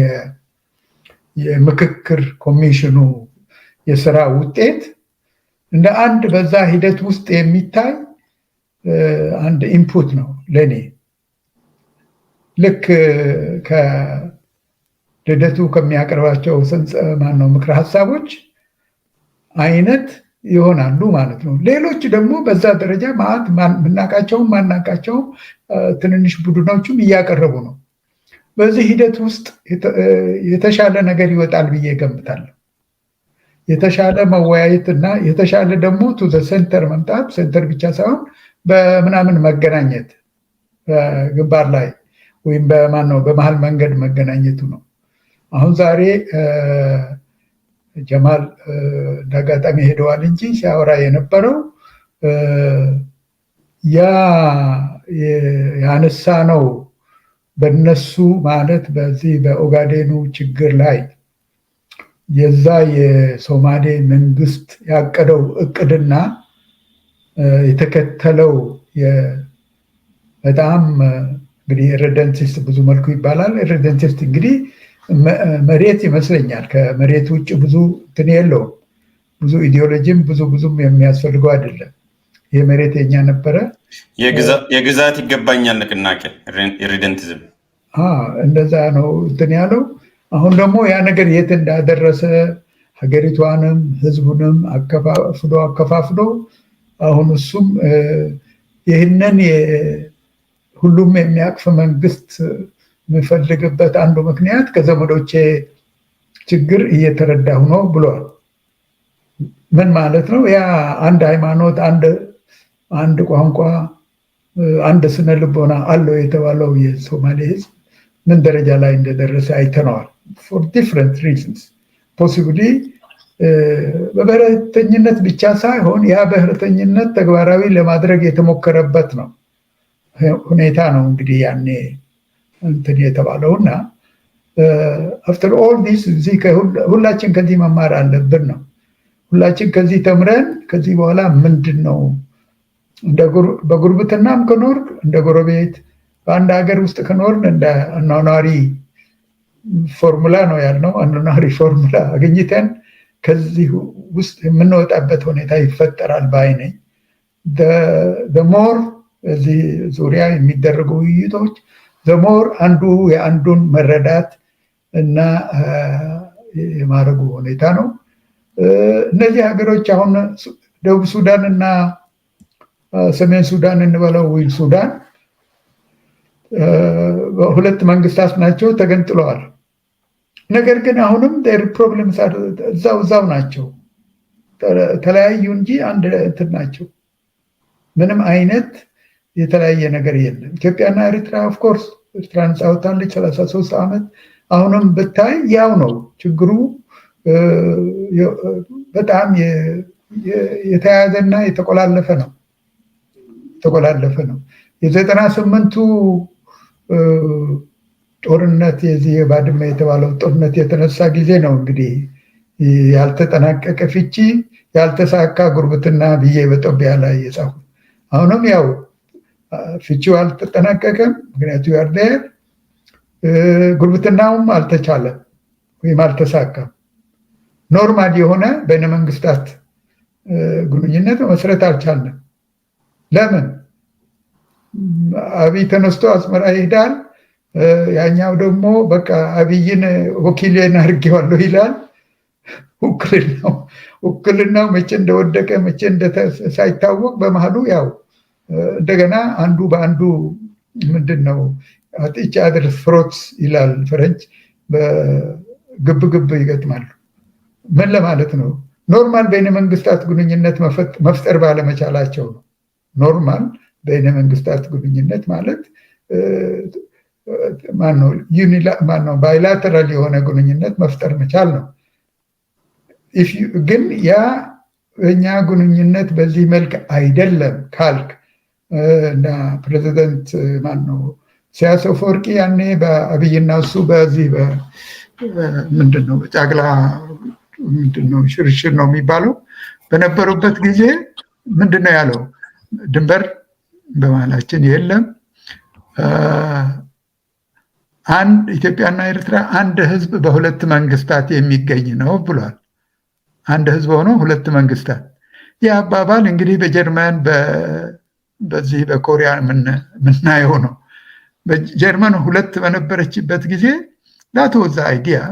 የምክክር ኮሚሽኑ የስራ ውጤት እንደ አንድ በዛ ሂደት ውስጥ የሚታይ አንድ ኢንፑት ነው ለኔ። ልክ ከልደቱ ከሚያቀርባቸው ምክረ ሀሳቦች አይነት ይሆናሉ ማለት ነው። ሌሎች ደግሞ በዛ ደረጃ ምናቃቸውም ማናቃቸውም ትንንሽ ቡድኖችም እያቀረቡ ነው። በዚህ ሂደት ውስጥ የተሻለ ነገር ይወጣል ብዬ ገምታለሁ። የተሻለ መወያየት እና የተሻለ ደግሞ ቱ ዘ ሴንተር መምጣት፣ ሴንተር ብቻ ሳይሆን በምናምን መገናኘት በግንባር ላይ ወይም በመሀል መንገድ መገናኘቱ ነው። አሁን ዛሬ ጀማል እንዳጋጣሚ ሄደዋል እንጂ ሲያወራ የነበረው ያነሳ ነው በነሱ ማለት በዚህ በኦጋዴኑ ችግር ላይ የዛ የሶማሌ መንግስት ያቀደው እቅድና የተከተለው በጣም እንግዲህ ሬደንቲስት ብዙ መልኩ ይባላል። ሬደንቲስት እንግዲህ መሬት ይመስለኛል። ከመሬት ውጭ ብዙ እንትን የለውም። ብዙ ኢዲዮሎጂም ብዙም የሚያስፈልገው አይደለም። ይሄ መሬት የኛ ነበረ። የግዛት ይገባኛል ንቅናቄ ሬደንቲዝም እንደዛ ነው እንትን ያለው። አሁን ደግሞ ያ ነገር የት እንዳደረሰ ሀገሪቷንም ህዝቡንም አከፋፍሎ አሁን እሱም ይህንን ሁሉም የሚያቅፍ መንግስት የሚፈልግበት አንዱ ምክንያት ከዘመዶቼ ችግር እየተረዳሁ ነው ብሏል። ምን ማለት ነው? ያ አንድ ሃይማኖት፣ አንድ ቋንቋ፣ አንድ ስነ ልቦና አለው የተባለው የሶማሌ ህዝብ ምን ደረጃ ላይ እንደደረሰ አይተነዋል። for different reasons possibly በብሔረተኝነት ብቻ ሳይሆን ያ ብሔረተኝነት ተግባራዊ ለማድረግ የተሞከረበት ነው ሁኔታ ነው እንግዲህ ያኔ እንትን የተባለውና after all this ሁላችን ከዚህ መማር አለብን ነው። ሁላችን ከዚህ ተምረን ከዚህ በኋላ ምንድነው በጉርብትናም ከኖር እንደ ጎረቤት በአንድ ሀገር ውስጥ ከኖር እንደ አኗኗሪ ፎርሙላ ነው ያልነው አኗኗሪ ፎርሙላ አግኝተን ከዚህ ውስጥ የምንወጣበት ሁኔታ ይፈጠራል ባይ ነኝ። the more እዚህ ዙሪያ የሚደረጉ ውይይቶች the more አንዱ የአንዱን መረዳት እና የማረጉ ሁኔታ ነው። እነዚህ ሀገሮች አሁን ደቡብ ሱዳን እና ሰሜን ሱዳን እንበለው ወይ ሱዳን ሁለት መንግስታት ናቸው ተገንጥለዋል። ነገር ግን አሁንም their problems እዛው ናቸው። ተለያዩ እንጂ አንድ እንትን ናቸው። ምንም አይነት የተለያየ ነገር የለም። ኢትዮጵያና ኤርትራ of course ኤርትራን ጻውታለች 33 ዓመት። አሁንም ብታይ ያው ነው ችግሩ። በጣም የተያያዘና የተቆላለፈ ነው። የ98ቱ ጦርነት የዚህ ባድመ የተባለው ጦርነት የተነሳ ጊዜ ነው እንግዲህ ያልተጠናቀቀ ፍቺ ያልተሳካ ጉርብትና ብዬ በጦቢያ ላይ የጻፉት። አሁንም ያው ፍቺው አልተጠናቀቀም፣ ምክንያቱም ያርደር ጉርብትናውም አልተቻለም ወይም አልተሳካም። ኖርማል የሆነ በይነ መንግስታት ግንኙነት መመስረት አልቻለም። ለምን? አብይ ተነስቶ አስመራ ይሄዳል፣ ያኛው ደግሞ በቃ አብይን ወኪሌን አድርጌዋለሁ ይላል። ውክልናው መቼ እንደወደቀ መቼ ሳይታወቅ በመሃሉ ያው እንደገና አንዱ በአንዱ ምንድነው አጥቻ አድር ፍሮትስ ይላል ፈረንጅ፣ በግብግብ ይገጥማሉ። ምን ለማለት ነው? ኖርማል በይነ መንግስታት ግንኙነት መፍጠር ባለመቻላቸው ነው። ኖርማል በይነ መንግስታት ግንኙነት ማለት ማነው ባይላተራል የሆነ ግንኙነት መፍጠር መቻል ነው። ግን ያ እኛ ግንኙነት በዚህ መልክ አይደለም ካልክ እና ፕሬዚደንት ማነው ኢሳያስ አፈወርቂ ያኔ በአብይና እሱ በዚህ ምንድነው ጫግላ ምንድነው ሽርሽር ነው የሚባለው በነበሩበት ጊዜ ምንድነው ያለው? ድንበር በመሃላችን የለም፣ አንድ ኢትዮጵያና ኤርትራ አንድ ህዝብ በሁለት መንግስታት የሚገኝ ነው ብሏል። አንድ ህዝብ ሆኖ ሁለት መንግስታት። ያ አባባል እንግዲህ በጀርመን በዚህ በኮሪያ ምናየው ነው። በጀርመን ሁለት በነበረችበት ጊዜ that was the idea።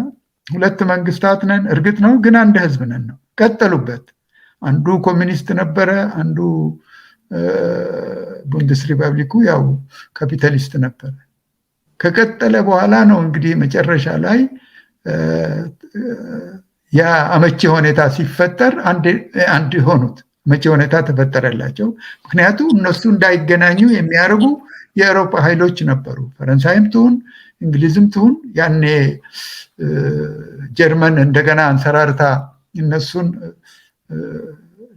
ሁለት መንግስታት ነን እርግጥ ነው፣ ግን አንድ ህዝብ ነን ነው። ቀጠሉበት። አንዱ ኮሚኒስት ነበረ፣ አንዱ ቡንደስ ሪፐብሊኩ ያው ካፒታሊስት ነበረ። ከቀጠለ በኋላ ነው እንግዲህ መጨረሻ ላይ ያ አመቺ ሁኔታ ሲፈጠር አንድ ሆኑት። አመቺ ሁኔታ ተፈጠረላቸው። ምክንያቱም እነሱ እንዳይገናኙ የሚያደርጉ የአውሮፓ ኃይሎች ነበሩ። ፈረንሳይም ትሁን እንግሊዝም ትሁን ያኔ ጀርመን እንደገና አንሰራርታ እነሱን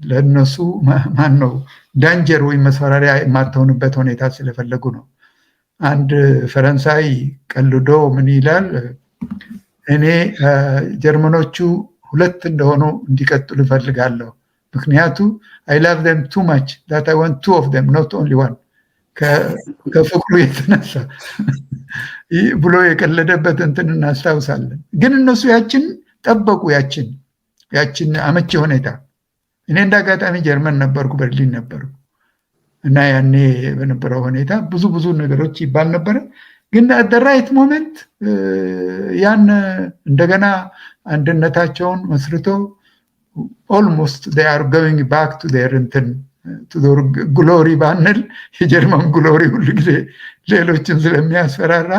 ለነሱ ማን ነው ዳንጀር ወይም መስፈራሪያ የማትሆንበት ሁኔታ ስለፈለጉ ነው። አንድ ፈረንሳይ ቀልዶ ምን ይላል? እኔ ጀርመኖቹ ሁለት እንደሆኑ እንዲቀጥሉ እፈልጋለሁ፣ ምክንያቱ I love them too much that I want two of them not only one። ከፍቅሩ የተነሳ ብሎ የቀለደበት እንትን እናስታውሳለን። ግን እነሱ ያችን ጠበቁ፣ ያችን አመቺ ሁኔታ። እኔ እንዳጋጣሚ ጀርመን ነበርኩ፣ በርሊን ነበርኩ እና ያኔ በነበረው ሁኔታ ብዙ ነገሮች ይባል ነበረ። ግን at the right moment ያን እንደገና አንድነታቸውን መስርቶ almost they are going back to their ግሎሪ ባንል የጀርመን ግሎሪ ሁሉ ጊዜ ሌሎችን ስለሚያስፈራራ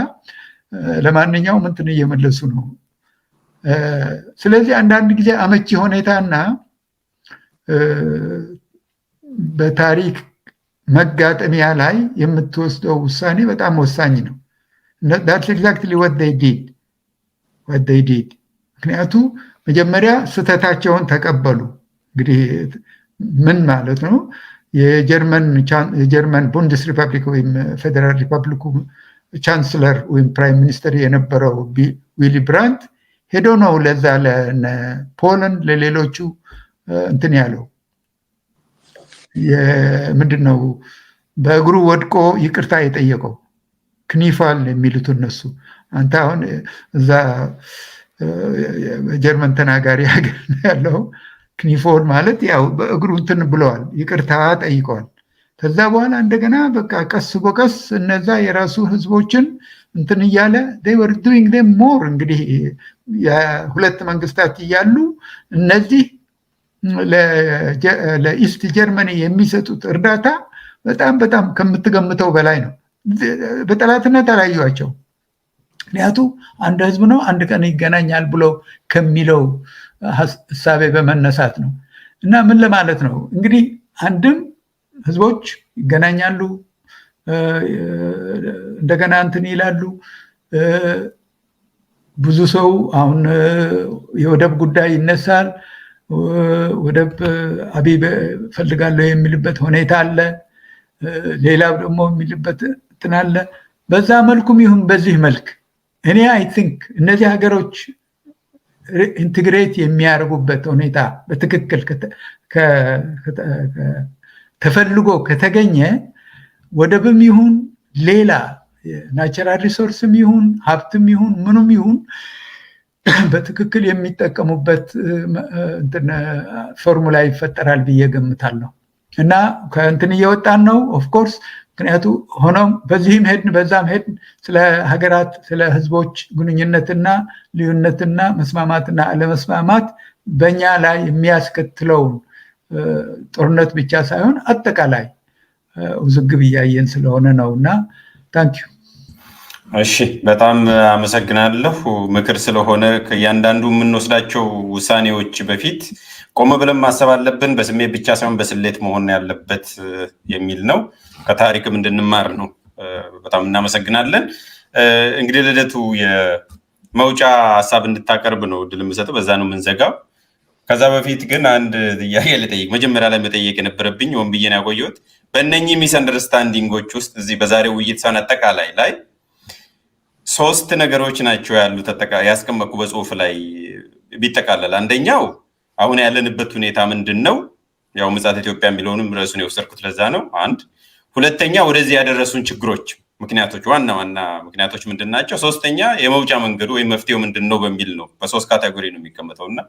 ለማንኛውም እንትን እየመለሱ ነው። ስለዚህ አንዳንድ ጊዜ አመቺ ሁኔታና በታሪክ መጋጠሚያ ላይ የምትወስደው ውሳኔ በጣም ወሳኝ ነው that's exactly what they did ምክንያቱ መጀመሪያ ስተታቸውን ተቀበሉ እንግዲህ ምን ማለት ነው የጀርመን ቡንደስ ሪፐብሊክ ወይም ፌደራል ሪፐብሊኩ ቻንስለር ወይም ፕራይም ሚኒስተር የነበረው ዊሊ ብራንት ሄዶ ነው ለዛ ለፖላንድ ለሌሎቹ እንትን ያለው ምንድነው በእግሩ ወድቆ ይቅርታ የጠየቀው ክኒፋል የሚሉት እነሱ አንተ አሁን እዛ ጀርመን ተናጋሪ ሀገር ያለው ክኒፎል ማለት ያው በእግሩ እንትን ብለዋል ይቅርታ ጠይቀዋል ከዛ በኋላ እንደገና በቃ ቀስ በቀስ እነዛ የራሱ ህዝቦችን እንትን እያለ they were doing them more እንግዲህ የሁለት መንግስታት እያሉ እነዚህ ለኢስት ጀርመኒ የሚሰጡት እርዳታ በጣም ከምትገምተው በላይ ነው በጠላትነት አላዩዋቸው ምክንያቱ አንድ ህዝብ ነው አንድ ቀን ይገናኛል ብሎ ከሚለው ሐሳቤ በመነሳት ነው እና ምን ለማለት ነው እንግዲህ አንድም ህዝቦች ይገናኛሉ እንደገና እንትን ይላሉ ብዙ ሰው አሁን የወደብ ጉዳይ ይነሳል ወደብ አቢብ ፈልጋለሁ የሚልበት ሁኔታ አለ ሌላው ደግሞ የሚልበት እንትን አለ በዛ መልኩም ይሁን በዚህ መልክ እኔ አይ ቲንክ እነዚህ ሀገሮች ኢንተግሬት የሚያደርጉበት ሁኔታ በትክክል ተፈልጎ ከተገኘ ወደብም ይሁን ሌላ ናቹራል ሪሶርስም ይሁን ሀብትም ይሁን ምኑም ይሁን በትክክል የሚጠቀሙበት እንትን ፎርሙላ ይፈጠራል ብዬ ገምታለሁ እና ከእንትን እየወጣን ነው ኦፍ ኮርስ ምክንያቱ ሆኖም በዚህም ሄድን በዛም ሄድን ስለ ሀገራት ስለ ህዝቦች ግንኙነትና ልዩነትና መስማማትና አለመስማማት በእኛ ላይ የሚያስከትለው ጦርነት ብቻ ሳይሆን አጠቃላይ ውዝግብ እያየን ስለሆነ ነውና ታንኪዩ እሺ በጣም አመሰግናለሁ ምክር ስለሆነ ከያንዳንዱ የምንወስዳቸው ውሳኔዎች በፊት ቆም ብለን ማሰብ አለብን በስሜት ብቻ ሳይሆን በስሌት መሆን ያለበት የሚል ነው ከታሪክም እንድንማር ነው በጣም እናመሰግናለን እንግዲህ ልደቱ የመውጫ ሐሳብ እንድታቀርብ ነው ድል መስጠት በዛ ነው የምንዘጋው ከዛ በፊት ግን አንድ ጥያቄ ልጠይቅ መጀመሪያ ላይ መጠየቅ የነበረብኝ ወንብዬን ያቆየሁት በእነኚህ ሚስ አንደርስታንዲንጎች ውስጥ እዚህ በዛሬው ውይይት ሳን አጠቃላይ ላይ ሶስት ነገሮች ናቸው ያሉት ያስቀመጥኩ በጽሁፍ ላይ ቢጠቃለል አንደኛው አሁን ያለንበት ሁኔታ ምንድነው ያው ምጽአተ ኢትዮጵያ የሚለውንም ርዕሱን የወሰድኩት ለዛ ነው አንድ ሁለተኛ ወደዚህ ያደረሱን ችግሮች ምክንያቶች ዋና ምክንያቶች ምንድናቸው ሶስተኛ የመውጫ መንገዱ ወይ መፍትሄው ምንድነው በሚል ነው በሶስት ካቴጎሪ ነው የሚቀመጠውና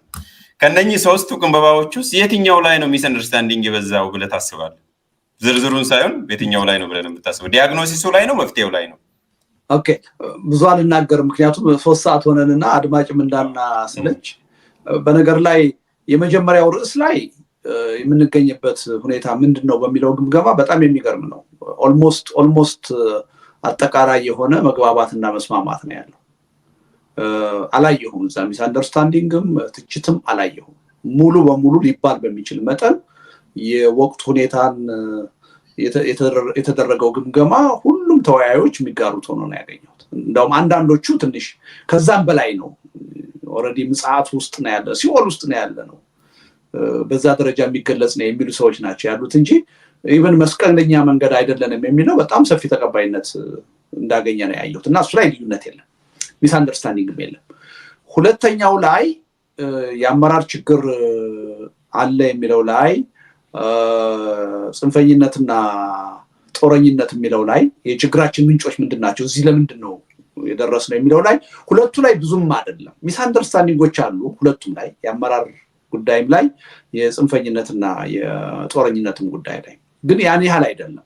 ከነኚህ ሶስቱ ግንባባዎች ውስጥ የትኛው ላይ ነው ሚስ አንደርስታንዲንግ የበዛው ብለህ ታስባለህ ዝርዝሩን ሳይሆን የትኛው ላይ ነው ብለህ የምታስበው ዲያግኖሲሱ ላይ ነው መፍትሄው ላይ ነው ኦኬ ብዙ አልናገርም ምክንያቱም 3 ሰዓት ሆነንና አድማጭም እንዳናሰለች በነገር ላይ የመጀመሪያው ርዕስ ላይ የምንገኝበት ሁኔታ ምንድነው በሚለው ግምገማ በጣም የሚገርም ነው ኦልሞስት አጠቃላይ የሆነ መግባባትና መስማማት ነው ያለው አላየሁም ሚስ አንደርስታንዲንግም ትችትም አላየሁም ሙሉ በሙሉ ሊባል በሚችል መጠን የወቅቱ ሁኔታን የተደረገው ግምገማ ሁሉም ተወያዮች የሚጋሩት ሆኖ ነው ያገኘሁት እንደውም አንዳንዶቹ ትንሽ ከዛም በላይ ነው ኦሬዲ ምጽአት ውስጥ ነው ያለ ሲኦል ውስጥ ነው ያለ ነው በዛ ደረጃ የሚገለጽ ነው የሚሉ ሰዎች ናቸው ያሉት እንጂ ኢቨን መስቀለኛ መንገድ አይደለንም የሚለው በጣም ሰፊ ተቀባይነት እንዳገኘ ነው ያየሁት እና እሱ ላይ ልዩነት የለም ሚስ አንደርስታንዲንግም የለም ሁለተኛው ላይ የአመራር ችግር አለ የሚለው ላይ ጽንፈኝነትና ጦረኝነት የሚለው ላይ የችግራችን ምንጮች ምንድናቸው እዚህ ለምንድን ነው የደረስነው የሚለው ላይ ሁለቱ ላይ ብዙም አይደለም ሚስ አንደርስታንዲንጎች አሉ ሁለቱም ላይ የአመራር ጉዳይም ላይ የጽንፈኝነትና የጦረኝነትም ጉዳይ ላይ ግን ያን ያህል አይደለም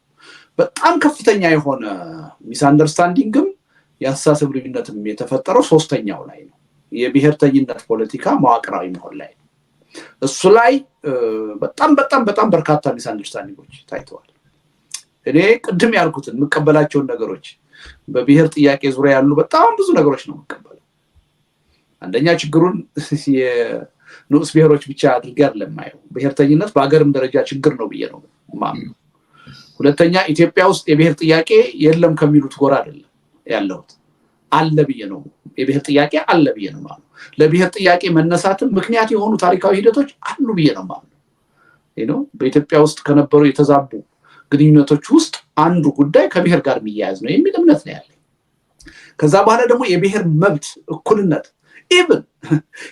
በጣም ከፍተኛ የሆነ ሚስ አንደርስታንዲንግም ያሳሰብ ልዩነትም የተፈጠረው ሶስተኛው ላይ ነው የብሔርተኝነት ፖለቲካ መዋቅራዊ መሆን ላይ እሱ ላይ በጣም በርካታ ሚስ አንደርስታንዲንጎች ታይተዋል እኔ ቅድም ያልኩትን መቀበላቸው ነገሮች በብሔር ጥያቄ ዙሪያ ያሉ በጣም ብዙ ነገሮች ነው መቀበል አንደኛ ችግሩን የንዑስ ብሔሮች ብቻ አድርገህ አይደለም ማየው ብሔርተኝነት በአገርም ደረጃ ችግር ነው ብዬ ነው ማምነው ሁለተኛ ኢትዮጵያ ውስጥ የብሔር ጥያቄ የለም ከሚሉት ጎራ አይደለም ያለውት አለ ብዬ ነው። የብሔር ጥያቄ አለ ብዬ ነው ማለት ነው። ለብሔር ጥያቄ መነሳትም ምክንያት የሆኑ ታሪካዊ ሂደቶች አሉ ብዬ ነው ማለት ነው። በኢትዮጵያ ውስጥ ከነበሩ የተዛቡ ግንኙነቶች ውስጥ አንዱ ጉዳይ ከብሔር ጋር የሚያያዝ ነው የሚል እምነት ነው ያለኝ። ከዛ በኋላ ደግሞ የብሔር መብት እኩልነት ኢቭን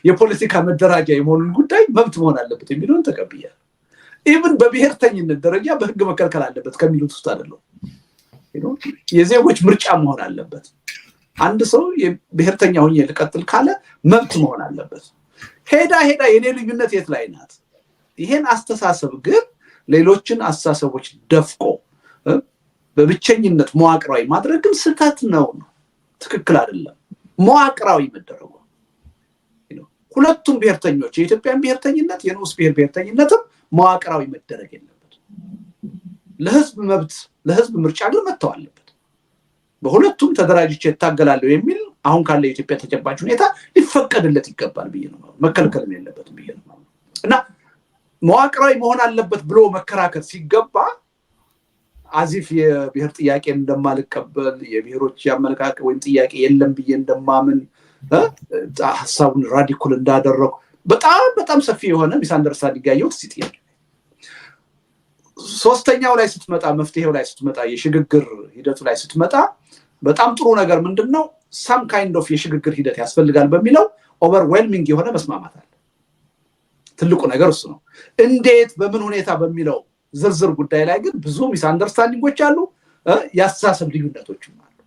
የፖለቲካ መደራጃ የመሆኑን ጉዳይ መብት መሆን አለበት የሚለውን ተቀብያለሁ። ኢቭን በብሔርተኝነት ደረጃ በህግ መከልከል አለበት ከሚሉት ውስጥ አይደለም። የዜጎች ምርጫ መሆን አለበት። አንድ ሰው የብሔርተኛ ሆኜ ልቀጥል ካለ መብት መሆን አለበት። ሄዳ የኔ ልዩነት የት ላይ ናት? ይሄን አስተሳሰብ ግን ሌሎችን አስተሳሰቦች ደፍቆ በብቸኝነት መዋቅራዊ ማድረግ ግን ስህተት ነው፣ ትክክል አይደለም። መዋቅራዊ መደረጉ ሁለቱም ብሔርተኞች የኢትዮጵያን ብሔርተኝነት የንዑስ ብሔርተኝነትም መዋቅራዊ መደረግ የለበት። ለህዝብ መብት ለህዝብ ምርጫ ግን መተው አለበት። በሁለቱም ተደራጅቼ እታገላለሁ የሚል አሁን ካለ የኢትዮጵያ ተጨባጭ ሁኔታ ሊፈቀድለት ይገባል ብዬ ነው። መከልከልም የለበትም ብዬ ነው። እና መዋቅራዊ መሆን አለበት ብሎ መከራከር ሲገባ አዚፍ የብሔር ጥያቄ እንደማልቀበል የብሔሮች ያመለካከት ወይም ጥያቄ የለም ብዬ እንደማምን ሐሳቡን ራዲካል እንዳደረኩ በጣም ሰፊ የሆነ ሚስ አንደርስታንዲንግ ያየው ጥያቄ። ሶስተኛው ላይ ስትመጣ መፍትሄው ላይ ስትመጣ የሽግግር ሂደቱ ላይ ስትመጣ በጣም ጥሩ ነገር ምንድነው some kind of የሽግግር ሂደት ያስፈልጋል በሚለው ኦቨርዌልሚንግ የሆነ መስማማት አለ። ትልቁ ነገር እሱ ነው። እንዴት በምን ሁኔታ በሚለው ዝርዝር ጉዳይ ላይ ግን ብዙ ሚስ አንደርስታንዲንጎች አሉ፣ ያስተሳሰብ ልዩነቶችም አሉ።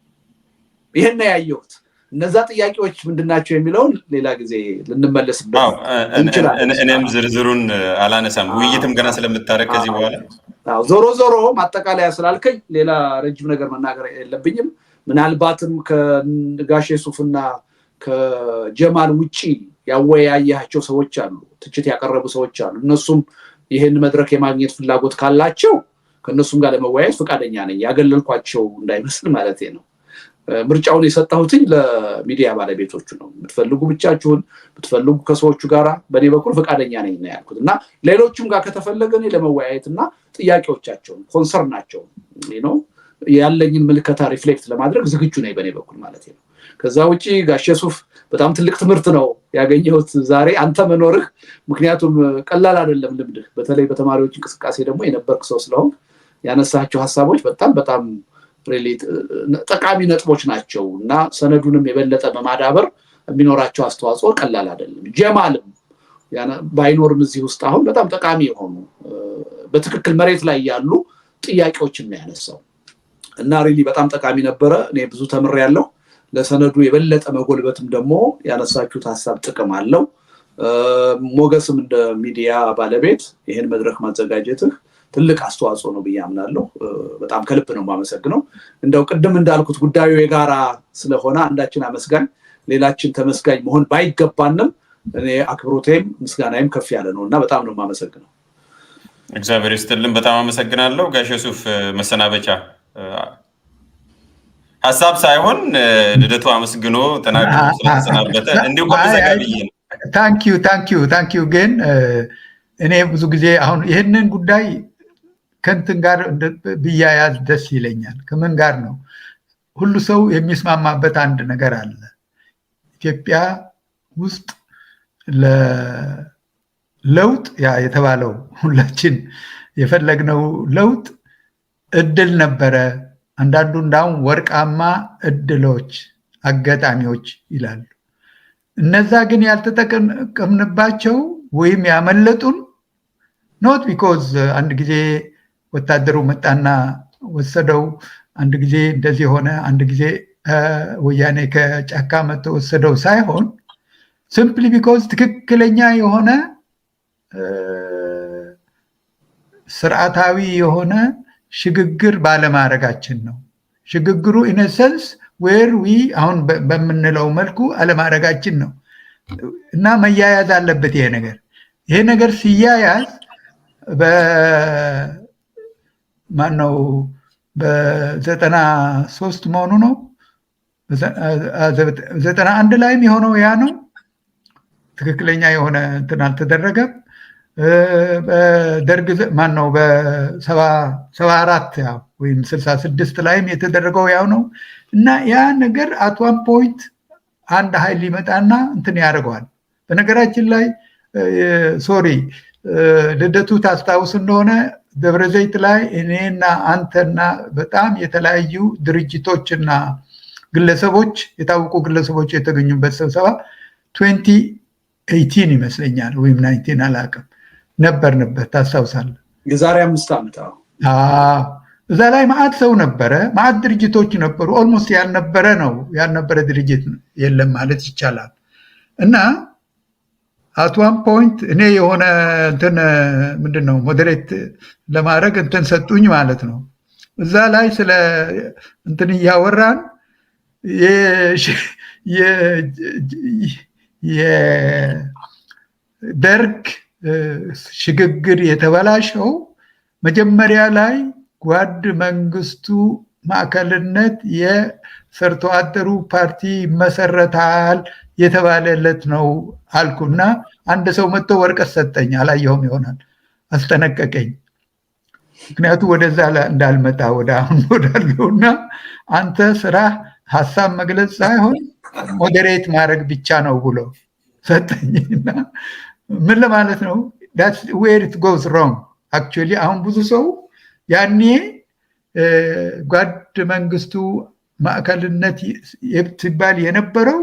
ይሄን ያየሁት እነዛ ጥያቄዎች ምንድናቸው የሚለውን ሌላ ጊዜ ልንመለስበት እንችላለን። እኔም ዝርዝሩን አላነሳም፣ ውይይትም ገና ስለምታረቅ ከዚህ በኋላ ዞሮ ማጠቃለያ ስላልከኝ ሌላ ረጅም ነገር መናገር የለብኝም። ምናልባትም ከጋሼ ሱፍና ከጀማል ውጪ ያወያያቸው ሰዎች አሉ፣ ትችት ያቀረቡ ሰዎች አሉ። እነሱም ይሄን መድረክ የማግኘት ፍላጎት ካላቸው ከነሱም ጋር ለመወያየት ፈቃደኛ ነኝ። ያገለልኳቸው እንዳይመስል ማለት ነው። ምርጫውን የሰጣሁትኝ ለሚዲያ ባለቤቶቹ ነው። የምትፈልጉ ብቻችሁን ብትፈልጉ ከሰዎቹ ጋራ በኔ በኩል ፈቃደኛ ነኝ ነው ያልኩት። እና ሌሎችም ጋር ከተፈለገ እኔ ለመወያየትና ጥያቄዎቻቸውን ኮንሰርናቸውን ነው ያለኝን ምልከታ ሪፍሌክት ለማድረግ ዝግጁ ነኝ በኔ በኩል ማለት ነው። ከዛ ውጪ ጋሼ ሱፍ በጣም ትልቅ ትምህርት ነው ያገኘሁት ዛሬ አንተ መኖርህ። ምክንያቱም ቀላል አይደለም ልምድህ፣ በተለይ በተማሪዎች እንቅስቃሴ ደግሞ የነበርክ ሰው ስለሆንክ ያነሳቸው ሐሳቦች በጣም ጠቃሚ ነጥቦች ናቸው እና ሰነዱንም የበለጠ በማዳበር የሚኖራቸው አስተዋጽኦ ቀላል አይደለም። ጀማልም ባይኖርም እዚህ ውስጥ አሁን በጣም ጠቃሚ የሆኑ በትክክል መሬት ላይ ያሉ ጥያቄዎችን ነው ያነሳው እና ሪሊ በጣም ጠቃሚ ነበረ። እኔ ብዙ ተምሬያለሁ። ለሰነዱ የበለጠ መጎልበትም ደግሞ ያነሳችሁት ሐሳብ ጥቅም አለው። ሞገስም እንደ ሚዲያ ባለቤት ይሄን መድረክ ማዘጋጀትህ ትልቅ አስተዋጽኦ ነው ብዬ አምናለሁ። በጣም ከልብ ነው የማመሰግነው። እንደው ቅድም እንዳልኩት ጉዳዩ የጋራ ስለሆነ አንዳችን አመስጋኝ ሌላችን ተመስጋኝ መሆን ባይገባንም እኔ አክብሮቴም ምስጋናዬም ከፍ ያለ ነው እና በጣም ነው የማመሰግነው። እግዚአብሔር ይስጥልን። በጣም አመሰግናለሁ። ጋሼ ሱፍ መሰናበቻ ሐሳብ ሳይሆን ልደቱ አመስግኖ ተናግሮ ስለተሰናበተ እንዲሁ ከመዘጋብዬ ነው። ታንኪዩ ግን እኔ ብዙ ጊዜ አሁን ይህንን ጉዳይ ከንትን ጋር ብያያዝ ደስ ይለኛል። ከምን ጋር ነው? ሁሉ ሰው የሚስማማበት አንድ ነገር አለ። ኢትዮጵያ ውስጥ ለለውጥ ያ የተባለው ሁላችን የፈለግነው ለውጥ እድል ነበረ። አንዳንዱ እንዳውም ወርቃማ እድሎች፣ አጋጣሚዎች ይላሉ። እነዛ ግን ያልተጠቀምንባቸው ወይም ያመለጡን ኖት ቢኮዝ አንድ ጊዜ ወታደሩ መጣና ወሰደው፣ አንድ ጊዜ እንደዚህ ሆነ፣ አንድ ጊዜ ወያኔ ከጫካ መጥቶ ወሰደው ሳይሆን ሲምፕሊ ቢኮዝ ትክክለኛ የሆነ ስርዓታዊ የሆነ ሽግግር ባለማድረጋችን ነው። ሽግግሩ ኢን ሴንስ ዌር ዊ አሁን በምንለው መልኩ አለማድረጋችን ነው እና መያያዝ አለበት ይሄ ነገር። ይሄ ነገር ሲያያዝ ማነው በ93 መሆኑ ነው 91 ላይም የሆነው ያ ነው። ትክክለኛ የሆነ እንትን አልተደረገም። በደርግ ማን ነው በ74 ወይም 66 ላይም የተደረገው ያው ነው እና ያ ነገር አት ዋን ፖይንት አንድ ኃይል ሊመጣና እንትን ያደርገዋል። በነገራችን ላይ ሶሪ ልደቱ ታስታውስ እንደሆነ ደብረዘይት ላይ እኔና አንተና በጣም የተለያዩ ድርጅቶችና ግለሰቦች የታወቁ ግለሰቦች የተገኙበት ስብሰባ 2018 ይመስለኛል ወይም 19 አላውቅም ነበርንበት። ታስታውሳለህ? የዛሬ 5 ዓመት እዛ ላይ ማዕት ሰው ነበረ፣ ማዕት ድርጅቶች ነበሩ። ኦልሞስት ያልነበረ ድርጅት የለም ማለት ይቻላል። እና አት ዋን ፖይንት እኔ የሆነ እንትን ምንድነው ሞዴሬት ለማድረግ እንትን ሰጡኝ ማለት ነው። እዛ ላይ ስለ እንትን እያወራን የደርግ ሽግግር የተበላሸው መጀመሪያ ላይ ጓድ መንግስቱ ማዕከልነት የሰርቶ አደሩ ፓርቲ መሰረታል የተባለለት ነው አልኩና አንድ ሰው መጥቶ ወረቀት ሰጠኝ። አላየሁም ይሆናል አስጠነቀቀኝ። ምክንያቱ ወደዛ እንዳልመጣ ወደ አሁን ወዳለውና አንተ ስራ ሀሳብ መግለጽ ሳይሆን ሞዴሬት ማድረግ ብቻ ነው ብሎ ሰጠኝና ምን ለማለት ነው that's where it goes wrong actually አሁን ብዙ ሰው ያኔ ጓድ መንግስቱ ማዕከልነት ሲባል የነበረው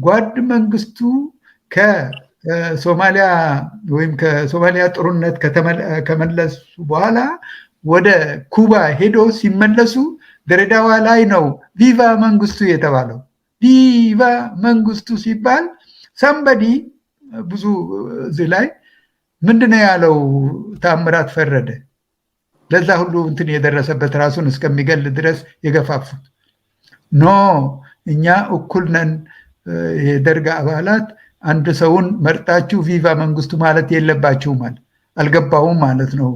ጓድ መንግስቱ ከሶማሊያ ወይም ከሶማሊያ ጦርነት ከመለሱ በኋላ ወደ ኩባ ሄዶ ሲመለሱ ድሬዳዋ ላይ ነው ቪቫ መንግስቱ የተባለው። ቪቫ መንግስቱ ሲባል ሰምበዲ ብዙ እዚህ ላይ ምንድነው ያለው ታምራት ፈረደ ለዛ ሁሉ እንትን የደረሰበት ራሱን እስከሚገል ድረስ የገፋፉት ኖ እኛ እኩል ነን የደርግ አባላት አንድ ሰውን መርጣችሁ ቪቫ መንግስቱ ማለት የለባችሁ ማለት አልገባውም ማለት ነው።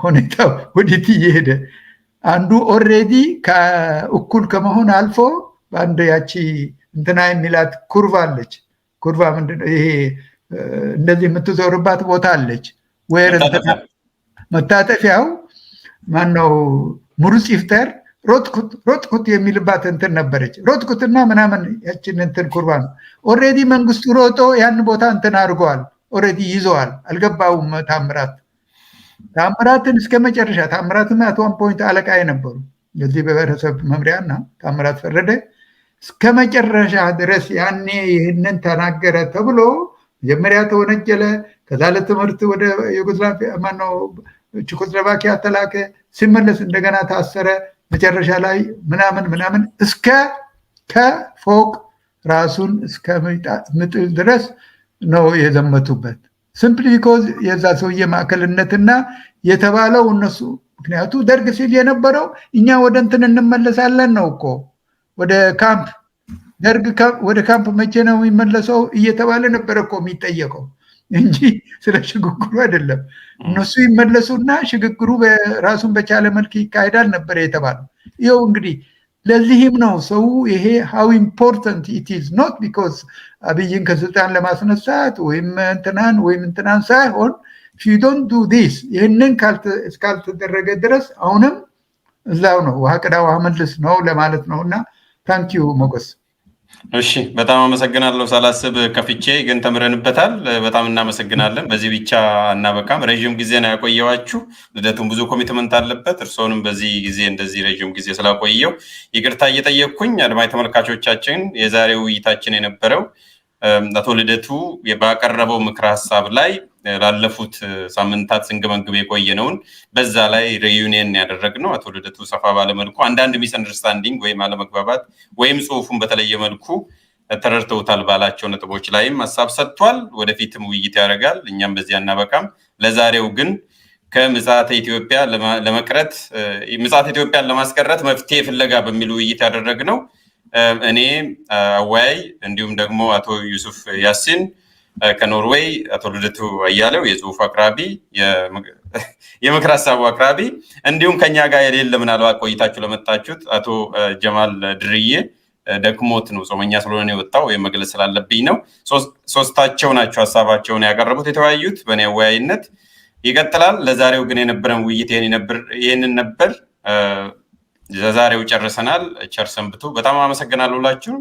ሁኔታው ወዲት እየሄደ አንዱ ኦሬዲ ከእኩል ከመሆን አልፎ በአንድ ያቺ እንትና የሚላት ኩርቫ አለች። ኩርቫ ምንድነው ይሄ እንደዚህ የምትዞርባት ቦታ አለች ወይር መታጠፊያው ማነው ሙሩጽ ይፍጠር ሮጥኩት የሚልባት እንትን ነበረች። ሮጥኩትና ምናምን ያችን እንትን ኩርባ ነው። ኦሬዲ መንግስቱ ሮጦ ያን ቦታ እንትን አድርገዋል። ኦሬዲ ይዘዋል። አልገባውም ታምራትን እስከ መጨረሻ ታምራትም አት ዋን ፖይንት አለቃ የነበሩ የዚህ በብሔረሰብ መምሪያና ታምራት ፈረደ እስከ መጨረሻ ድረስ ያኔ ይህንን ተናገረ ተብሎ መጀመሪያ ተወነጀለ። ከዛ ለትምህርት ወደ ዩጎዝላቪያ ማነው ቼኮስሎቫኪያ ተላከ። ሲመለስ እንደገና ታሰረ። መጨረሻ ላይ ምናምን እስከ ከፎቅ ራሱን እስከ ምጥል ድረስ ነው የዘመቱበት። ሲምፕሊ ቢኮዝ የዛ ሰውዬ ማዕከልነትና የተባለው እነሱ ምክንያቱ ደርግ ሲል የነበረው እኛ ወደ እንትን እንመለሳለን ነው እኮ ወደ ካምፕ ደርግ ወደ ካምፕ መቼ ነው የሚመለሰው እየተባለ ነበረ እኮ የሚጠየቀው እንጂ ስለ ሽግግሩ አይደለም። እነሱ ይመለሱና ሽግግሩ በራሱን በቻለ መልክ ይካሄዳል ነበር የተባለው። ይኸው እንግዲህ ለዚህም ነው ሰው ይሄ how important it is not because አብይን ከስልጣን ለማስነሳት ወይም እንትናን ሳይሆን if you don't do this ይህንን እስካልተደረገ ድረስ አሁንም እዛው ነው ውሃ ቅዳ ውሃ መልስ ነው ለማለት ነውና ታንክ ዩ ሞገስ። እሺ በጣም አመሰግናለሁ። ሳላስብ ከፍቼ ግን ተምረንበታል። በጣም እናመሰግናለን። በዚህ ብቻ እናበቃም። ረጅም ጊዜ ነው ያቆየዋችሁ። ልደቱም ብዙ ኮሚትመንት አለበት። እርስዎንም በዚህ ጊዜ እንደዚህ ረጅም ጊዜ ስላቆየው ይቅርታ እየጠየቅኩኝ አድማጭ ተመልካቾቻችን የዛሬው ውይይታችን የነበረው አቶ ልደቱ ባቀረበው ምክረ ሀሳብ ላይ ላለፉት ሳምንታት ስንገመግብ የቆየነውን በዛ ላይ ሪዩኒየን ያደረግነው አቶ ልደቱ ሰፋ ባለመልኩ አንዳንድ ሚስ አንደርስታንዲንግ ወይም አለመግባባት ወይም ጽሁፉን በተለየ መልኩ ተረድተውታል ባላቸው ነጥቦች ላይም ሀሳብ ሰጥቷል። ወደፊትም ውይይት ያደርጋል። እኛም በዚህ አናበቃም። ለዛሬው ግን ከምጽአተ ኢትዮጵያ ለመቅረት ምጽአተ ኢትዮጵያን ለማስቀረት መፍትሄ ፍለጋ በሚል ውይይት ያደረግነው እኔ አወያይ እንዲሁም ደግሞ አቶ ዩሱፍ ያሲን ከኖርዌይ፣ አቶ ልደቱ አያሌው የጽሁፍ አቅራቢ የምክር ሀሳቡ አቅራቢ እንዲሁም ከኛ ጋር የሌለ ምናልባት ቆይታችሁ ለመጣችሁት አቶ ጀማል ድርዬ ደክሞት ነው ጾመኛ ስለሆነ የወጣው የመግለጽ ስላለብኝ ነው። ሶስታቸው ናቸው ሀሳባቸውን ያቀረቡት የተወያዩት በእኔ አወያይነት ይቀጥላል። ለዛሬው ግን የነበረን ውይይት ይህንን ነበር። ለዛሬው ጨርሰናል። ቸር ሰንብቱ። በጣም አመሰግናለሁ ሁላችሁ።